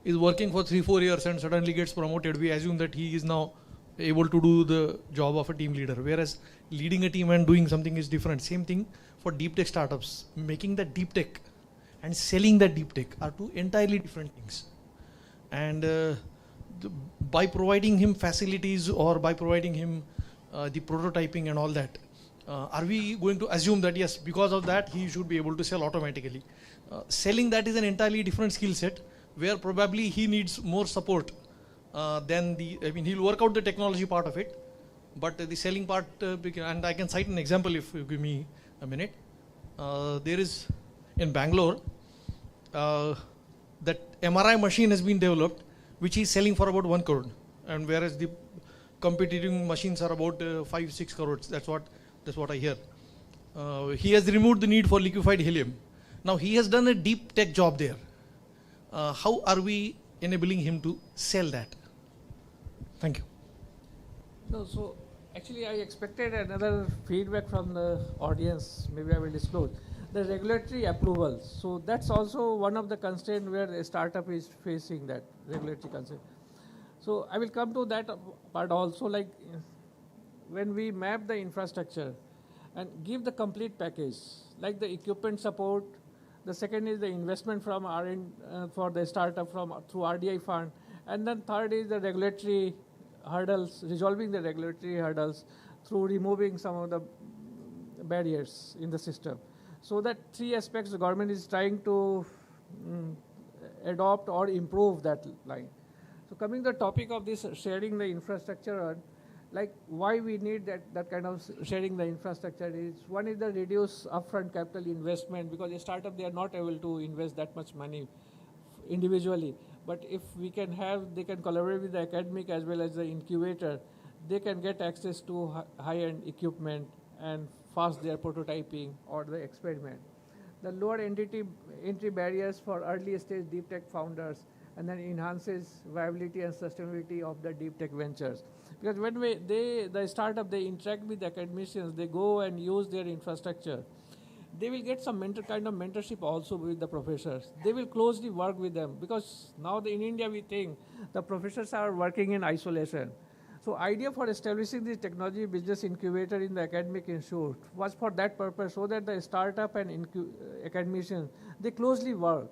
is working for 3-4 years and suddenly gets promoted, we assume that he is now able to do the job of a team leader, whereas leading a team and doing something is different. Same thing for deep tech startups. Making that deep tech and selling that deep tech are two entirely different things. And by providing him facilities or by providing him the prototyping and all that, are we going to assume that yes, because of that he should be able to sell automatically? Selling that is an entirely different skill set, where probably he needs more support than he'll work out the technology part of it, but the selling part, and I can cite an example if you give me a minute. There is in Bangalore, that MRI machine has been developed, which is selling for about 1 crore, and whereas the competing machines are about 5-6 crores. That's what I hear. He has removed the need for liquefied helium. Now he has done a deep tech job there. How are we enabling him to sell that? Thank you. No, so actually I expected another feedback from the audience. Maybe I will disclose the regulatory approvals. So that's also one of the constraints where a startup is facing, that regulatory constraint. So I will come to that part also, like when we map the infrastructure and give the complete package, like the equipment support. The second is the investment from for the startup through RDI fund, and then third is the regulatory hurdles, resolving the regulatory hurdles through removing some of the barriers in the system. So that three aspects the government is trying to adopt or improve that line. So coming to the topic of this sharing the infrastructure, like why we need that kind of sharing the infrastructure is, one is the reduce upfront capital investment, because a startup, they are not able to invest that much money individually. But if we can have, they can collaborate with the academic as well as the incubator, they can get access to high-end equipment and fast their prototyping or the experiment. The lower entry barriers for early stage deep tech founders, and then enhances viability and sustainability of the deep tech ventures. Because when the startup, they interact with the academicians, they go and use their infrastructure, they will get some kind of mentorship also with the professors. They will closely work with them, because now in India we think the professors are working in isolation. So idea for establishing the technology business incubator in the academic institute was for that purpose, so that the startup and academicians, they closely work.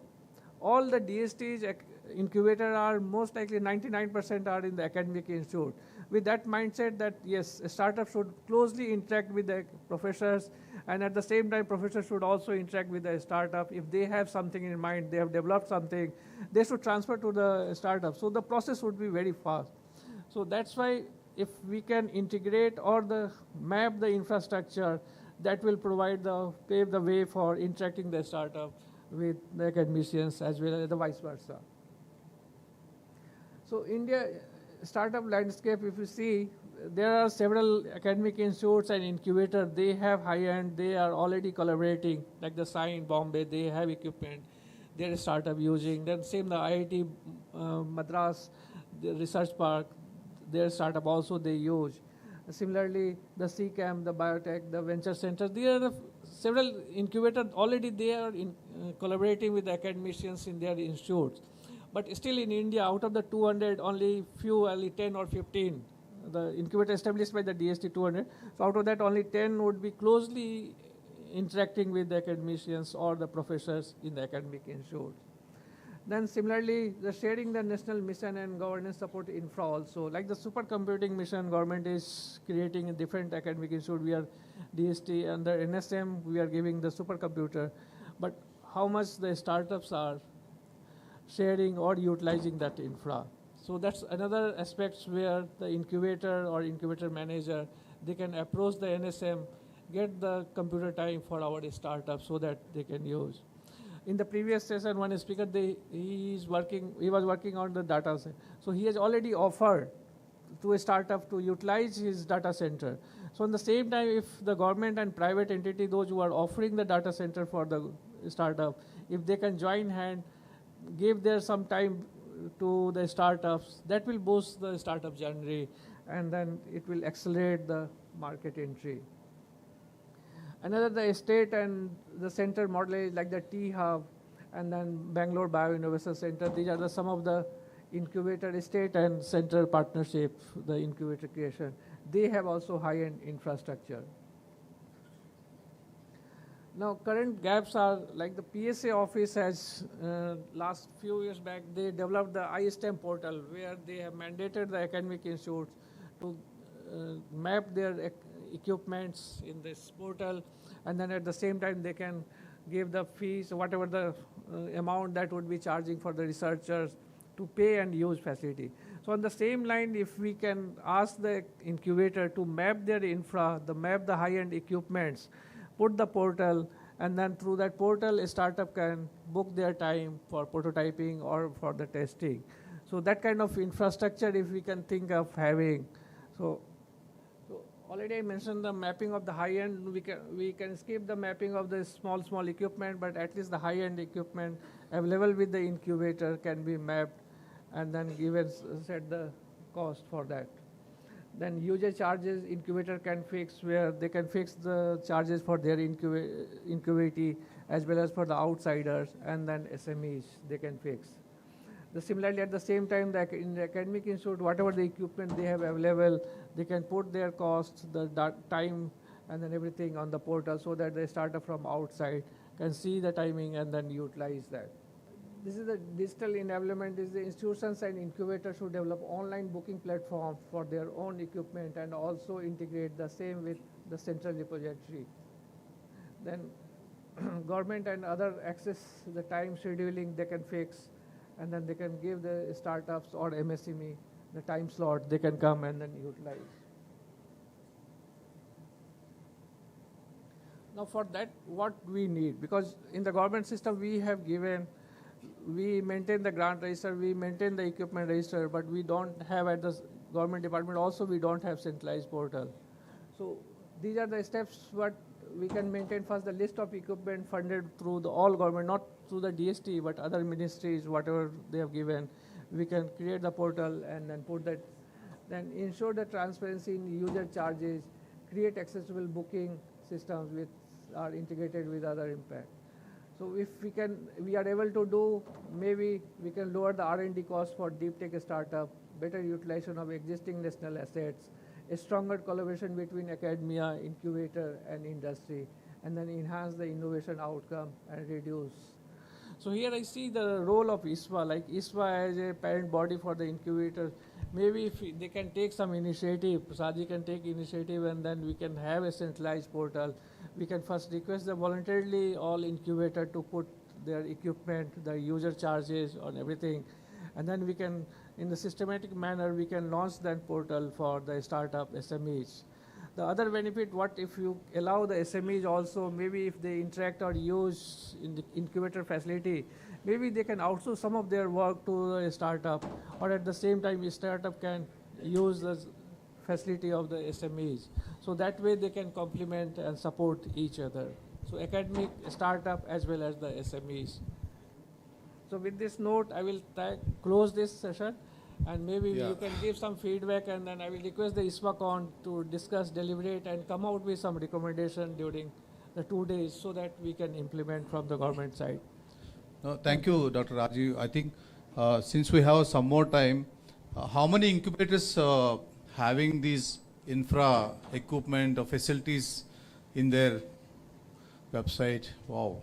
All the DSTs incubator are most likely 99% are in the academic institute. With that mindset that yes, a startup should closely interact with the professors, and at the same time professors should also interact with the startup. If they have something in mind, they have developed something, they should transfer to the startup. So the process would be very fast. So that's why if we can integrate or map the infrastructure, that will pave the way for interacting the startup with the academicians as well as the vice versa. So India startup landscape, if you see, there are several academic institutes and incubators. They have high-end, they are already collaborating, like the SAI in Bombay, they have equipment, their startup using. Then same the IIT Madras, the research park, their startup also they use. Similarly, the CCAM, the biotech, the venture centers, there are several incubators already they are collaborating with the academicians in their institutes. But still in India, out of the 200, only 10 or 15, the incubator established by the DST 200. So out of that, only 10 would be closely interacting with the academicians or the professors in the academic institute. Then similarly, the sharing the national mission and governance support infra also. Like the supercomputing mission, government is creating a different academic institute. We are DST under NSM, we are giving the supercomputer. But how much the startups are sharing or utilizing that infra. So that's another aspect where the incubator or incubator manager, they can approach the NSM, get the computer time for our startup so that they can use. In the previous session, one speaker, he was working on the data center. So he has already offered to a startup to utilize his data center. So in the same time, if the government and private entity, those who are offering the data center for the startup, if they can join hand, give their some time to the startups, that will boost the startup journey, and then it will accelerate the market entry. Another, the state and the center model is like the T-Hub and then Bangalore Bio Innovation Center. These are some of the incubator state and center partnership, the incubator creation. They have also high-end infrastructure. Now, current gaps are like the PSA office has, last few years back, they developed the iSTEM portal where they have mandated the academic institutes to map their equipments in this portal, and then at the same time they can give the fees, whatever the amount that would be charging for the researchers to pay and use facility. So on the same line, if we can ask the incubator to map their infra, map the high-end equipments, put the portal, and then through that portal, a startup can book their time for prototyping or for the testing. So that kind of infrastructure, if we can think of having. So already I mentioned the mapping of the high-end. We can skip the mapping of the small equipment, but at least the high-end equipment available with the incubator can be mapped and then given set the cost for that. Then user charges incubator can fix, where they can fix the charges for their incubatee as well as for the outsiders, and then SMEs they can fix. Similarly, at the same time, in the academic institute, whatever the equipment they have available, they can put their costs, the time, and then everything on the portal so that the startup from outside can see the timing and then utilize that. This is the digital enablement. Is the institutions and incubators should develop online booking platform for their own equipment and also integrate the same with the central repository. Then government and other access the time scheduling they can fix, and then they can give the startups or MSME the time slot they can come and then utilize. Now for that, what we need, because in the government system we maintain the grant register, we maintain the equipment register, but we don't have at the government department also we don't have centralized portal. So these are the steps what we can maintain. First, the list of equipment funded through the all government, not through the DST, but other ministries, whatever they have given. We can create the portal and then put that, then ensure the transparency in user charges, create accessible booking systems which are integrated with other impact. So if we are able to do, maybe we can lower the R&D cost for deep tech startup, better utilization of existing national assets, a stronger collaboration between academia, incubator, and industry, and then enhance the innovation outcome and reduce. So here I see the role of ISBA, like ISBA as a parent body for the incubator. Maybe if they can take some initiative, Prasad can take initiative, and then we can have a centralized portal. We can first request the voluntarily all incubator to put their equipment, the user charges on everything, and then we can, in the systematic manner, we can launch that portal for the startup SMEs. The other benefit, what if you allow the SMEs also, maybe if they interact or use in the incubator facility, maybe they can outsource some of their work to a startup, or at the same time, a startup can use the facility of the SMEs. So that way they can complement and support each other. So academic, startup, as well as the SMEs. So with this note, I will close this session, and maybe you can give some feedback, and then I will request the Isbacon to discuss, deliberate, and come out with some recommendation during the 2 days so that we can implement from the government side. No, thank you, Dr. Rajiv. I think since we have some more time, how many incubators having these infra equipment or facilities in their website? Wow.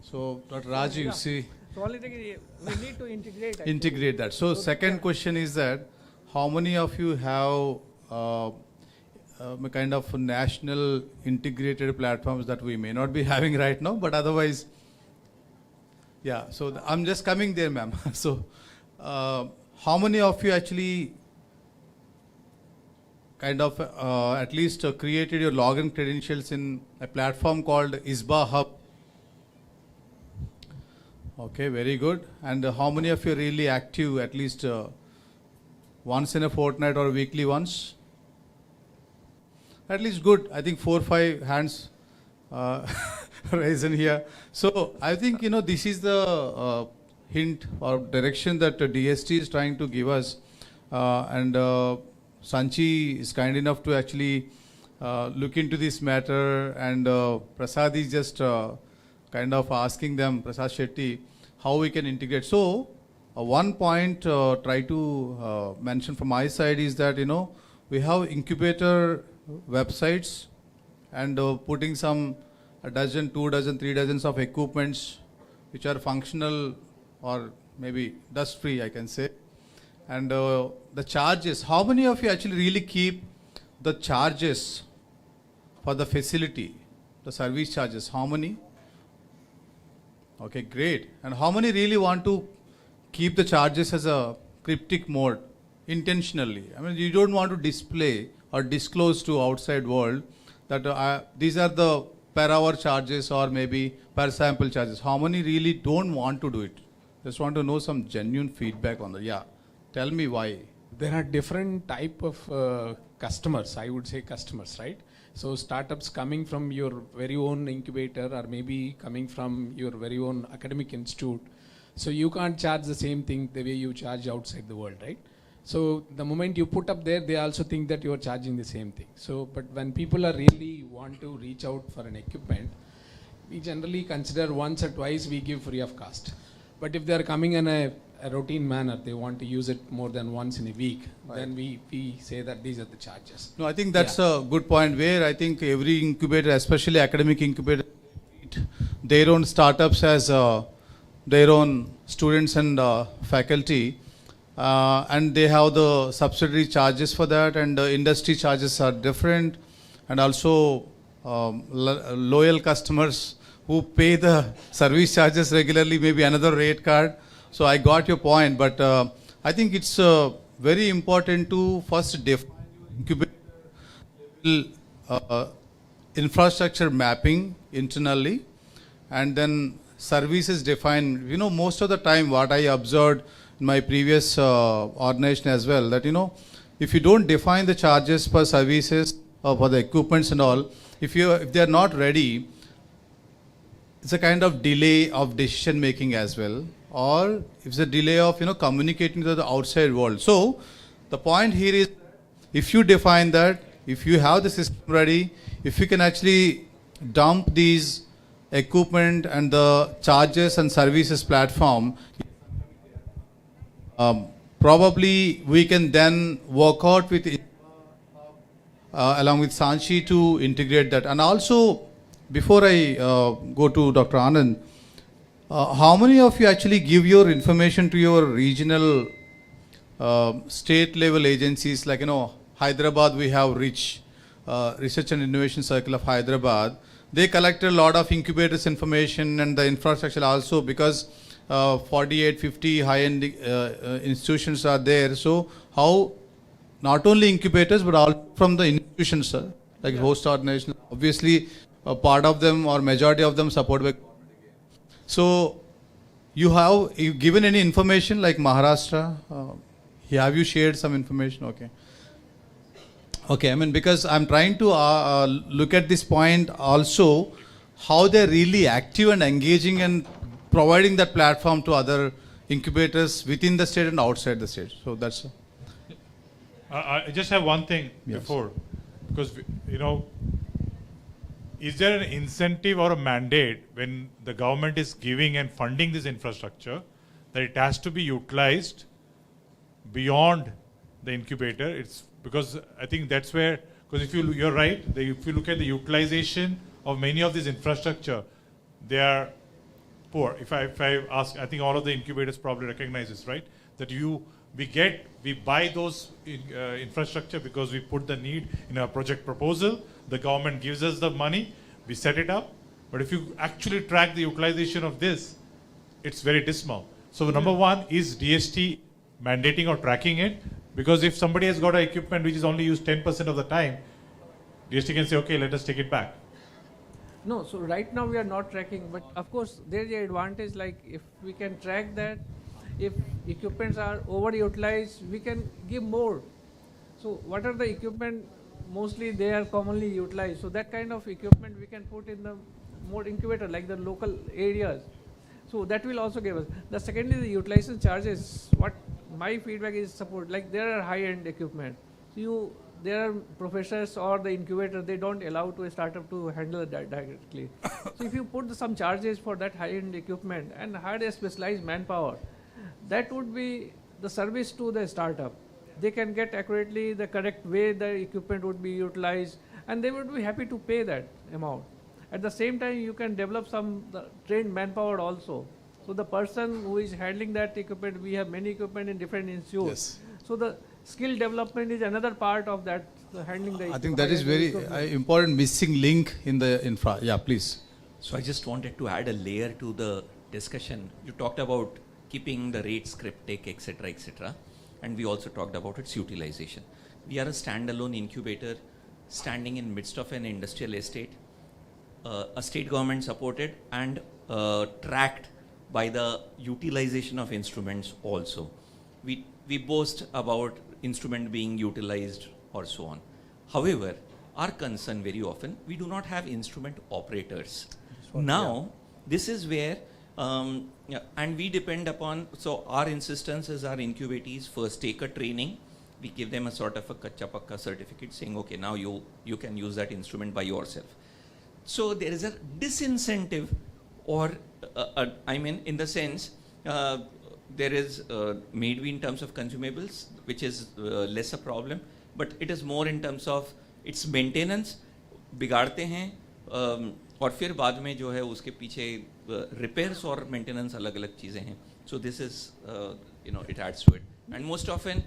So, Dr. Rajiv, you see. So only thing is we need to integrate. Actually. Integrate that. So second question is that how many of you have a kind of national integrated platforms that we may not be having right now, but otherwise, yeah. So I'm just coming there, ma'am. So how many of you actually kind of at least created your login credentials in a platform called ISBA Hub? Okay, very good. And how many of you are really active at least once in a fortnight or weekly once? At least good. I think 4 or 5 hands raised in here. So I think, you know, this is the hint or direction that DST is trying to give us. And Sanchi is kind enough to actually look into this matter, and Prasad is just kind of asking them, Prasad Shetty, how we can integrate. So one point try to mention from my side is that, you know, we have incubator websites and putting some a dozen, 2 dozen, 3 dozens of equipments which are functional or maybe dust free, I can say. And the charges, how many of you actually really keep the charges for the facility, the service charges? How many? Okay, great. And how many really want to keep the charges as a cryptic mode intentionally? I mean, you don't want to display or disclose to outside world that these are the per hour charges or maybe per sample charges. How many really don't want to do it? Just want to know some genuine feedback on that. Yeah, tell me why. There are different type of customers, I would say customers, right? So startups coming from your very own incubator or maybe coming from your very own academic institute. So you can't charge the same thing the way you charge outside the world, right? So the moment you put up there, they also think that you're charging the same thing. So, but when people are really want to reach out for an equipment, we generally consider once or twice we give free of cost. But if they are coming in a a routine manner, they want to use it more than once in a week, then we say that these are the charges. No, I think that's a good point where I think every incubator, especially academic incubator, their own startups as their own students and faculty, and they have the subsidiary charges for that, and the industry charges are different, and also loyal customers who pay the service charges regularly, maybe another rate card. So I got your point, but I think it's very important to first define incubator infrastructure mapping internally, and then services define. You know, most of the time what I observed in my previous organization as well, that, you know, if you don't define the charges per services or for the equipments and all, if they are not ready, it's a kind of delay of decision making as well, or it's a delay of, you know, communicating to the outside world. So the point here is, if you define that, if you have the system ready, if you can actually dump these equipment and the charges and services platform, probably we can then work out with along with Sanchi to integrate that. And also, before I go to Dr. Anand, how many of you actually give your information to your regional state level agencies? Like, you know, Hyderabad, we have RICH, Research and Innovation Circle of Hyderabad. They collected a lot of incubators information and the infrastructure also, because 48, 50 high-end institutions are there. So how not only incubators, but also from the institutions, like host organizations, obviously a part of them or majority of them supported by. So you given any information like Maharashtra? Have you shared some information? Okay. Okay, I mean, because I'm trying to look at this point also, how they're really active and engaging and providing that platform to other incubators within the state and outside the state. So that's. I just have one thing before, because, you know, is there an incentive or a mandate when the government is giving and funding this infrastructure that it has to be utilized beyond the incubator? It's because I think that's where, because you're right, if you look at the utilization of many of these infrastructure, they are poor. If I ask, I think all of the incubators probably recognize this, right? That we buy those infrastructure because we put the need in our project proposal. The government gives us the money, we set it up. But if you actually track the utilization of this, it's very dismal. So number one, is DST mandating or tracking it? Because if somebody has got an equipment which is only used 10% of the time, DST can say, okay, let us take it back. No, so right now we are not tracking, but of course there is an advantage, like if we can track that, if equipments are overutilized, we can give more. So what are the equipment, mostly they are commonly utilized, so that kind of equipment we can put in the more incubator, like the local areas. So that will also give us. The second is the utilization charges. What my feedback is support, like there are high-end equipment. So there are professors or the incubator, they don't allow to a startup to handle that directly. So if you put some charges for that high-end equipment and hire a specialized manpower, that would be the service to the startup. They can get accurately the correct way the equipment would be utilized, and they would be happy to pay that amount. At the same time, you can develop some trained manpower also. So the person who is handling that equipment, we have many equipment in different institutes. Yes. So the skill development is another part of that, handling the. I think that is very important missing link in the infra. Yeah, please. So I just wanted to add a layer to the discussion. You talked about keeping the rates cryptic, etc., etc., and we also talked about its utilization. We are a standalone incubator standing in midst of an industrial estate, a state government supported and tracked by the utilization of instruments also. We boast about instrument being utilized or so on. However, our concern very often, we do not have instrument operators. Now, this is where, and we depend upon, so our insistence is our incubatees first take a training. We give them a sort of a kacha pakka certificate saying, okay, now you can use that instrument by yourself. So there is a disincentive, or I mean, in the sense, there is maybe in terms of consumables, which is less a problem, but it is more in terms of its maintenance. बिगाड़ते हैं और फिर बाद में जो है उसके पीछे repairs और maintenance अलग-अलग चीजें हैं. So this is it adds to it. And most often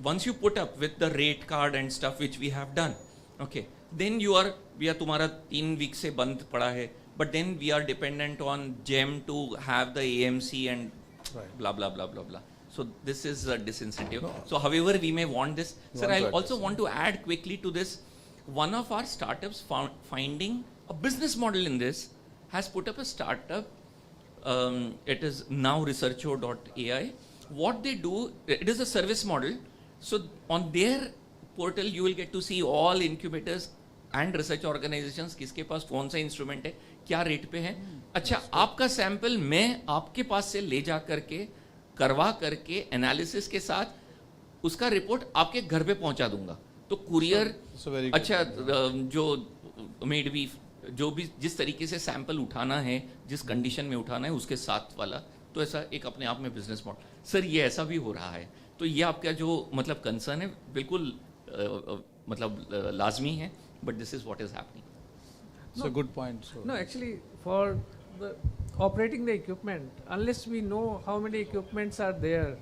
once you put up with the rate card and stuff which we have done, okay, then we are तुम्हारा 3 weeks से बंद पड़ा है, but then we are dependent on GEM to have the AMC and blah blah blah blah blah. So this is a disincentive. No. So however we may want this, sir, I also want to add quickly to this. One of our startups finding a business model in this has put up a startup. It is now researcho.ai. What they do, it is a service model. So on their portal, you will get to see all incubators and research organizations, किसके पास कौन सा instrument है, क्या rate पे है. अच्छा, आपका sample मैं आपके पास से ले जा करके करवा करके एनालिसिस के साथ उसका रिपोर्ट आपके घर पे पहुंचा दूंगा. तो कुरियर अच्छा जो मेड भी जो भी जिस तरीके से सैंपल उठाना है, जिस कंडीशन में उठाना है, उसके साथ वाला, तो ऐसा एक अपने आप में बिजनेस मॉडल. सर ये ऐसा भी हो रहा है, तो ये आपका जो मतलब कंसर्न है बिल्कुल मतलब लाजमी है, but this is what is happening. It's a good point. So no, actually for the operating the equipment, unless we know how many equipments are there,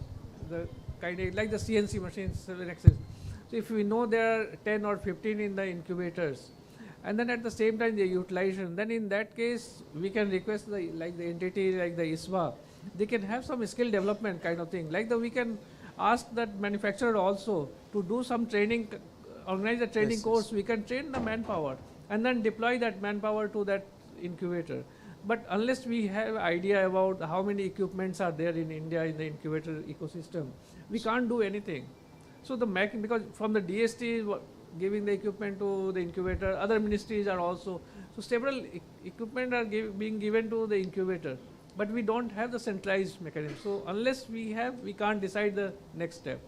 the kind of like the CNC machines, so if we know there are 10 or 15 in the incubators, and then at the same time the utilization, then in that case we can request the entity like the ISBA, they can have some skill development kind of thing. We can ask that manufacturer also to do some training, organize a training course. We can train the manpower and then deploy that manpower to that incubator. But unless we have idea about how many equipments are there in India in the incubator ecosystem, we can't do anything. So because from the DST giving the equipment to the incubator, other ministries are also, so several equipment are being given to the incubator, but we don't have the centralized mechanism. So unless we have, we can't decide the next step.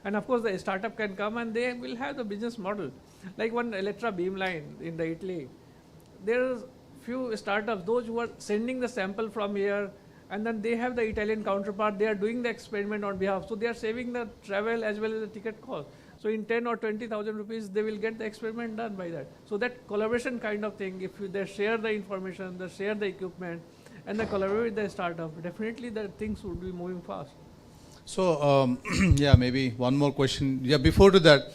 And of course the startup can come and they will have the business model. Like one Electra beamline in the Italy, there are few startups, those who are sending the sample from here, and then they have the Italian counterpart, they are doing the experiment on behalf. So they are saving the travel as well as the ticket cost. So in 10 or 20,000 rupees, they will get the experiment done by that. So that collaboration kind of thing, if they share the information, they share the equipment, and they collaborate with the startup, definitely the things would be moving fast. So yeah, maybe one more question. Yeah, before to that.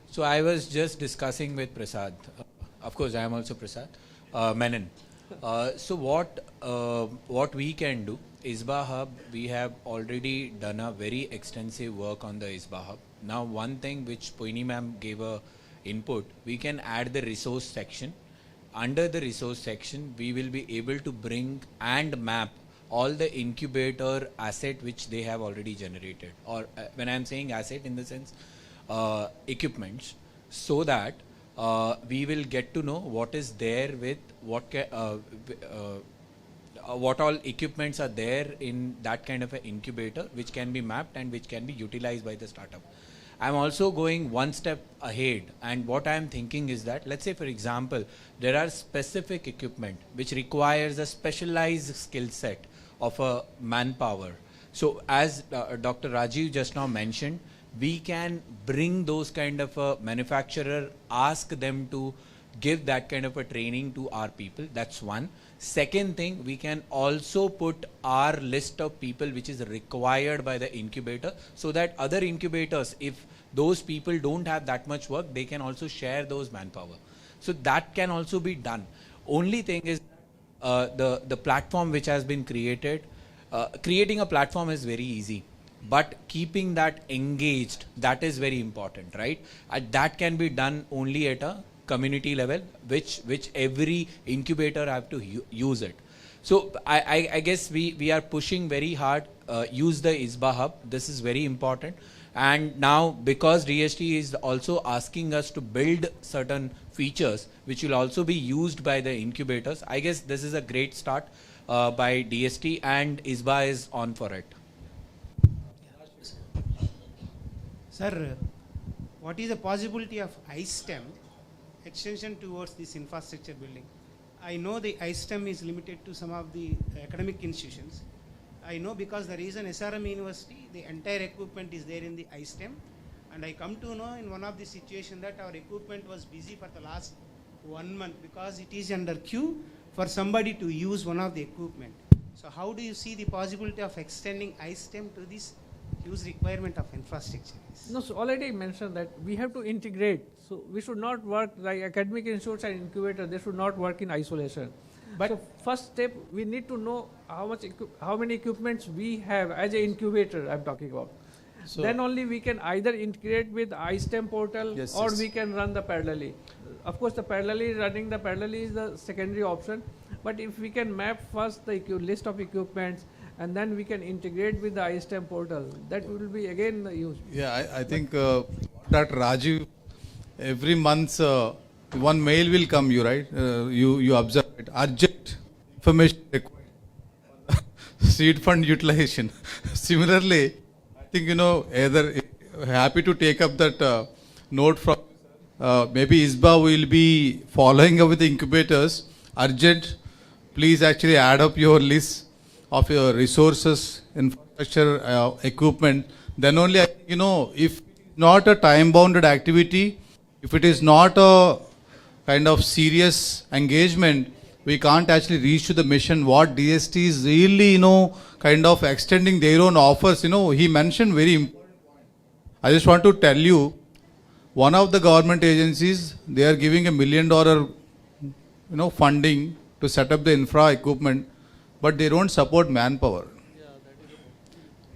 So I was just discussing with Prasad. Of course, I am also Prasad Menon. So what we can do, ISBA Hub, we have already done a very extensive work on the ISBA Hub. Now one thing which Poini ma'am gave a input, we can add the resource section. Under the resource section, we will be able to bring and map all the incubator asset which they have already generated. Or when I am saying asset in the sense equipments, so that we will get to know what is there with what all equipments are there in that kind of an incubator, which can be mapped and which can be utilized by the startup. I'm also going one step ahead, and what I'm thinking is that, let's say for example, there are specific equipment which requires a specialized skill set of a manpower. So as Dr. Rajiv just now mentioned, we can bring those kind of a manufacturer, ask them to give that kind of a training to our people. That's one. Second thing, we can also put our list of people which is required by the incubator, so that other incubators, if those people don't have that much work, they can also share those manpower. So that can also be done. Only thing is the platform which has been created, creating a platform is very easy, but keeping that engaged, that is very important, right? That can be done only at a community level, which every incubator have to use it. So I guess we are pushing very hard, use the ISBA Hub. This is very important. And now because DST is also asking us to build certain features which will also be used by the incubators, I guess this is a great start by DST, and ISBA is on for it. Sir, what is the possibility of ISTEM extension towards this infrastructure building? I know the iSTEM is limited to some of the academic institutions. I know because the reason SRM University, the entire equipment is there in the iSTEM. And I come to know in one of the situations that our equipment was busy for the last 1 month because it is under queue for somebody to use one of the equipment. So how do you see the possibility of extending iSTEM to this huge requirement of infrastructure? No, so already mentioned that we have to integrate. So we should not work like academic institutes and incubators. They should not work in isolation. But so first step, we need to know how many equipments we have as an incubator. I'm talking about. So then only we can either integrate with iSTEM portal or we can run the parallelly. Of course, the parallelly is the secondary option. But if we can map first the list of equipments and then we can integrate with the iSTEM portal, that will be again used. Yeah, I think Dr. Rajiv, every month one mail will come you, right? You observe it. Urgent information required. Seed fund utilization. Similarly, I think, either happy to take up that note from maybe ISBA will be following up with the incubators. Urgent, please actually add up your list of your resources, infrastructure, equipment. Then only, if not a time-bounded activity, if it is not a kind of serious engagement, we can't actually reach to the mission. What DST is really, kind of extending their own offers. He mentioned very important point. I just want to tell you, one of the government agencies, they are giving $1 million, funding to set up the infra equipment, but they don't support manpower.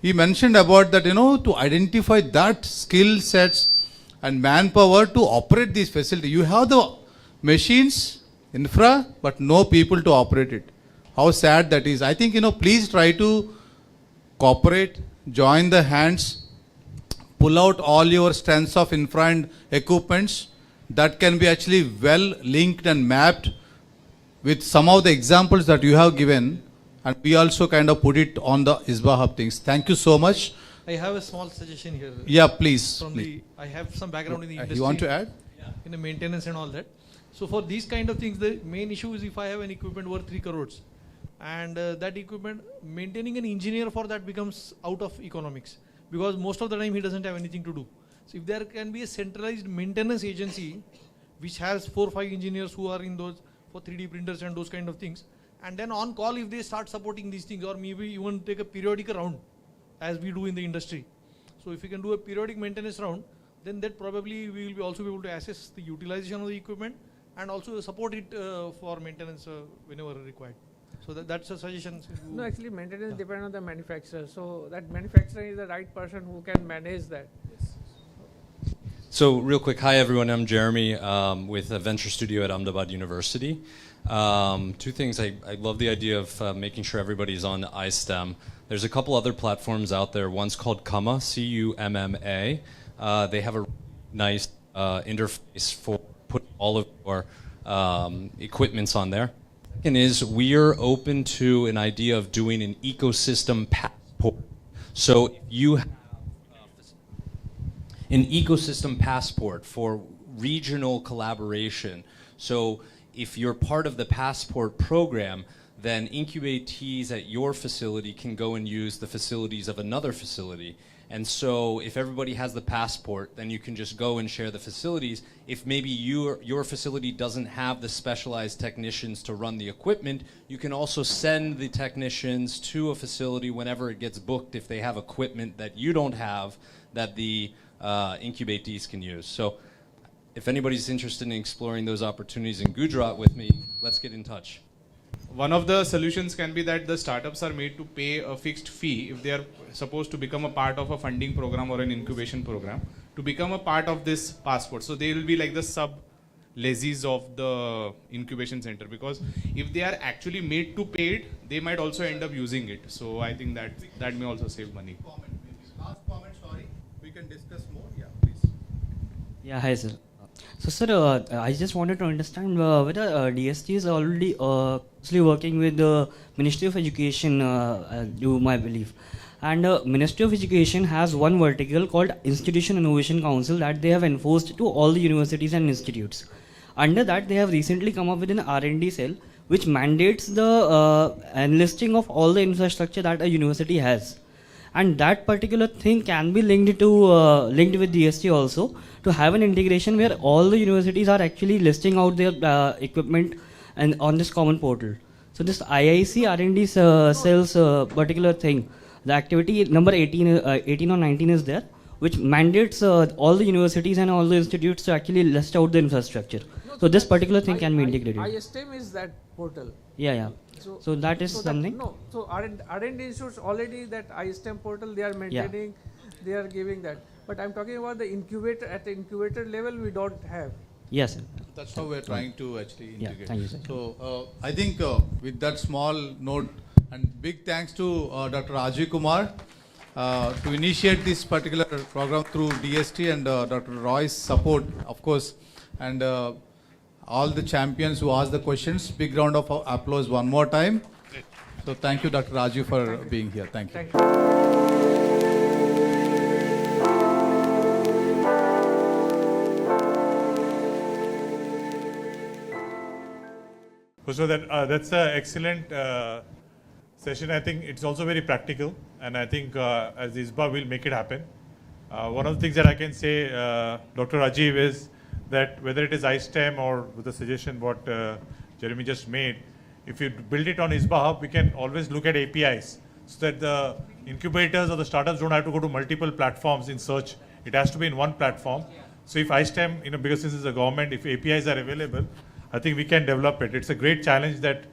He mentioned about that, to identify that skill sets and manpower to operate these facilities. You have the machines, infra, but no people to operate it. How sad that is. I think, please try to cooperate, join the hands, pull out all your strengths of infra and equipments that can be actually well linked and mapped with some of the examples that you have given, and we also kind of put it on the ISBA Hub things. Thank you so much. I have a small suggestion here. Yeah, please. I have some background in the industry. You want to add? In the maintenance and all that. So for these kind of things, the main issue is if I have an equipment worth 3 crores and that equipment, maintaining an engineer for that becomes out of economics because most of the time he doesn't have anything to do. So if there can be a centralized maintenance agency which has 4 or 5 engineers who are in those for 3D printers and those kind of things, and then on call if they start supporting these things, or maybe even take a periodic round as we do in the industry. So if we can do a periodic maintenance round, then that probably we will be also be able to assess the utilization of the equipment and also support it for maintenance whenever required. So that's a suggestion. No, actually maintenance depends on the manufacturer. So that manufacturer is the right person who can manage that. So real quick, hi everyone, I'm Jeremy with a venture studio at Ahmedabad University. 2 things, I love the idea of making sure everybody's on iSTEM. There's a couple other platforms out there. One's called Cumma, C-U-M-M-A. They have a nice interface for putting all of your equipments on there. Second is we are open to an idea of doing an ecosystem passport. So if you have an ecosystem passport for regional collaboration. So if you're part of the passport program, then incubatees at your facility can go and use the facilities of another facility. And so if everybody has the passport, then you can just go and share the facilities. If maybe your facility doesn't have the specialized technicians to run the equipment, you can also send the technicians to a facility whenever it gets booked if they have equipment that you don't have that the incubatees can use. So if anybody's interested in exploring those opportunities in Gujarat with me, let's get in touch. One of the solutions can be that the startups are made to pay a fixed fee if they are supposed to become a part of a funding program or an incubation program to become a part of this passport. So they will be like the sub-lessees of the incubation center, because if they are actually made to pay it, they might also end up using it. So I think that may also save money. Last comment, sorry. We can discuss more. Yeah, please. Yeah, hi sir. So sir, I just wanted to understand whether DST is already closely working with the Ministry of Education, to my belief. And Ministry of Education has one vertical called Institution Innovation Council that they have enforced to all the universities and institutes. Under that, they have recently come up with an R&D cell which mandates the enlisting of all the infrastructure that a university has. And that particular thing can be linked with DST also, to have an integration where all the universities are actually listing out their equipment and on this common portal. So this IIC R&D cells particular thing, the activity number 18 or 19 is there, which mandates all the universities and all the institutes to actually list out the infrastructure. So this particular thing can be integrated. ISTEM is that portal. Yeah. So that is something. So R&D institutes already that ISTEM portal they are maintaining, they are giving that. But I'm talking about the incubator. At the incubator level, we don't have. Yes, sir. That's how we're trying to actually integrate. Yeah, thank you, sir. So I think with that small note, and big thanks to Dr. Rajiv Kumar to initiate this particular program through DST and Dr. Roy's support, of course, and all the champions who asked the questions. Big round of applause one more time. So thank you, Dr. Rajiv, for being here. Thank you. So that's an excellent session. I think it's also very practical, and I think as ISBA will make it happen. One of the things that I can say, Dr. Rajiv, is that whether it is iSTEM or with the suggestion what Jeremy just made, if you build it on ISBA Hub, we can always look at APIs so that the incubators or the startups don't have to go to multiple platforms in search. It has to be in one platform. So if iSTEM, because this is a government, if APIs are available, I think we can develop it. It's a great challenge that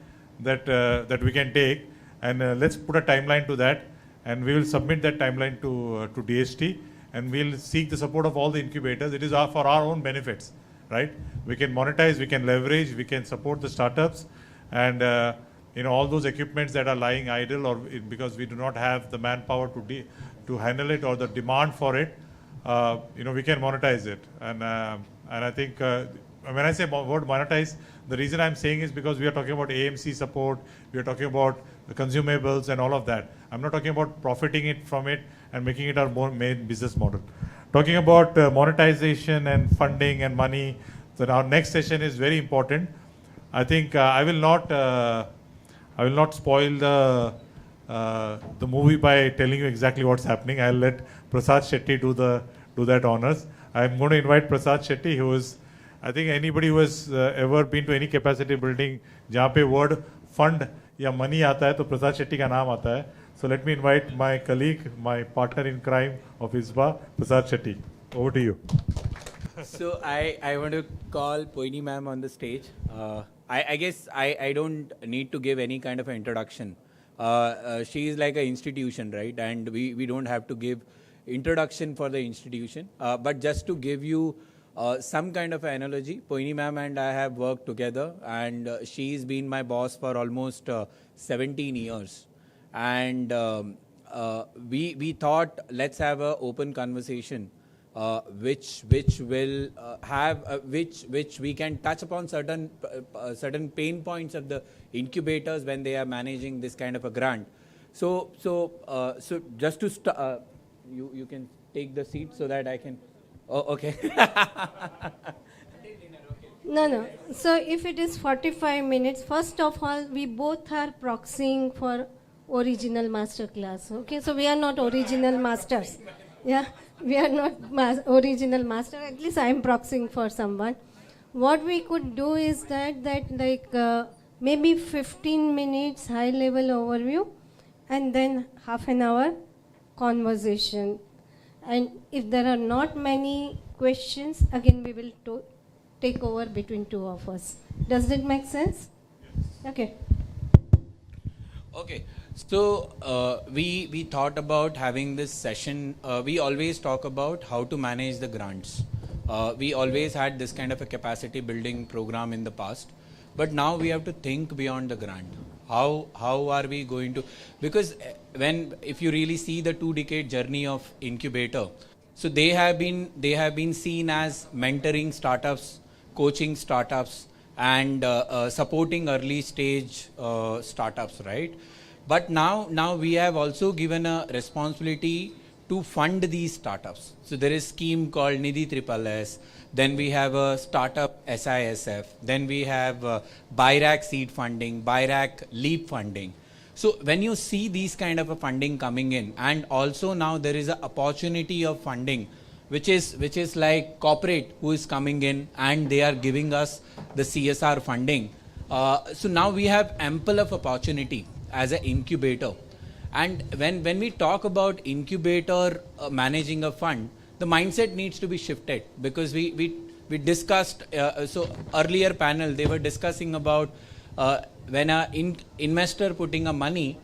we can take, and let's put a timeline to that, and we will submit that timeline to DST, and we'll seek the support of all the incubators. It is for our own benefits, right? We can monetize, we can leverage, we can support the startups, and all those equipments that are lying idle or because we do not have the manpower to handle it or the demand for it, we can monetize it, and I think. When I say word monetize, the reason I'm saying is because we are talking about AMC support, we are talking about the consumables and all of that. I'm not talking about profiting from it and making it our main business model. Talking about monetization and funding and money, so our next session is very important. I think I will not spoil the movie by telling you exactly what's happening. I'll let Prasad Shetty do that honors. I'm going to invite Prasad Shetty, who is, I think anybody who has ever been to any capacity building, जहाँ पे word fund या money आता है, तो प्रसाद शेट्टी का नाम आता है. So let me invite my colleague, my partner in crime of ISBA, Prasad Shetty. Over to you. So I want to call Poini ma'am on the stage. I guess I don't need to give any kind of an introduction. She is like an institution, right? And we don't have to give introduction for the institution. But just to give you some kind of analogy, Poini ma'am and I have worked together, and she's been my boss for almost 17 years. And we thought, let's have an open conversation, which will have which we can touch upon certain pain points of the incubators when they are managing this kind of a grant. So just to you can take the seat so that I can. Oh, okay. No. So if it is 45 minutes, first of all, we both are proxying for original masterclass. Okay, so we are not original masters. Yeah, we are not original master. At least I am proxying for someone. What we could do is that maybe 15 minutes high level overview, and then half an hour conversation. And if there are not many questions, again we will take over between two of us. Does that make sense? Yes. Okay. Okay. So we thought about having this session. We always talk about how to manage the grants. We always had this kind of a capacity building program in the past, but now we have to think beyond the grant. How are we going to, because if you really see the 2-decade journey of incubator, so they have been seen as mentoring startups, coaching startups, and supporting early stage startups, right? But now we have also given a responsibility to fund these startups. So there is a scheme called Nidhi SSS, then we have a startup SISF, then we have BIRAC seed funding, BIRAC LEAP funding. So when you see these kind of a funding coming in, and also now there is an opportunity of funding which is like corporate who is coming in and they are giving us the CSR funding. So now we have ample of opportunity as an incubator. And when we talk about incubator managing a fund, the mindset needs to be shifted, because we discussed, so earlier panel, they were discussing about when an investor putting a money,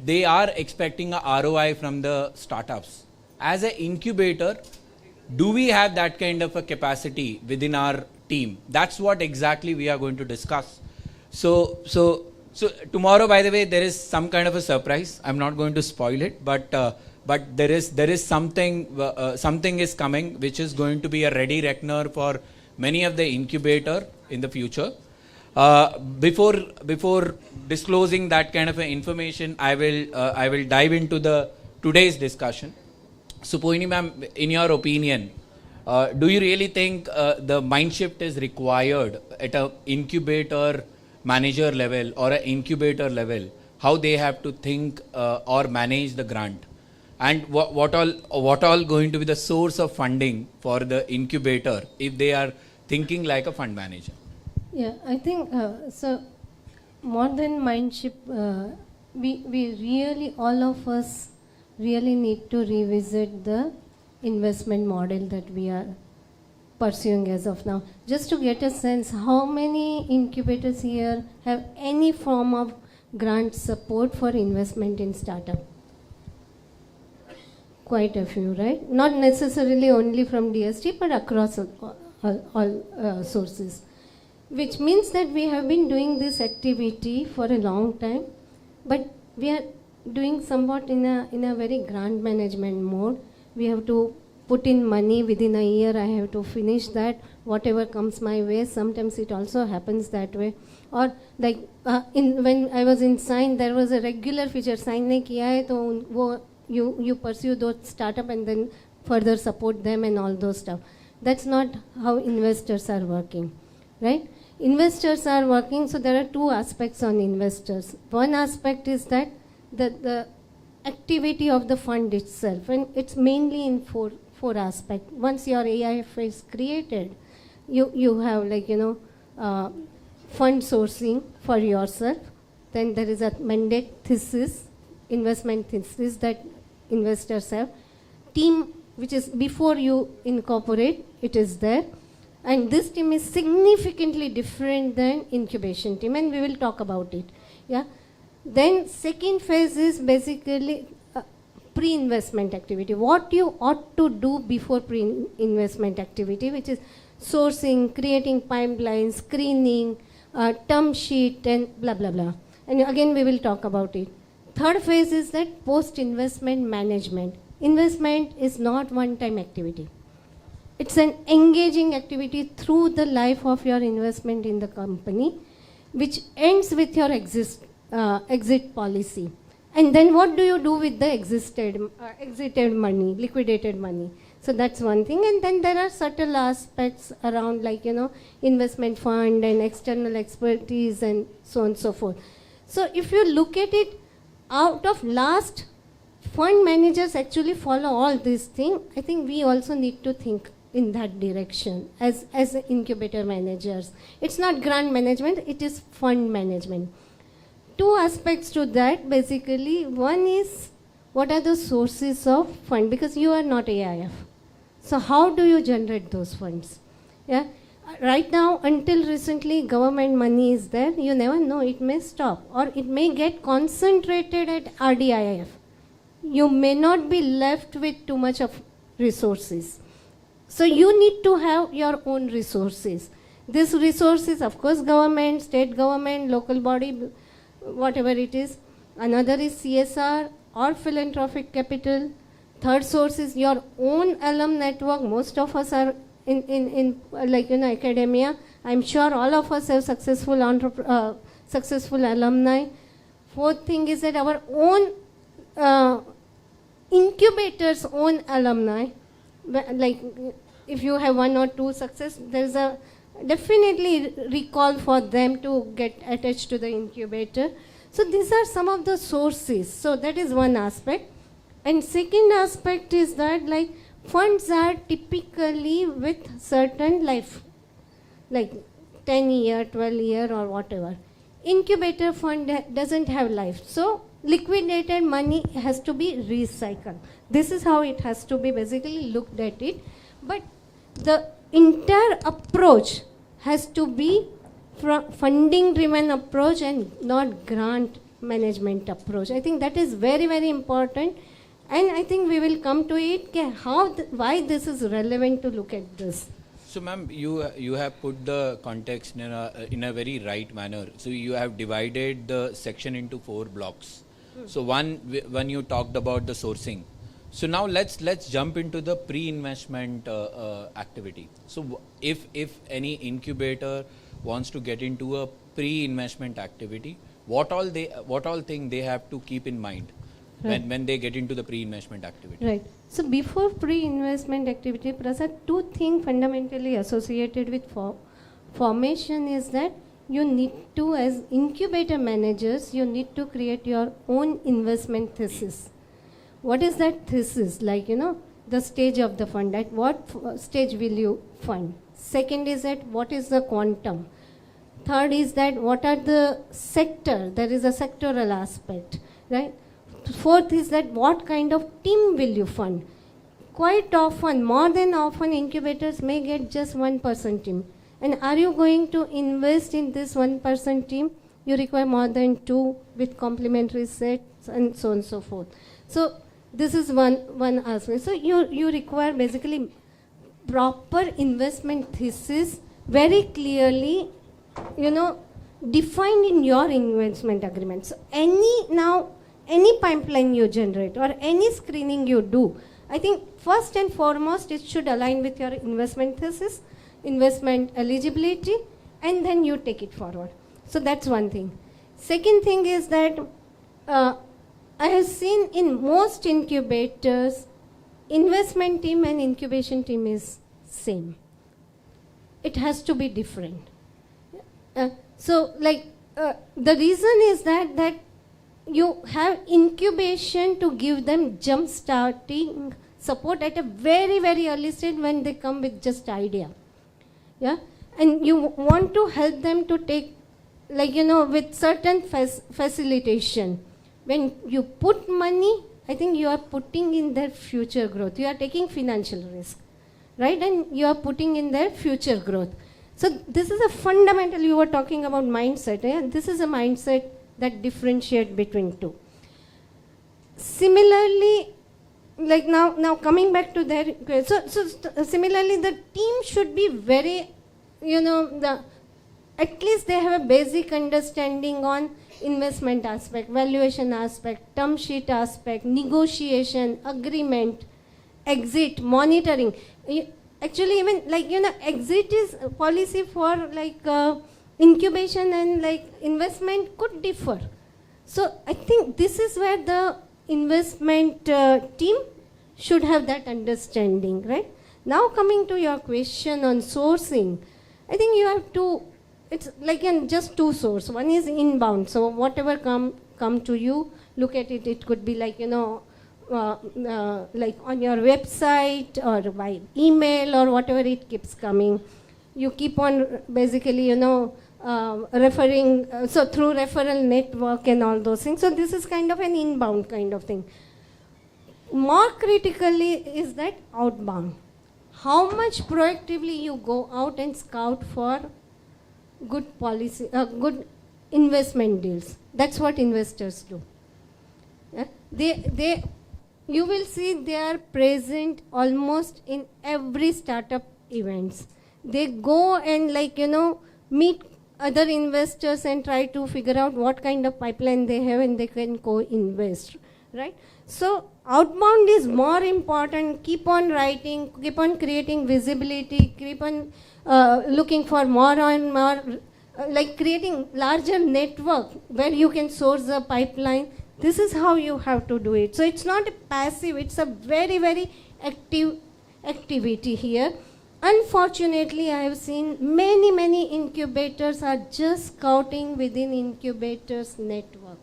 they are expecting a ROI from the startups. As an incubator, do we have that kind of a capacity within our team? That's what exactly we are going to discuss. So tomorrow, by the way, there is some kind of a surprise. I'm not going to spoil it, but there is something is coming which is going to be a ready reckoner for many of the incubator in the future. Before disclosing that kind of information, I will dive into the today's discussion. So Poini ma'am, in your opinion, do you really think the mind shift is required at an incubator manager level or an incubator level, how they have to think or manage the grant, and what all going to be the source of funding for the incubator if they are thinking like a fund manager? Yeah, I think so. More than mind shift, we really, all of us really need to revisit the investment model that we are pursuing as of now, just to get a sense how many incubators here have any form of grant support for investment in startup. Quite a few, right? Not necessarily only from DST, but across all sources, which means that we have been doing this activity for a long time, but we are doing somewhat in a very grant management mode. We have to put in money within a year. I have to finish that, whatever comes my way. Sometimes it also happens that way. Or like when I was in Sign, there was a regular feature, Sign ne kiya hai, to you pursue those startup and then further support them and all those stuff. That's not how investors are working, right? Investors are working, so there are two aspects on investors. One aspect is that the activity of the fund itself, and it's mainly in four aspects. Once your AIF is created, you have fund sourcing for yourself. Then there is a mandate thesis, investment thesis that investors have. Team, which is before you incorporate, it is there. And this team is significantly different than incubation team, and we will talk about it. Yeah. Then second phase is basically pre-investment activity. What you ought to do before pre-investment activity, which is sourcing, creating pipelines, screening, term sheet, and blah, blah, blah. And again, we will talk about it. Third phase is that post-investment management. Investment is not one-time activity. It's an engaging activity through the life of your investment in the company, which ends with your exit policy. And then what do you do with the exited money, liquidated money? So that's one thing. And then there are subtle aspects around investment fund and external expertise and so on and so forth. So if you look at it, out of last, fund managers actually follow all these things. I think we also need to think in that direction as incubator managers. It's not grant management, it is fund management. Two aspects to that basically. One is, what are the sources of fund? Because you are not AIF. So how do you generate those funds? Yeah. Right now, until recently, government money is there. You never know, it may stop or it may get concentrated at RDIIF. You may not be left with too much of resources. So you need to have your own resources. These resources, of course, government, state government, local body, whatever it is. Another is CSR or philanthropic capital. Third source is your own alum network. Most of us are in academia. I'm sure all of us have successful alumni. Fourth thing is that our own incubators' own alumni, like if you have 1 or 2 success, there's a definitely recall for them to get attached to the incubator. So these are some of the sources. So that is one aspect. And second aspect is that like funds are typically with certain life, like 10 year, 12 year or whatever. Incubator fund doesn't have life. So liquidated money has to be recycled. This is how it has to be basically looked at it. But the entire approach has to be funding driven approach and not grant management approach. I think that is very, very important. And I think we will come to it, why this is relevant to look at this. So ma'am, you have put the context in a very right manner. So you have divided the section into 4 blocks. So when you talked about the sourcing. So now let's jump into the pre-investment activity. So if any incubator wants to get into a pre-investment activity, what all thing they have to keep in mind when they get into the pre-investment activity? Right. So before pre-investment activity, Prasad, 2 things fundamentally associated with formation is that you need to, as incubator managers, you need to create your own investment thesis. What is that thesis? Like, the stage of the fund. At what stage will you fund? Second is that what is the quantum? Third is that what are the sector? There is a sectoral aspect, right? Fourth is that what kind of team will you fund? Quite often, more than often, incubators may get just 1-person team. And are you going to invest in this 1-person team? You require more than 2 with complementary sets and so on and so forth. So this is one aspect. So you require basically proper investment thesis, very clearly, defined in your investment agreement. So any pipeline you generate or any screening you do, I think first and foremost it should align with your investment thesis, investment eligibility, and then you take it forward. So that's one thing. Second thing is that I have seen in most incubators, investment team and incubation team is same. It has to be different. The reason is that you have incubation to give them jump starting support at a very, very early stage when they come with just idea. Yeah, and you want to help them to take, with certain facilitation. When you put money, I think you are putting in their future growth. You are taking financial risk, right? And you are putting in their future growth. So this is a fundamental, you were talking about mindset. Yeah? This is a mindset that differentiate between 2. Similarly, now coming back to their, similarly the team should be very, at least they have a basic understanding on investment aspect, valuation aspect, term sheet aspect, negotiation, agreement, exit, monitoring. Actually, even exit is policy for incubation and investment could differ. So I think this is where the investment team should have that understanding, right? Now coming to your question on sourcing, I think you have to, it's just 2 sources. One is inbound. So whatever come to you, look at it. It could be on your website or by email or whatever it keeps coming. You keep on basically, referring, so through referral network and all those things. So this is kind of an inbound kind of thing. More critically is that outbound. How much proactively you go out and scout for good policy, good investment deals. That's what investors do. Yeah? You will see they are present almost in every startup events. They go and meet other investors and try to figure out what kind of pipeline they have and they can co-invest, right? So outbound is more important. Keep on writing, keep on creating visibility, keep on looking for more and more, creating larger network where you can source the pipeline. This is how you have to do it. So it's not a passive, it's a very, very active activity here. Unfortunately, I have seen many, many incubators are just scouting within incubators network.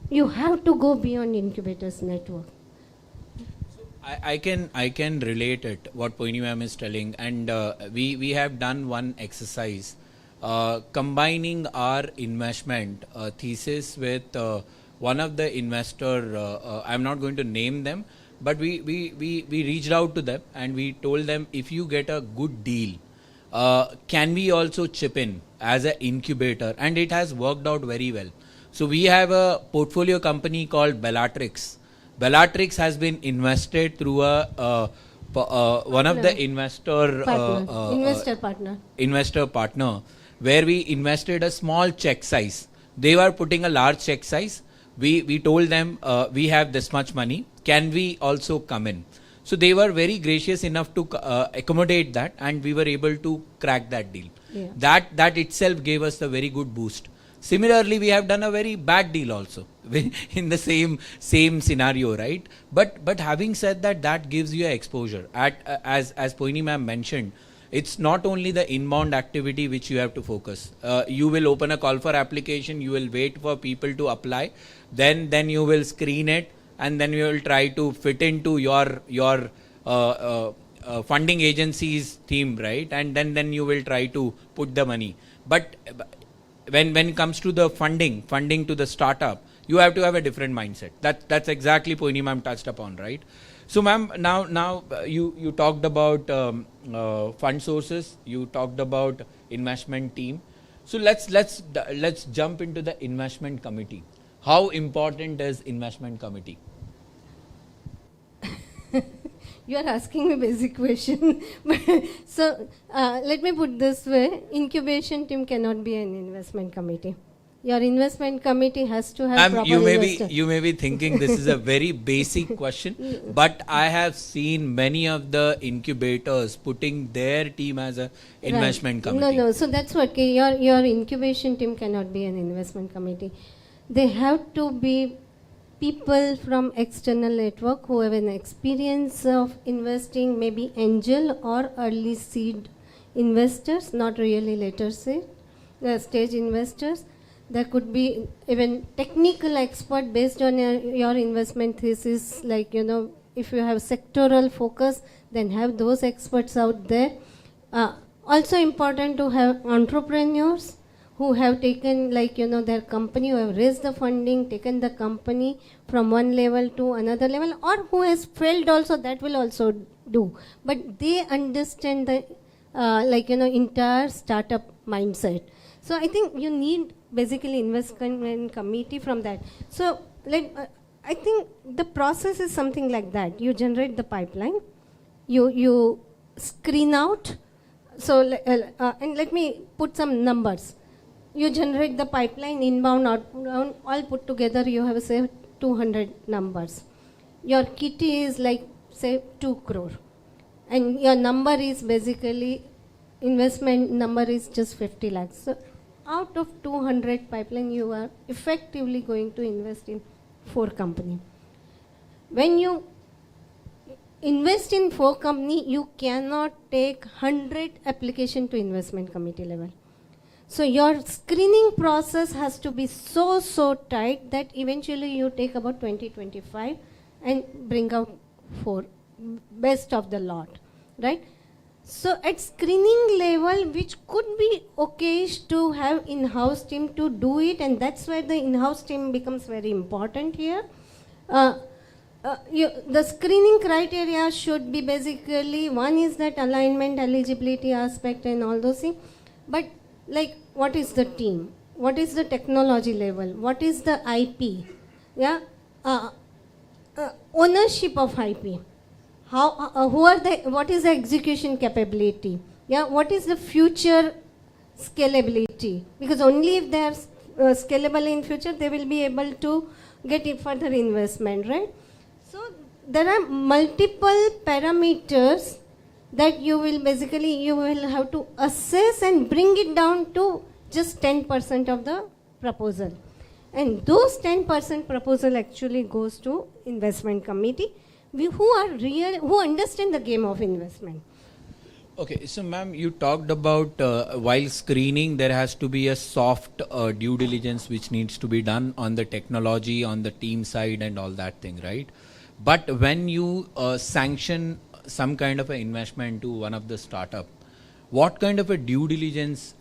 You have to go beyond incubators network. I can relate it what Poini ma'am is telling, and we have done one exercise combining our investment thesis with one of the investor. I'm not going to name them, but we reached out to them and we told them, if you get a good deal, can we also chip in as an incubator? And it has worked out very well. So we have a portfolio company called Bellatrix. Bellatrix has been invested through one of the investor partner, where we invested a small check size. They were putting a large check size. We told them, we have this much money, can we also come in? So they were very gracious enough to accommodate that, and we were able to crack that deal. Yeah. That itself gave us a very good boost. Similarly, we have done a very bad deal also in the same scenario, right? But having said that, that gives you exposure. As Poini ma'am mentioned, it's not only the inbound activity which you have to focus. You will open a call for application, you will wait for people to apply, then you will screen it, and then you will try to fit into your funding agency's theme, right? And then you will try to put the money. But when it comes to the funding to the startup, you have to have a different mindset. That's exactly Poini ma'am touched upon, right? So ma'am, now you talked about fund sources, you talked about investment team. So let's jump into the investment committee. How important is investment committee? You are asking me basic question. So let me put this way: incubation team cannot be an investment committee. Your investment committee has to have proper investor. You may be thinking this is a very basic question, but I have seen many of the incubators putting their team as a investment committee. No. So that's what your incubation team cannot be an investment committee. They have to be people from external network who have an experience of investing, maybe angel or early seed investors, not really later stage investors. There could be even technical expert based on your investment thesis, like, if you have sectoral focus, then have those experts out there. Also important to have entrepreneurs who have taken, their company, who have raised the funding, taken the company from one level to another level, or who has failed also, that will also do. But they understand the, entire startup mindset. So I think you need basically investment committee from that. So I think the process is something like that. You generate the pipeline, you screen out. So and let me put some numbers. You generate the pipeline, inbound, outbound, all put together, you have, say, 200 numbers. Your kitty is say 2 crore. And your number is basically, investment number is just 50 lakhs. So out of 200 pipeline, you are effectively going to invest in 4 companies. When you invest in 4 companies, you cannot take 100 application to investment committee level. So your screening process has to be so tight that eventually you take about 20-25 and bring out 4, best of the lot, right? So at screening level, which could be okay to have in-house team to do it, and that's where the in-house team becomes very important here. The screening criteria should be basically, one is that alignment, eligibility aspect and all those things, but what is the team? What is the technology level? What is the IP? Yeah, ownership of IP. What is the execution capability? Yeah, what is the future scalability? Because only if they are scalable in future, they will be able to get further investment, right? So there are multiple parameters that you will have to assess and bring it down to just 10% of the proposal. And those 10% proposal actually goes to investment committee, who understand the game of investment. Okay, so ma'am, you talked about while screening, there has to be a soft due diligence which needs to be done on the technology, on the team side and all that thing, right? But when you sanction some kind of an investment to one of the startup, what kind of a due diligence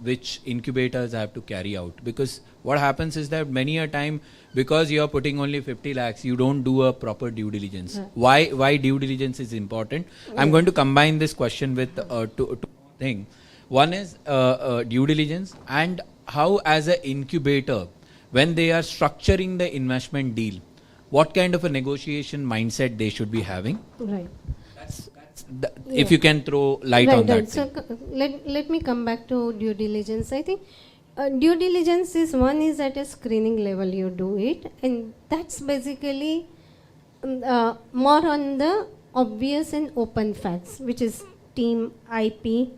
which incubators have to carry out? Because what happens is that many a time, because you are putting only 50 lakhs, you don't do a proper due diligence. Why due diligence is important? I'm going to combine this question with two things. One is due diligence, and how as an incubator, when they are structuring the investment deal, what kind of a negotiation mindset they should be having? Right. If you can throw light on that. So let me come back to due diligence. I think due diligence is at a screening level you do it, and that's basically more on the obvious and open facts, which is team, IP,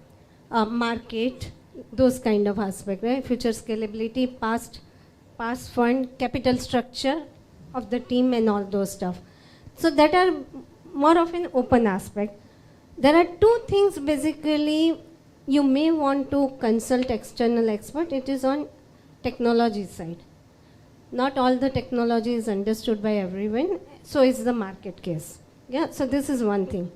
market, those kind of aspects, right? Future scalability, past fund, capital structure of the team and all those stuff. So that are more of an open aspect. There are two things basically you may want to consult external expert. It is on technology side. Not all the technology is understood by everyone, so is the market case. Yeah, so this is one thing.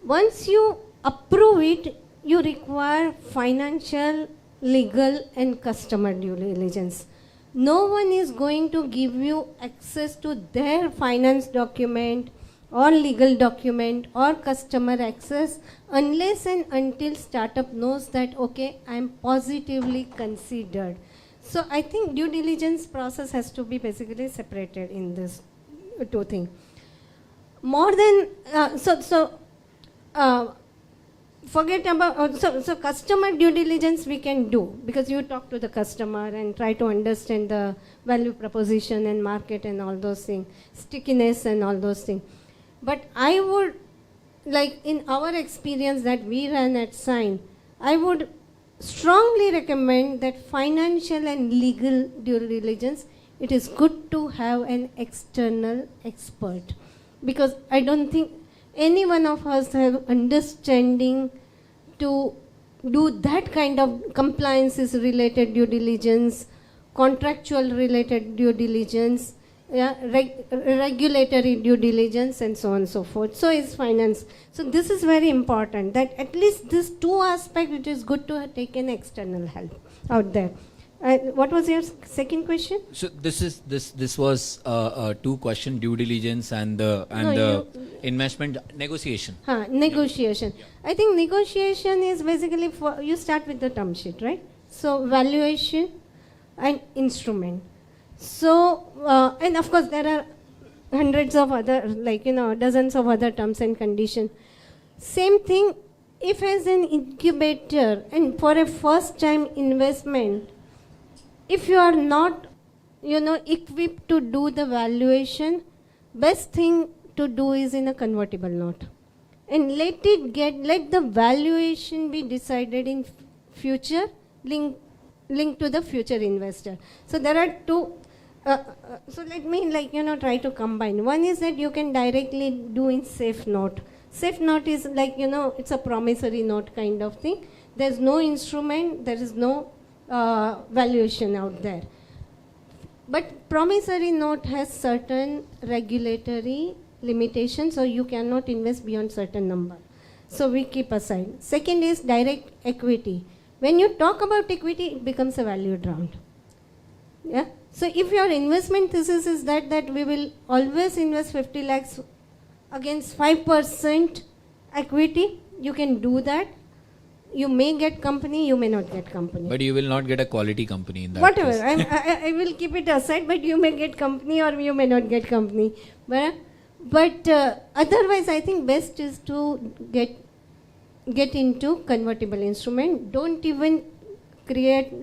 Once you approve it, you require financial, legal and customer due diligence. No one is going to give you access to their finance document or legal document or customer access unless and until startup knows that, okay, I am positively considered. So I think due diligence process has to be basically separated in this two things. More than, forget about, so customer due diligence we can do, because you talk to the customer and try to understand the value proposition and market and all those things, stickiness and all those things. But I would, like in our experience that we ran at Sign, I would strongly recommend that financial and legal due diligence, it is good to have an external expert. Because I don't think any one of us have understanding to do that kind of compliances related due diligence, contractual related due diligence, regulatory due diligence and so on and so forth. So is finance. So this is very important, that at least these two aspects, it is good to take an external help out there. What was your second question? So this was two questions: due diligence and the investment negotiation. Negotiation. Yeah. I think negotiation is basically you start with the term sheet, right? So valuation and instrument. So and of course there are hundreds of other, dozens of other terms and conditions. Same thing if as an incubator and for a first time investment, if you are not, equipped to do the valuation, best thing to do is in a convertible note. And let the valuation be decided in future, linked to the future investor. So there are two, so let me try to combine. One is that you can directly do in safe note. Safe note is it's a promissory note kind of thing. There's no instrument, there is no valuation out there. But promissory note has certain regulatory limitations, so you cannot invest beyond certain number. So we keep aside. Second is direct equity. When you talk about equity, it becomes a valued round. Yeah. So if your investment thesis is that we will always invest 50 lakhs against 5% equity, you can do that. You may get company, you may not get company. But you will not get a quality company in that Whatever, case. I will keep it aside, but you may get company or you may not get company. But otherwise, I think best is to get into convertible instrument. Don't even create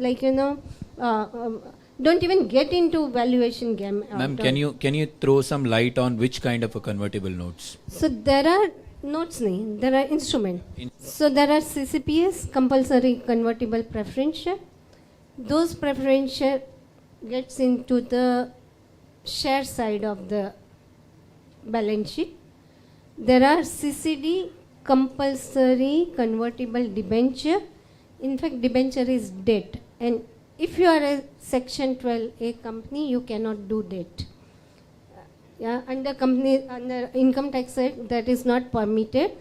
don't even get into valuation game. Ma'am, can you throw some light on which kind of a convertible notes? So there are notes, there are instruments. So there are CCPS, compulsory convertible preference share. Those preference share gets into the share side of the balance sheet. There are CCD, compulsory convertible debenture. In fact, debenture is debt, and if you are a Section 12A company, you cannot do debt. Under income tax act, that is not permitted.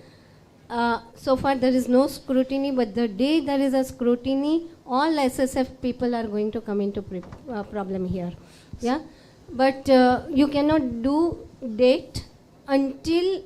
So far there is no scrutiny, but the day there is a scrutiny, all SSF people are going to come into problem here. Yeah, but you cannot do debt until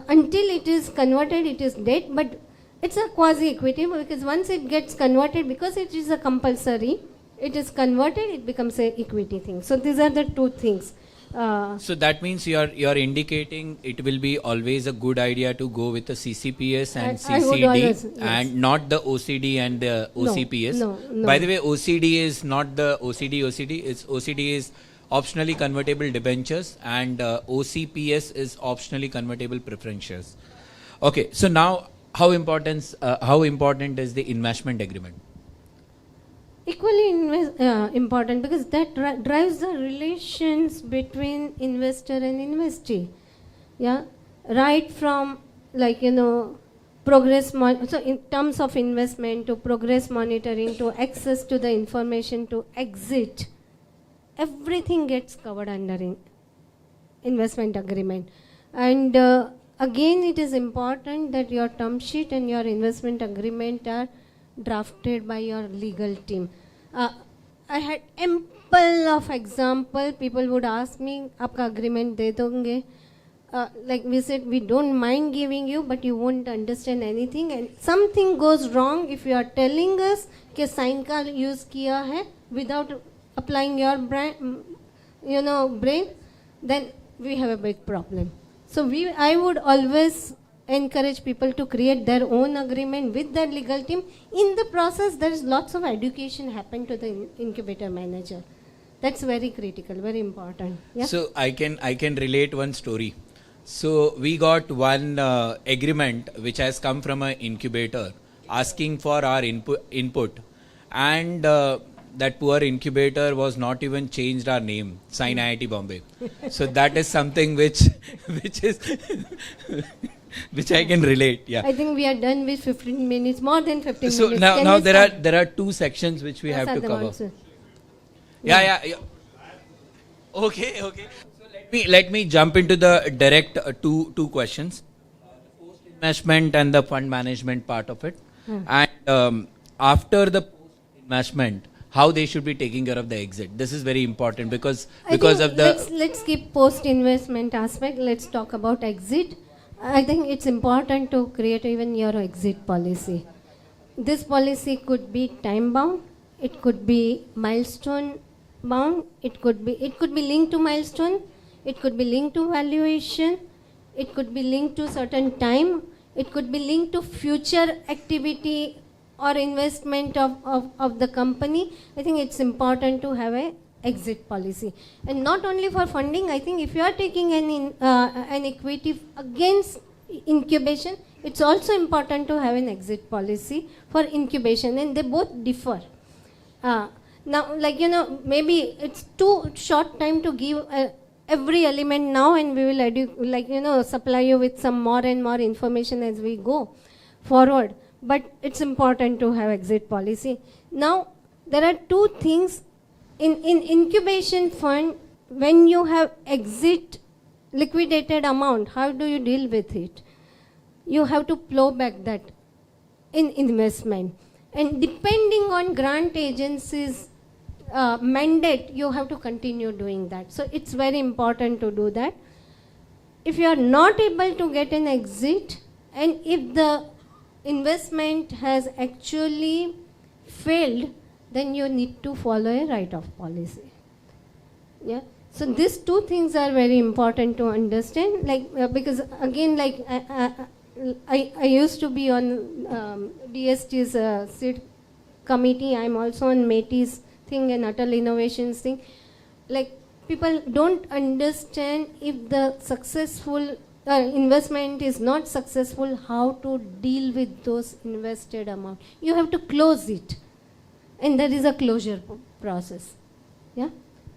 until it is converted, it is debt, but it's a quasi-equity, because once it gets converted, because it is a compulsory, it is converted, it becomes a equity thing. So these are the two things. So that means you're indicating it will be always a good idea to go with the CCPS and CCD always, yes. and not the OCD and the OCPS. No. By the way, OCD is not the OCD. OCD is optionally convertible debentures, and OCPS is optionally convertible preference shares. Okay, so now how important is the investment agreement? Equally important, because that drives the relations between investor and investee. Yeah, right from progress. So in terms of investment to progress monitoring to access to the information to exit, everything gets covered under investment agreement. And again, it is important that your term sheet and your investment agreement are drafted by your legal team. I had ample of example. People would ask me, "Aapka agreement de donge?" Like we said, we don't mind giving you, but you won't understand anything. And something goes wrong if you are telling us कि sign का use किया है without applying your brain, then we have a big problem. So I would always encourage people to create their own agreement with their legal team. In the process, there is lots of education happen to the incubator manager. That's very critical, very important. Yeah? So I can relate one story. So we got one agreement which has come from an incubator asking for our input, and that poor incubator was not even changed our name, Sign IIT Bombay. So that is something which is which I can relate. Yeah. I think we are done with 15 minutes, more than 15 so minutes. So now there are two sections which we have to cover. Yeah. Okay. So let me jump into the direct two questions. Post investment and the fund management part of it. And after the post investment, how they should be taking care of the exit. This is very important because of the let's keep post investment aspect. Let's talk about exit. I think it's important to create even your exit policy. This policy could be time bound, it could be milestone bound, it could be linked to milestone, it could be linked to valuation, it could be linked to certain time, it could be linked to future activity or investment of the company. I think it's important to have a exit policy, and not only for funding. I think if you are taking an equity against incubation, it's also important to have an exit policy for incubation, and they both differ. Now, maybe it's too short time to give every element now, and we will supply you with some more and more information as we go forward. But it's important to have exit policy. Now, there are two things. In incubation fund, when you have exit liquidated amount, how do you deal with it? You have to plow back that in investment. And depending on grant agencies' mandate, you have to continue doing that. So it's very important to do that. If you are not able to get an exit, and if the investment has actually failed, then you need to follow a write-off policy. Yeah. So these two things are very important to understand. Because again, I used to be on DST's seed committee. I'm also on METI's thing and Atal Innovations thing. People don't understand if the successful investment is not successful, how to deal with those invested amount. You have to close it. and there is a closure process. Yeah,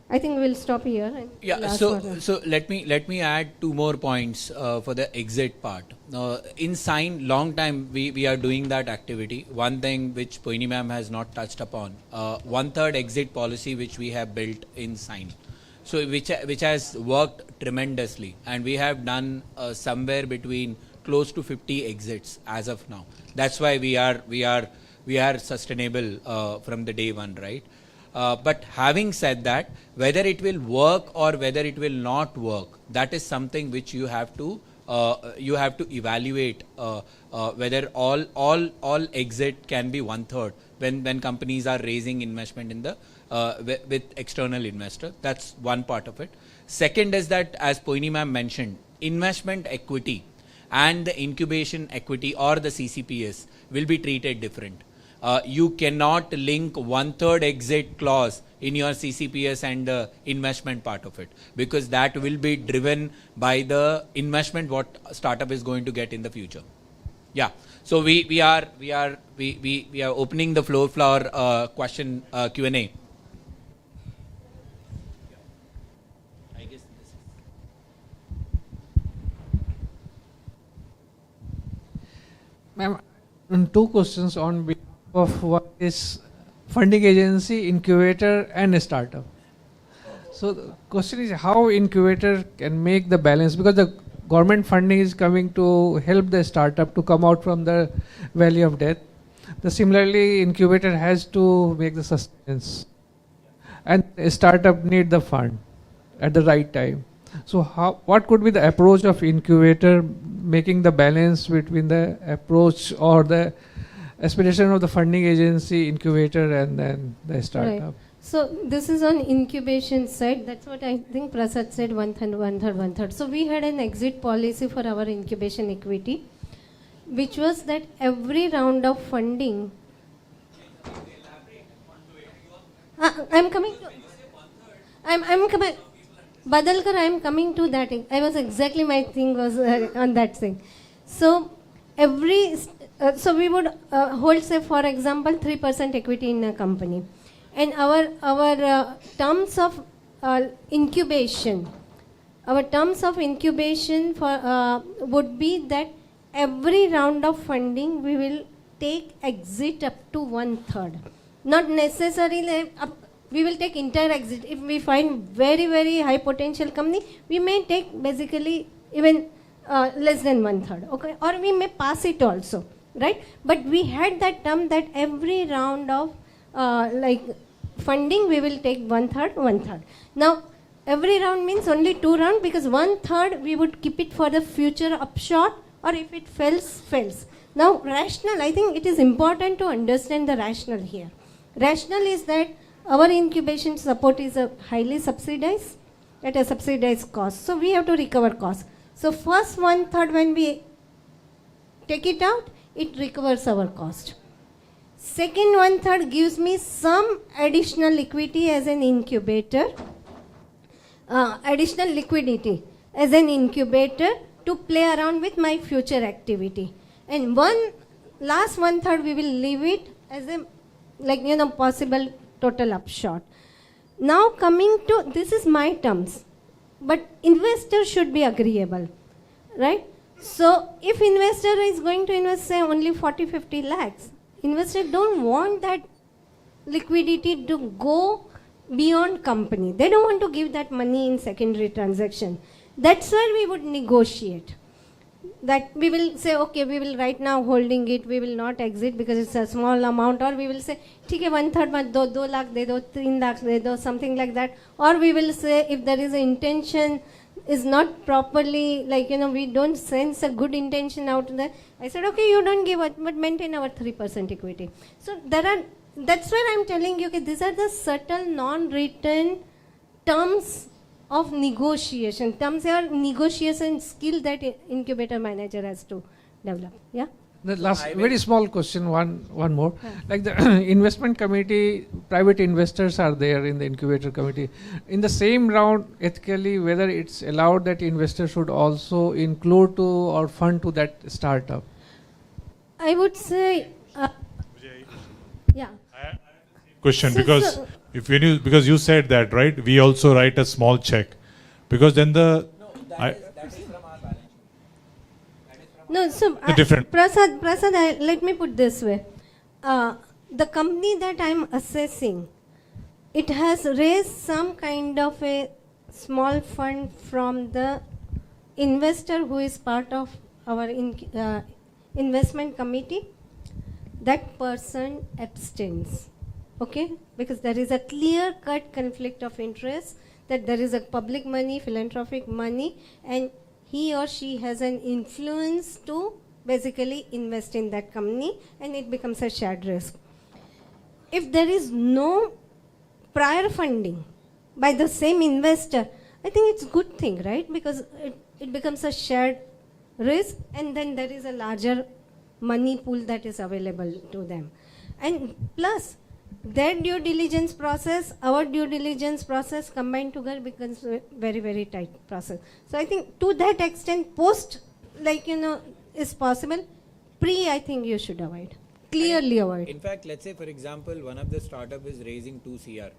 I think we'll stop here. And Yeah. So let me add 2 more points for the exit part. In Sign, long time we are doing that activity. One thing which Poini ma'am has not touched upon, 1/3 exit policy which we have built in Sign. So which has worked tremendously, and we have done somewhere between close to 50 exits as of now. That's why we are sustainable from the day one, right? But having said that, whether it will work or whether it will not work, that is something which you have to evaluate whether all exit can be 1/3 when companies are raising investment in the with external investor. That's one part of it. Second is that, as Poini ma'am mentioned, investment equity and the incubation equity or the CCPS will be treated different. You cannot link 1/3 exit clause in your CCPS and the investment part of it, because that will be driven by the investment what startup is going to get in the future. Yeah. So we are opening the floor for question Q&A. Ma'am, 2 questions on behalf of what is funding agency, incubator and a startup. So the question is how incubator can make the balance, because the government funding is coming to help the startup to come out from the valley of death. Similarly, incubator has to make the sustenance, and a startup need the fund at the right time. So what could be the approach of incubator, making the balance between the approach or the aspiration of the funding agency, incubator, and then the startup? Right. So this is on incubation side. That's what I think Prasad said, 1/3, 1/3, 1/3. So we had an exit policy for our incubation equity, which was that every round of funding. I'm coming to. I'm coming. Badalkar, I am coming to that. I was exactly, my thing was on that thing. So so we would hold, say, for example, 3% equity in a company, and our terms of incubation for would be that every round of funding we will take exit up to 1/3. Not necessarily we will take entire exit. If we find very, very high potential company, we may take basically even less than 1/3, okay? Or we may pass it also, right? But we had that term that every round of funding we will take 1/3, 1/3. Now, every round means only 2 rounds, because 1/3 we would keep it for the future upshot, or if it fails. Now, rationale, I think it is important to understand the rationale here. Rationale is that our incubation support is highly subsidized at a subsidized cost. So we have to recover costs. So first 1/3 when we take it out, it recovers our cost. Second 1/3 gives me some additional equity as an incubator, additional liquidity as an incubator to play around with my future activity. And last 1/3 we will leave it as a possible total upshot. Now coming to, this is my terms, but investor should be agreeable, right? So if investor is going to invest, say, only 40-50 lakhs, investor don't want that liquidity to go beyond company. They don't want to give that money in secondary transaction. That's where we would negotiate. That we will say, okay, we will right now holding it, we will not exit because it's a small amount, or we will say, ठीक है 1/3 मत दो, 2 lakh दे दो, 3 lakh दे दो, something like that. Or we will say, if there is an intention is not properly, we don't sense a good intention out there. I said, okay, you don't give it, but maintain our 3% equity. So that's where I'm telling you, okay, these are the subtle non-written terms of negotiation. Terms are negotiation skill that incubator manager has to develop. Yeah. The last very small question, one more. Like the investment committee, private investors are there in the incubator committee. In the same round, ethically, whether it's allowed that investors should also include to or fund to that startup? I would say, yeah. question So- because so- because you said that, right? We also write a small check because then the No, so different. Prasad, let me put this way. The company that I'm assessing, it has raised some kind of a small fund from the investor who is part of our investment committee. That person abstains, okay? Because there is a clear-cut conflict of interest, that there is a public money, philanthropic money, and he or she has an influence to basically invest in that company, and it becomes a shared risk. If there is no prior funding by the same investor, I think it's a good thing, right? Because it becomes a shared risk, and then there is a larger money pool that is available to them. And plus, their due diligence process, our due diligence process combined together becomes a very, very tight process. So I think to that extent, post, is possible. Pre, I think you should avoid. Clearly avoid. In fact, let's say, for example, one of the startup is raising 2 CR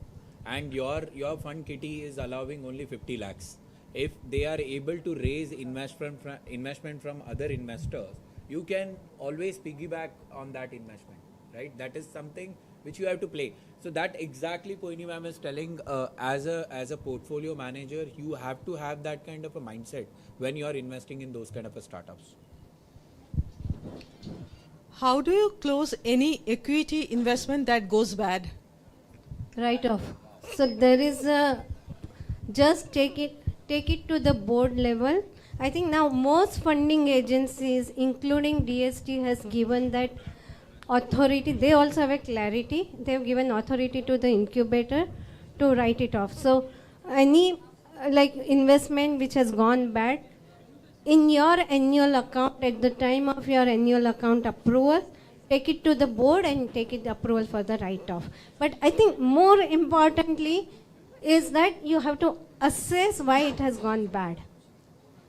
and your fund kitty is allowing only 50 lakhs. If they are able to raise investment from other investors, you can always piggyback on that investment, right? That is something which you have to play. So that exactly Poini ma'am is telling, as a portfolio manager, you have to have that kind of a mindset when you are investing in those kind of a startups. How do you close any equity investment that goes bad? Write off. So there is just take it to the board level. I think now most funding agencies, including DST, has given that authority. They also have a clarity. They have given authority to the incubator to write it off. So any investment which has gone bad, in your annual account, at the time of your annual account approval, take it to the board and take it approval for the write-off. But I think more importantly is that you have to assess why it has gone bad.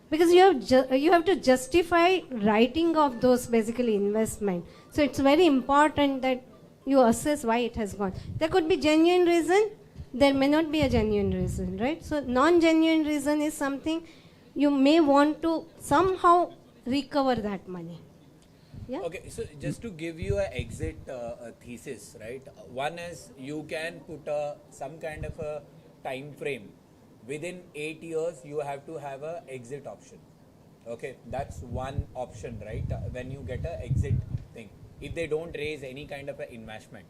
Because you have to justify writing off those basically investment. So it's very important that you assess why it has gone. There could be genuine reason, there may not be a genuine reason, right? So non-genuine reason is something you may want to somehow recover that money. Yeah? Okay, so just to give you an exit thesis, right? One is you can put some kind of a time frame. Within 8 years, you have to have an exit option. Okay, that's one option, right? When you get an exit thing, if they don't raise any kind of an investment.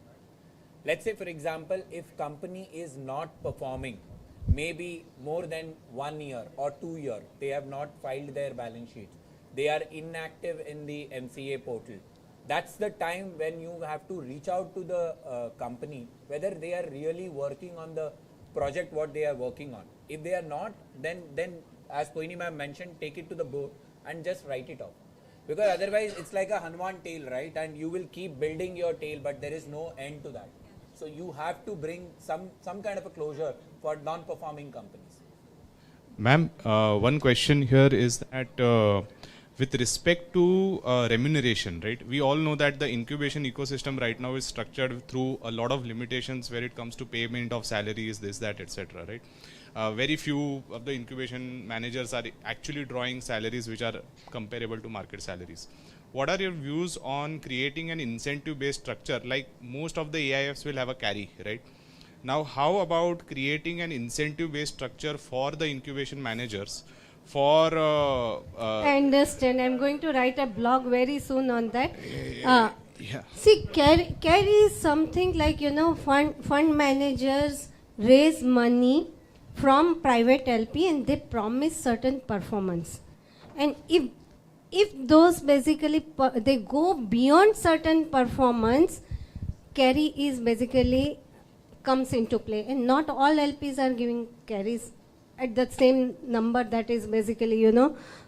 Let's say, for example, if company is not performing, maybe more than 1 year or 2 years, they have not filed their balance sheets. They are inactive in the MCA portal. That's the time when you have to reach out to the company, whether they are really working on the project what they are working on. If they are not, then as Poini ma'am mentioned, take it to the board and just write it off. Because otherwise it's like a Hanuman tail, right? And you will keep building your tail, but there is no end to that. So you have to bring some kind of a closure for non-performing companies. Ma'am, one question here is that with respect to remuneration, right? We all know that the incubation ecosystem right now is structured through a lot of limitations where it comes to payment of salaries, this, that, etc. Right? Very few of the incubation managers are actually drawing salaries which are comparable to market salaries. What are your views on creating an incentive-based structure? Like most of the AIFs will have a carry, right? Now, how about creating an incentive-based structure for the incubation managers for... I understand. I'm going to write a blog very soon on that. Yeah. See, carry is something like, fund managers raise money from private LP and they promise certain performance. And if those basically, they go beyond certain performance, carry is basically comes into play. And not all LPs are giving carries at the same number that is basically,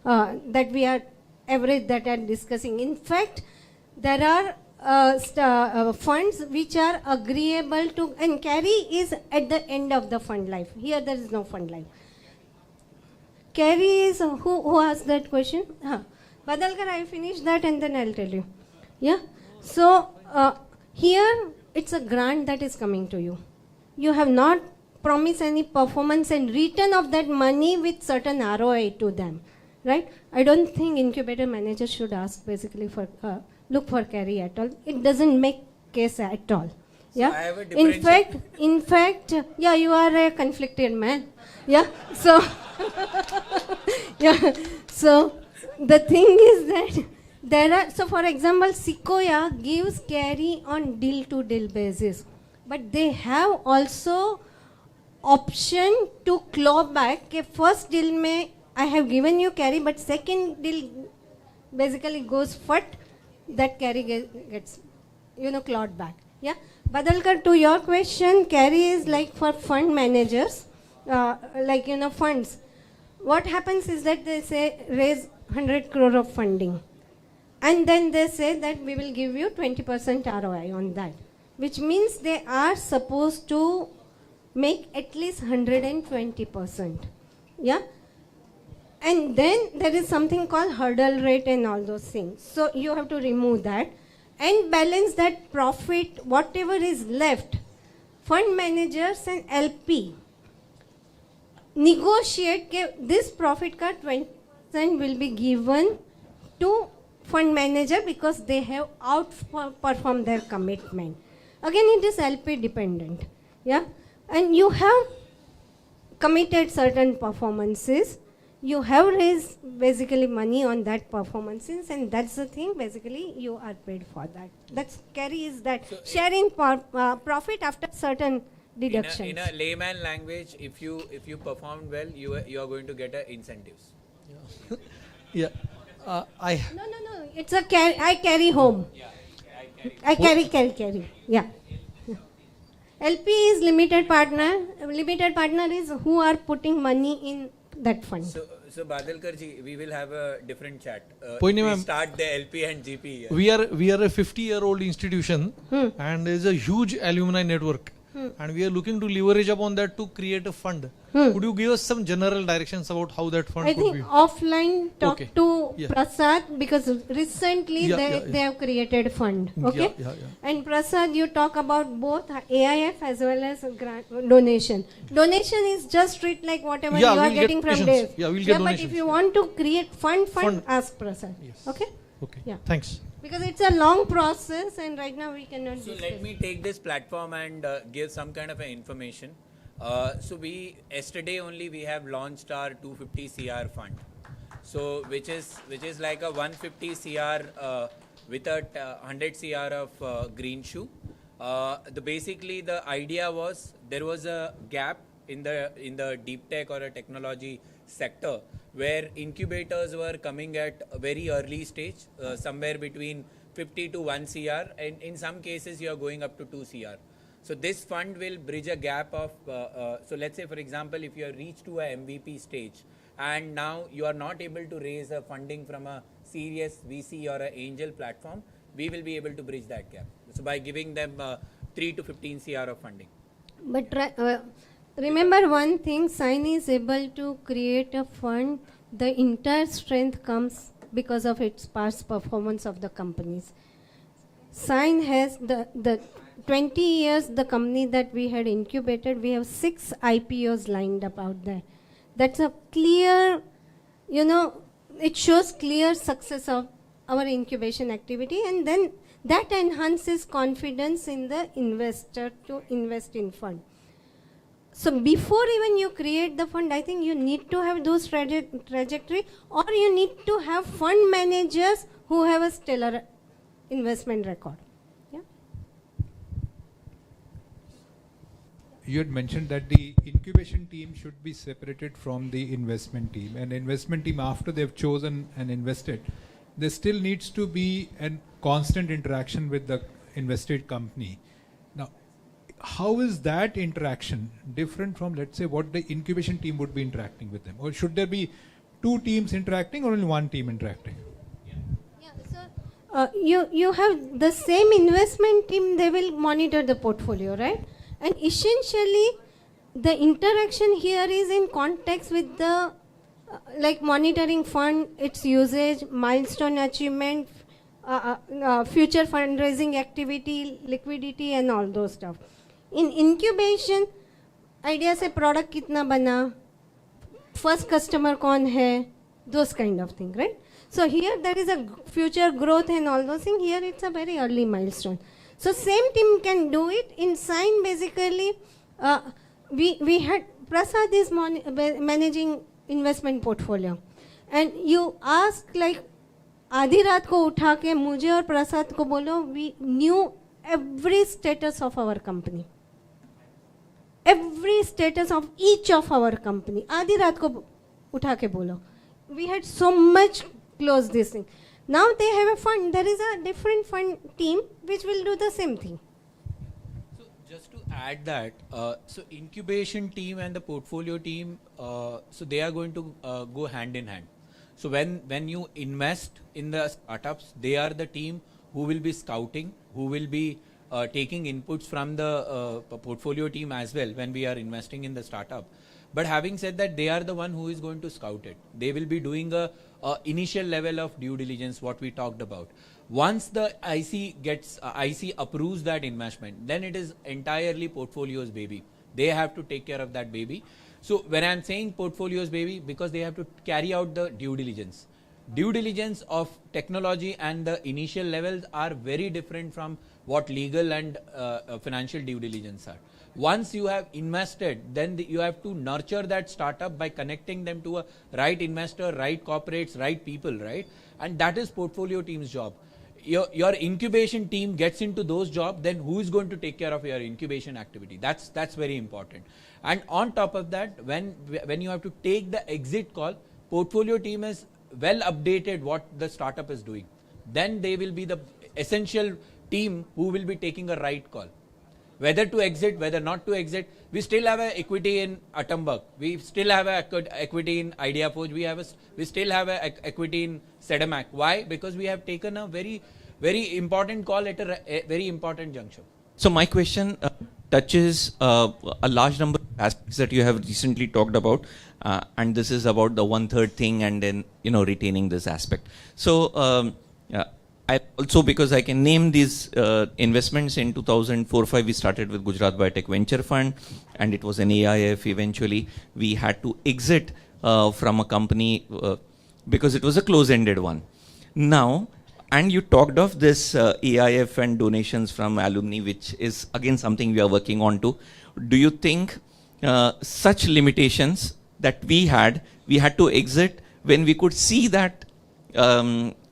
that we are average that are discussing. In fact, there are funds which are agreeable to, and carry is at the end of the fund life. Here there is no fund life. Carry is, who asked that question? Badalkar, I finish that and then I'll tell you. Yeah. So here it's a grant that is coming to you. You have not promised any performance and return of that money with certain ROI to them, right? I don't think incubator managers should ask basically for, look for carry at all. It doesn't make case at all. Yeah. I have a In fact, yeah, you are a conflicted man. Yeah. So, yeah. So the thing is that there are, so for example, Sequoia gives carry on deal-to-deal basis, but they have also option to claw back. Ke first deal mein I have given you carry, but second deal basically goes fut, that carry gets, clawed back. Yeah. Badalkar, to your question, carry is like for fund managers, funds. What happens is that they say raise 100 crore of funding, and then they say that we will give you 20% ROI on that, which means they are supposed to make at least 120%. Yeah. And then there is something called hurdle rate and all those things. So you have to remove that and balance that profit, whatever is left. Fund managers and LP negotiate this profit ka 20% will be given to fund manager because they have outperformed their commitment. Again, it is LP dependent. Yeah. And you have committed certain performances. You have raised basically money on that performances, and that's the thing, basically you are paid for that. That's carry is that so sharing profit after certain deductions. In a layman language, if you performed well, you are going to get incentives. Yeah. No. It's a I carry home. Yeah, I carry. Yeah. LP is limited partner. Limited partner is who are putting money in that fund. So Badalkar ji, we will have a different chat. We start the LP and GP. We are a 50-year-old institution, and there is a huge alumni network, and we are looking to leverage upon that to create a fund. Could you give us some general directions about how that fund could be? I think offline talk to Prasad, because recently they have created fund. Okay. And Prasad, you talk about both AIF as well as donation. Donation is just treat like whatever you are getting from Dave. But if you want to create fund, ask Prasad. Yes. Okay. Yeah. Thanks. Because it's a long process, and right now we cannot. So let me take this platform and give some kind of information. So yesterday only we have launched our 250 CR fund. So which is like a 150 CR with a 100 CR of green shoe. Basically the idea was there was a gap in the deep tech or a technology sector where incubators were coming at a very early stage, somewhere between 50 to 1 CR, and in some cases you are going up to 2 CR. So this fund will bridge a gap of, so let's say for example, if you have reached to a MVP stage and now you are not able to raise a funding from a serious VC or an angel platform, we will be able to bridge that gap. So by giving them 3 to 15 CR of funding. But remember one thing, Sign is able to create a fund. The entire strength comes because of its past performance of the companies. Sign has the 20 years, the company that we had incubated, we have 6 IPOs lined up out there. That's a clear, it shows clear success of our incubation activity, and then that enhances confidence in the investor to invest in fund. So before even you create the fund, I think you need to have those trajectory, or you need to have fund managers who have a stellar investment record. You had mentioned that the incubation team should be separated from the investment team, and investment team, after they've chosen and invested, there still needs to be a constant interaction with the invested company. Now, how is that interaction different from, let's say, what the incubation team would be interacting with them? Or should there be 2 teams interacting or only 1 team interacting? You have the same investment team, they will monitor the portfolio, right? And essentially, the interaction here is in context with the like monitoring fund, its usage, milestone achievement, future fundraising activity, liquidity and all those stuff. In incubation, idea से product कितना बना, first customer कौन है, those kind of thing, right? So here there is a future growth and all those things. Here it's a very early milestone. So same team can do it. In Sign basically, we had Prasad is managing investment portfolio, and you ask like आधी रात को उठा के मुझे और प्रसाद को बोलो, we knew every status of our company, every status of each of our company. आधी रात को उठा के बोलो. We had so much close this thing. Now they have a fund. There is a different fund team which will do the same thing. So just to add that, so incubation team and the portfolio team, so they are going to go hand in hand. So when you invest in the startups, they are the team who will be scouting, who will be taking inputs from the portfolio team as well when we are investing in the startup. But having said that, they are the one who is going to scout it. They will be doing a initial level of due diligence, what we talked about. Once the IC approves that investment, then it is entirely portfolio's baby. They have to take care of that baby. So when I'm saying portfolio's baby, because they have to carry out the due diligence. Due diligence of technology and the initial levels are very different from what legal and financial due diligence are. Once you have invested, then you have to nurture that startup by connecting them to a right investor, right corporates, right people, right? And that is portfolio team's job. Your incubation team gets into those jobs, then who is going to take care of your incubation activity? That's very important. And on top of that, when you have to take the exit call, portfolio team is well updated what the startup is doing. Then they will be the essential team who will be taking a right call. Whether to exit, whether not to exit. We still have an equity in Atambak. We still have an equity in IdeaForge. We still have an equity in Sedamac. Why? Because we have taken a very, very important call at a very important juncture. So my question touches a large number of aspects that you have recently talked about, and this is about the 1/3 thing, and then retaining this aspect. So I also, because I can name these investments, in 2004-05 we started with Gujarat Biotech Venture Fund, and it was an AIF. Eventually we had to exit from a company because it was a close-ended one. Now, and you talked of this AIF and donations from alumni, which is again something we are working on to. Do you think such limitations that we had to exit when we could see that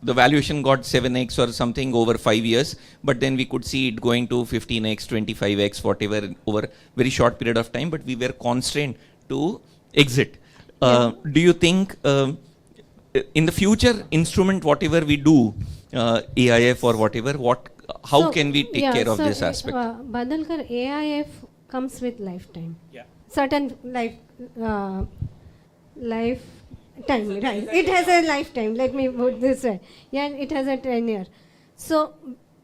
the valuation got 7x or something over 5 years, but then we could see it going to 15x, 25x, whatever, over very short period of time, but we were constrained to exit. Do you think in the future instrument, whatever we do, AIF or whatever, how can we take care of this aspect? Badalkar, AIF comes with lifetime. Certain lifetime, right? It has a lifetime, let me put this way. Yeah, it has a tenure. So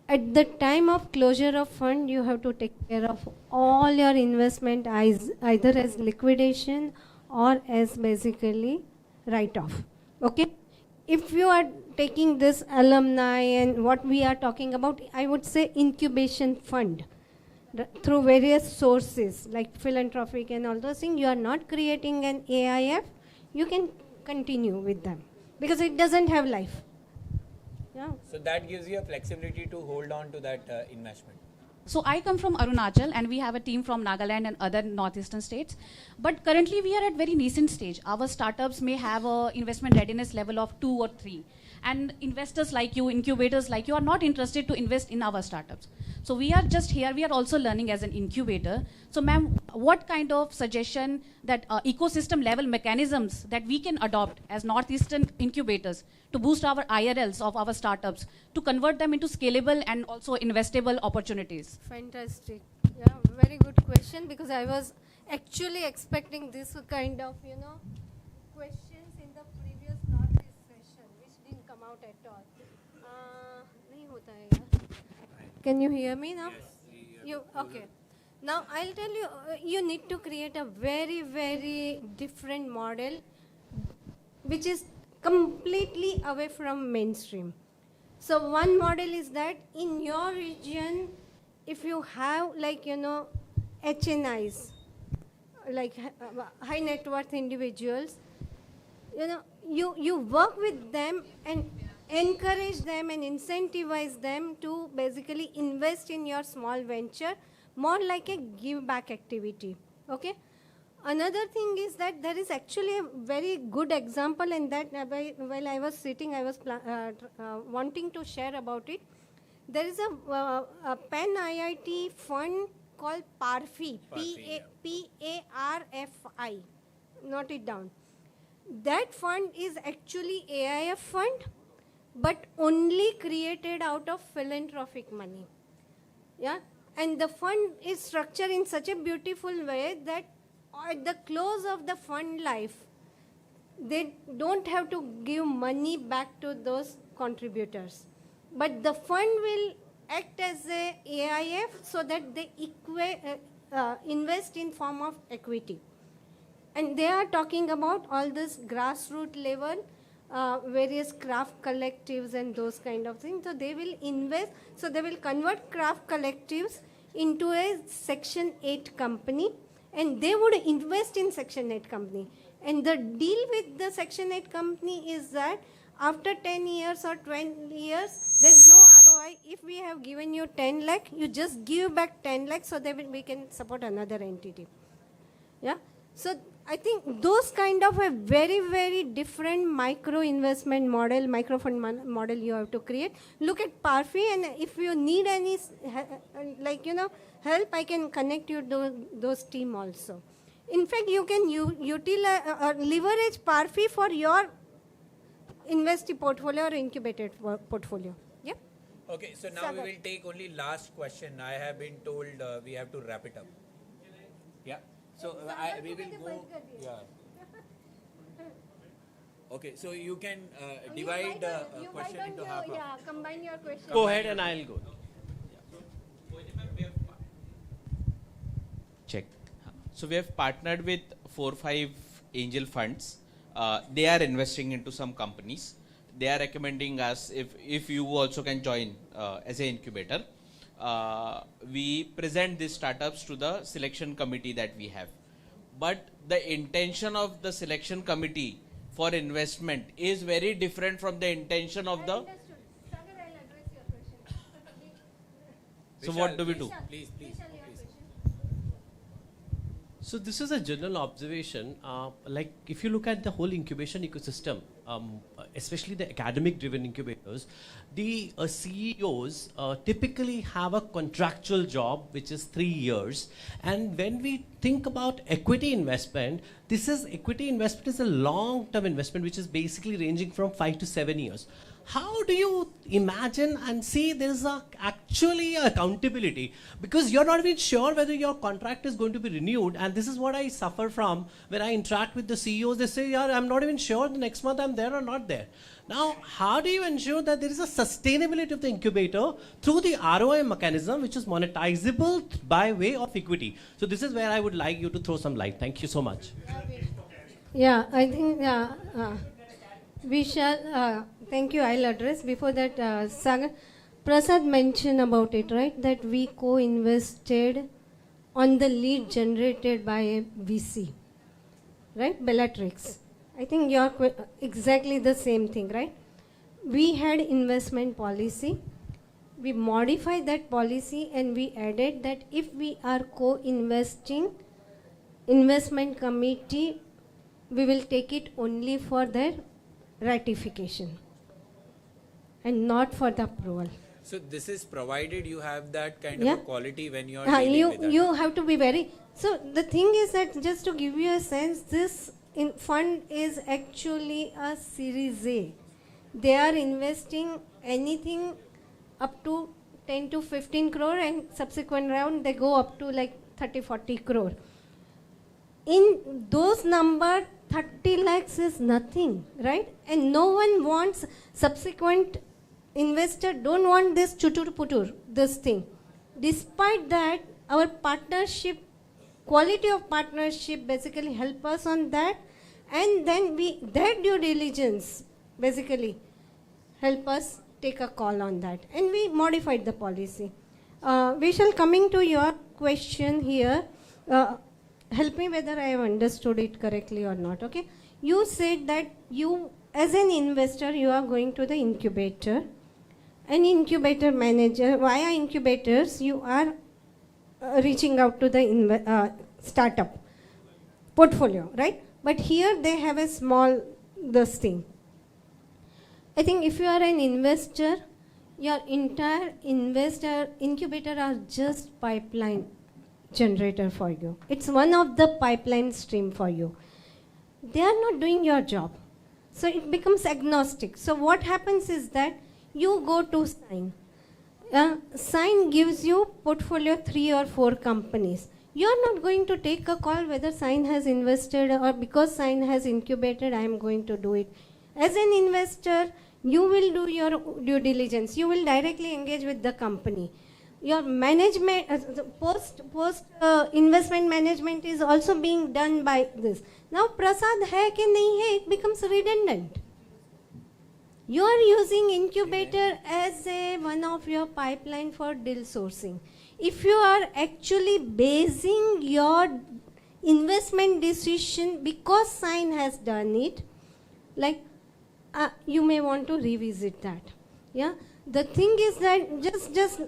at the time of closure of fund, you have to take care of all your investment either as liquidation or as basically write-off. Okay? If you are taking this alumni and what we are talking about, I would say incubation fund through various sources like philanthropic and all those things, you are not creating an AIF, you can continue with them because it doesn't have life. Yeah. So that gives you a flexibility to hold on to that investment. So I come from Arunachal and we have a team from Nagaland and other northeastern states. But currently we are at very nascent stage. Our startups may have a investment readiness level of 2 or 3. And investors like you, incubators like you are not interested to invest in our startups. So we are just here, we are also learning as an incubator. So ma'am, what kind of suggestion that ecosystem level mechanisms that we can adopt as northeastern incubators to boost our IRLs of our startups, to convert them into scalable and also investable opportunities? Fantastic. Yeah, very good question, because I was actually expecting this kind of, questions in the previous Northeast session, which didn't come out at all. Nahi hota hai yaar. Can you hear me now? Yes. Okay. Now I'll tell you, you need to create a very, very different model which is completely away from mainstream. So one model is that in your region, if you have like, HNIs, like high net worth individuals, you work with them and encourage them and incentivize them to basically invest in your small venture, more like a give back activity. Okay. Another thing is that there is actually a very good example, and that while I was sitting, I was wanting to share about it. There is a Penn IIT fund called PARFI, P-A-R-F-I. Note it down. That fund is actually AIF fund, but only created out of philanthropic money. Yeah, and the fund is structured in such a beautiful way that at the close of the fund life, they don't have to give money back to those contributors. But the fund will act as a AIF so that they invest in form of equity. And they are talking about all this grassroots level, various craft collectives and those kind of things. So they will invest, so they will convert craft collectives into a Section 8 company, and they would invest in Section 8 company. And the deal with the Section 8 company is that after 10 years or 20 years, there's no ROI. If we have given you 10 lakh, you just give back 10 lakh so that we can support another entity. Yeah. So I think those kind of a very, very different micro investment model, microfund model you have to create. Look at PARFI, and if you need any, help, I can connect you to those team also. In fact, you can utilize leverage PARFI for your investee portfolio or incubated portfolio. Yeah. Okay, so now we will take only last question. I have been told we have to wrap it up. Yeah. So we will go. Yeah. Okay, so you can divide the question into half. Yeah, combine your question. Go ahead and I'll go. Check. So we have partnered with 4 or 5 angel funds. They are investing into some companies. They are recommending us if you also can join as an incubator. We present these startups to the selection committee that we have. But the intention of the selection committee for investment is very different from the intention of the... So what do we do? Please. So this is a general observation. Like if you look at the whole incubation ecosystem, especially the academic-driven incubators, the CEOs typically have a contractual job, which is 3 years. And when we think about equity investment, equity investment is a long-term investment, which is basically ranging from 5 to 7 years. How do you imagine and see there is actually accountability? Because you're not even sure whether your contract is going to be renewed, and this is what I suffer from when I interact with the CEOs. They say, yeah, I'm not even sure the next month I'm there or not there. Now, how do you ensure that there is a sustainability of the incubator through the ROI mechanism, which is monetizable by way of equity? So this is where I would like you to throw some light. Thank you so much. Yeah, I think we shall... thank you. I'll address. Before that, Sagar, Prasad mentioned about it, right? That we co-invested on the lead generated by a VC, right? Bellatrix. I think you're exactly the same thing, right? We had investment policy. We modified that policy and we added that if we are co-investing, investment committee, we will take it only for their ratification and not for the approval. So this is provided you have that kind of a quality when you are dealing with that. You have to be very... So the thing is that, just to give you a sense, this fund is actually a Series A. They are investing anything up to 10 to 15 crore, and subsequent round they go up to like 30-40 crore. In those numbers, 30 lakhs is nothing, right? And no one wants, subsequent investor don't want this chutur-putur, this thing. Despite that, our partnership, quality of partnership basically help us on that, and then that due diligence basically help us take a call on that. And we modified the policy. We shall coming to your question here. Help me whether I have understood it correctly or not, okay? You said that you, as an investor, you are going to the incubator. An incubator manager, via incubators, you are reaching out to the startup portfolio, right? But here they have a small this thing. I think if you are an investor, your entire incubator are just pipeline generator for you. It's one of the pipeline stream for you. They are not doing your job. So it becomes agnostic. So what happens is that you go to Sign. Sign gives you portfolio 3 or 4 companies. You are not going to take a call whether Sign has invested or because Sign has incubated, I am going to do it. As an investor, you will do your due diligence. You will directly engage with the company. Your management, post investment management is also being done by this. Now, Prasad hai ki nahi hai, it becomes redundant. You are using incubator as one of your pipeline for deal sourcing. If you are actually basing your investment decision because Sign has done it, like you may want to revisit that. Yeah. The thing is that just.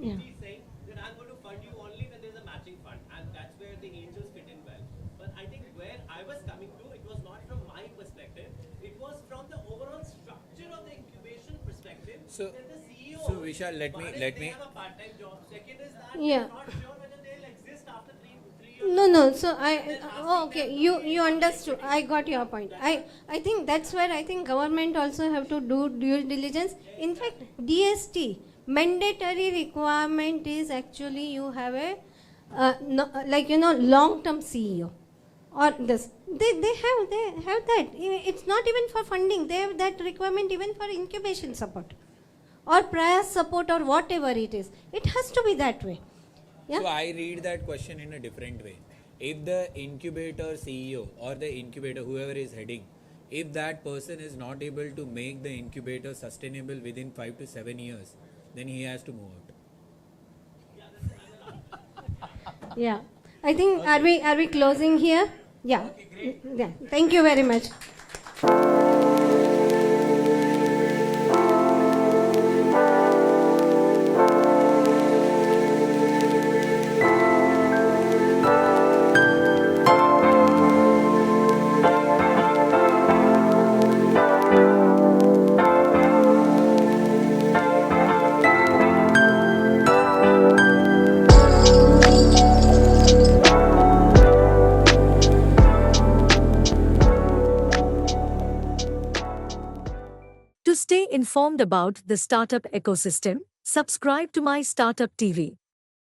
Yeah. He's saying that I'm going to fund you only when there's a matching fund, and that's where the angels fit in well. But I think where I was coming to, it was not from my perspective, it was from the overall structure of the incubation perspective. So, that the CEO, so Vishal, let me. they have a part-time job. Second is that Yeah. they're not sure whether they'll exist after 3 years. No. So okay. You understood. I got your point. I think that's where I think government also have to do due diligence. In fact, DST mandatory requirement is actually you have a long-term CEO or this. They have that. It's not even for funding. They have that requirement even for incubation support or prior support or whatever it is. It has to be that way. Yeah? So I read that question in a different way. If the incubator CEO or the incubator, whoever is heading, if that person is not able to make the incubator sustainable within 5 to 7 years, then he has to move out. Yeah. I think are we closing here? Yeah. Yeah. Thank you very much. To stay informed about the startup ecosystem, subscribe to My Startup TV.